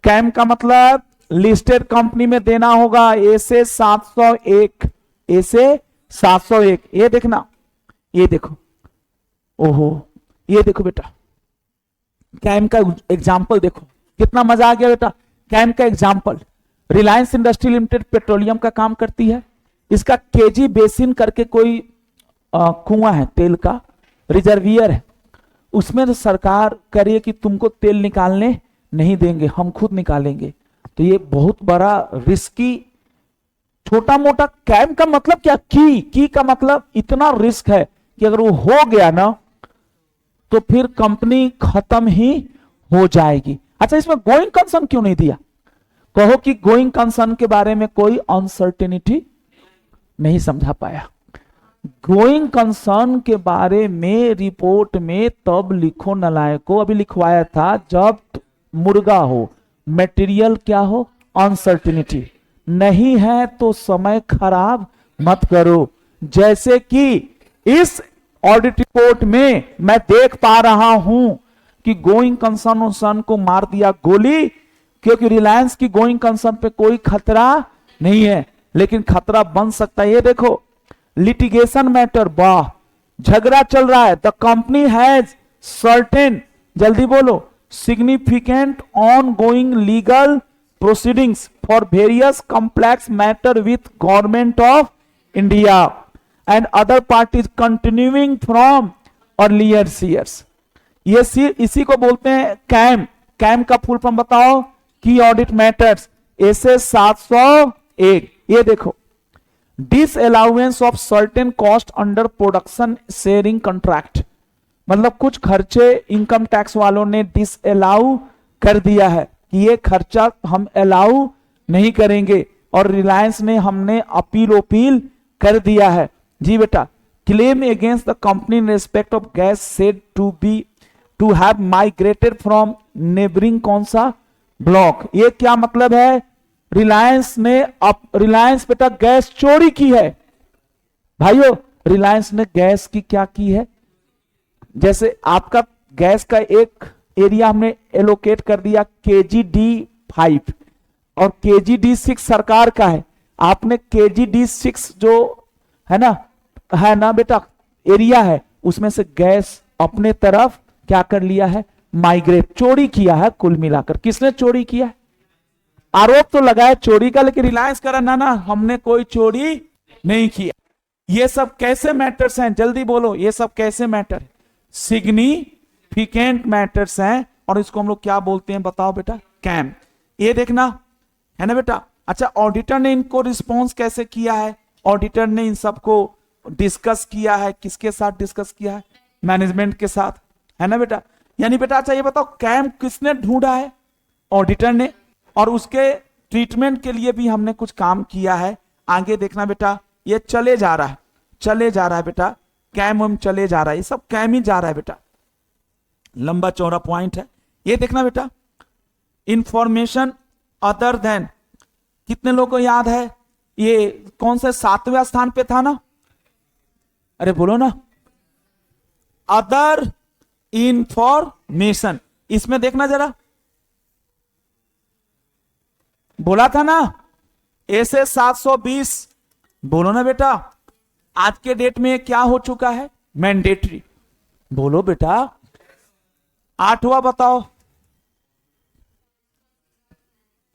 कैम का मतलब लिस्टेड कंपनी में देना होगा, ऐसे 701, ऐसे 701, ये देखना, ये देखो, ओहो ये देखो बेटा, कैम का एग्जाम्पल देखो, कितना मजा आ गया बेटा। कैम का example, Reliance industry limited petroleum का काम करती है, इसका केजी बेसिन करके कोई कुआं है, तेल का रिजर्वियर है, उसमें तो सरकार कह रही है कि तुमको तेल निकालने नहीं देंगे, हम खुद निकालेंगे। तो ये बहुत बड़ा रिस्की, छोटा मोटा, कैम का मतलब क्या, की का मतलब इतना रिस्क है कि अगर वो हो गया ना तो फिर कंपनी खत्म ही हो जाएगी। अच्छा, इसमें गोइंग कंसर्न क्यों नहीं दिया? कहो कि गोइंग कंसर्न के बारे में कोई अनसर्टेनिटी नहीं समझा पाया। गोइंग कंसर्न के बारे में रिपोर्ट में तब लिखो नलायको, अभी लिखवाया था जब मुर्गा हो, मटेरियल क्या हो, अनसर्टेनिटी नहीं है तो समय खराब मत करो। जैसे कि इस ऑडिट रिपोर्ट में मैं देख पा रहा हूं कि गोइंग कंसर्न को मार दिया गोली, क्योंकि रिलायंस की गोइंग कंसर्न पे कोई खतरा नहीं है, लेकिन खतरा बन सकता है। ये देखो लिटिगेशन मैटर, वाह झगड़ा चल रहा है, द कंपनी हैज सर्टेन, जल्दी बोलो, significant ongoing legal proceedings for various complex matter with government of India and other parties continuing from earlier years। ये इसी को बोलते हैं कैम। कैम का फुल फॉर्म बताओ, की ऑडिट मैटर्स, ऐसे 701। ये देखो, disallowance of certain cost under production sharing contract, मतलब कुछ खर्चे इनकम टैक्स वालों ने डिसअलाउ कर दिया है कि ये खर्चा हम अलाउ नहीं करेंगे, और रिलायंस ने हमने अपील कर दिया है। जी बेटा, claim against the company in respect of gas said to have migrated from neighbouring कौन सा ब्लॉक। ये क्या मतलब है, रिलायंस बेटा गैस चोरी की है। भाइयों, रिलायंस ने गैस की क्या की है, जैसे आपका गैस का एक एरिया हमने एलोकेट कर दिया KGD5 और KGD6 सरकार का है, आपने KGD6 जो है ना बेटा एरिया है, उसमें से गैस अपने तरफ क्या कर लिया है, माइग्रेट, चोरी किया है। कुल मिलाकर किसने चोरी किया है, आरोप तो लगाया चोरी का, लेकिन रिलायंस करा ना हमने कोई चोरी नहीं किया। ये सब कैसे मैटर्स हैं, जल्दी बोलो, ये सब कैसे मैटर, सिग्निफिकेंट मैटर्स हैं, और इसको हम लोग क्या बोलते हैं बताओ बेटा, कैम। ये देखना है ना बेटा। अच्छा, ऑडिटर ने इनको रिस्पॉन्स कैसे किया है, ऑडिटर ने इन सबको डिस्कस किया है, किसके साथ डिस्कस किया है, मैनेजमेंट के साथ, है ना बेटा। यानी बेटा अच्छा ये बताओ, कैम किसने ढूंढा है, ऑडिटर ने, और उसके ट्रीटमेंट के लिए भी हमने कुछ काम किया है। आगे देखना बेटा, ये चले जा रहा है, चले जा रहा है बेटा, कैम वम चले जा रहा है, ये सब कैम ही जा रहा है बेटा, लंबा चौड़ा पॉइंट है। ये देखना बेटा, इंफॉर्मेशन अदर देन, कितने लोगों को याद है ये कौन से 7वें स्थान पे था ना? अरे बोलो ना, अदर इंफॉर्मेशन। इसमें देखना जरा, बोला था ना ऐसे 720, बोलो ना बेटा, आज के डेट में क्या हो चुका है? मैंडेटरी। बोलो बेटा, 8वां बताओ,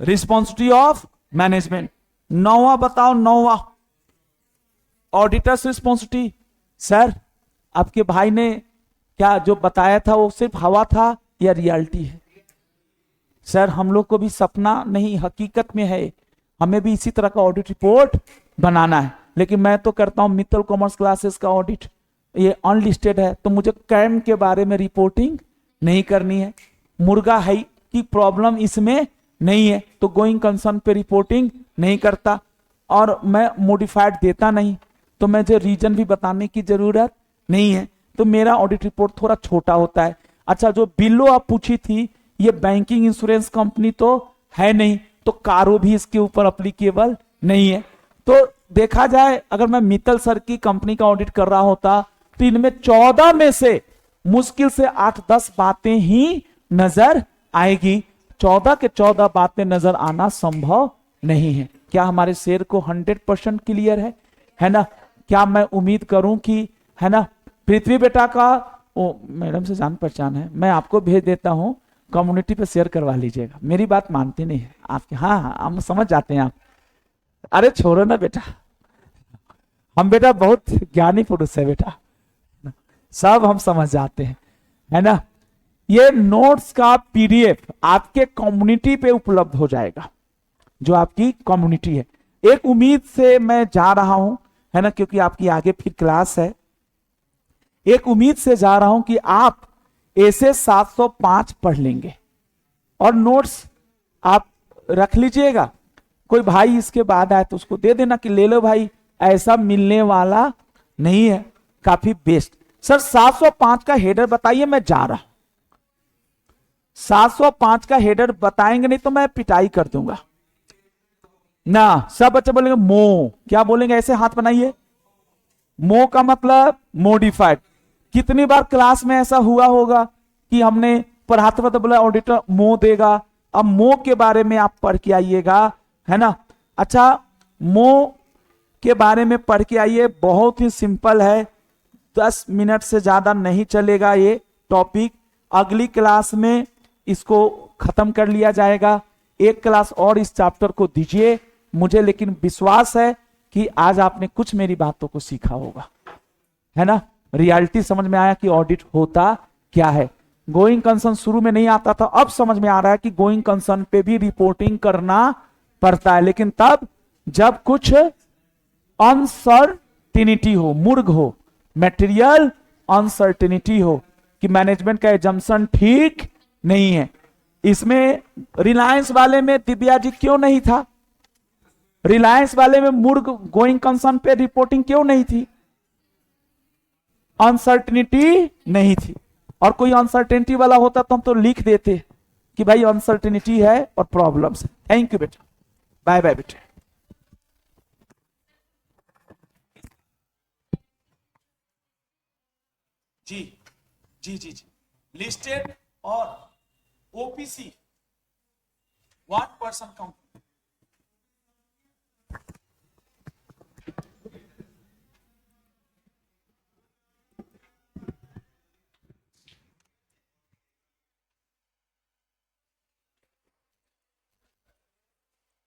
रिस्पॉन्सिबिलिटी ऑफ मैनेजमेंट। 9वां बताओ, 9वां ऑडिटर्स रिस्पॉन्सिबिलिटी। सर आपके भाई ने क्या जो बताया था वो सिर्फ हवा था या रियलिटी है? सर हम लोग को भी सपना नहीं, हकीकत में है, हमें भी इसी तरह का ऑडिट रिपोर्ट बनाना है। लेकिन मैं तो करता हूं मित्तल कॉमर्स क्लासेस का ऑडिट, ये अनलिस्टेड है, तो मुझे कैम के बारे में रिपोर्टिंग नहीं करनी है। मुर्गा है की प्रॉब्लम इसमें नहीं है, तो गोइंग कंसर्न पे रिपोर्टिंग नहीं करता, और मैं मॉडिफाइड देता नहीं, तो मुझे रीजन भी बताने की जरूरत नहीं है, तो मेरा ऑडिट रिपोर्ट थोड़ा छोटा होता है। अच्छा, जो बिलो आप पूछी थी, ये बैंकिंग इंश्योरेंस कंपनी तो है नहीं, तो कारो भी इसके ऊपर अप्लीकेबल नहीं है। तो देखा जाए, अगर मैं मित्तल सर की कंपनी का ऑडिट कर रहा होता तो इनमें 14 में से मुश्किल से 8-10 बातें ही नजर आएगी। 14 के 14 बातें नजर आना संभव नहीं है। क्या हमारे शेर को 100% क्लियर है ना? क्या मैं उम्मीद करूं कि, है ना, पृथ्वी बेटा का ओ मैडम से जान पहचान है, मैं आपको भेज देता हूं, कम्युनिटी पे शेयर करवा लीजिएगा। मेरी बात मानते नहीं है आपके, हाँ हाँ हम समझ जाते हैं आप। अरे छोड़ो ना बेटा, हम बेटा बहुत ज्ञानी पुरुष है बेटा, सब हम समझ जाते हैं, है ना। ये नोट्स का पीडीएफ आपके कम्युनिटी पे उपलब्ध हो जाएगा, जो आपकी कम्युनिटी है। एक उम्मीद से मैं जा रहा हूं, है ना, क्योंकि आपकी आगे फिर क्लास है। एक उम्मीद से जा रहा हूं कि आप ऐसे 705 पढ़ लेंगे और नोट्स आप रख लीजिएगा। कोई भाई इसके बाद आए तो उसको दे देना कि ले लो भाई, ऐसा मिलने वाला नहीं है, काफी बेस्ट। सर 705 का हेडर बताइए, मैं जा रहा हूं। 705 का हेडर बताएंगे नहीं तो मैं पिटाई कर दूंगा ना। सब बच्चे बोलेंगे मो, क्या बोलेंगे? ऐसे हाथ बनाइए। मो का मतलब मॉडिफाइड। कितनी बार क्लास में ऐसा हुआ होगा कि हमने पढ़ाते वक्त बोला ऑडिटर मो देगा, अब मो के बारे में आप पढ़ के आइएगा, है ना। अच्छा, मो के बारे में पढ़ के आइए, बहुत ही सिंपल है, 10 मिनट से ज्यादा नहीं चलेगा ये टॉपिक। अगली क्लास में इसको खत्म कर लिया जाएगा। एक क्लास और इस चैप्टर को दीजिए मुझे, लेकिन विश्वास है कि आज आपने कुछ मेरी बातों को सीखा होगा, है ना। रियलिटी समझ में आया कि ऑडिट होता क्या है। गोइंग कंसर्न शुरू में नहीं आता था, अब समझ में आ रहा है कि गोइंग कंसर्न पे भी रिपोर्टिंग करना पड़ता है, लेकिन तब जब कुछ अनसर्टिनिटी हो, मुर्ग हो, मटेरियल अनसर्टिनिटी हो कि मैनेजमेंट का एजम्पशन ठीक नहीं है। इसमें रिलायंस वाले में दिव्या जी क्यों नहीं था? रिलायंस वाले में मुर्ग गोइंग कंसर्न पे रिपोर्टिंग क्यों नहीं थी? अनसर्टिनिटी नहीं थी। और कोई अनसर्टेनिटी वाला होता तो हम तो लिख देते कि भाई अनसर्टेनिटी है और प्रॉब्लम्स है। थैंक यू बेटा, बाय बाय बेटा। जी जी जी जी, लिस्टेड और ओपीसी 1% कंपनी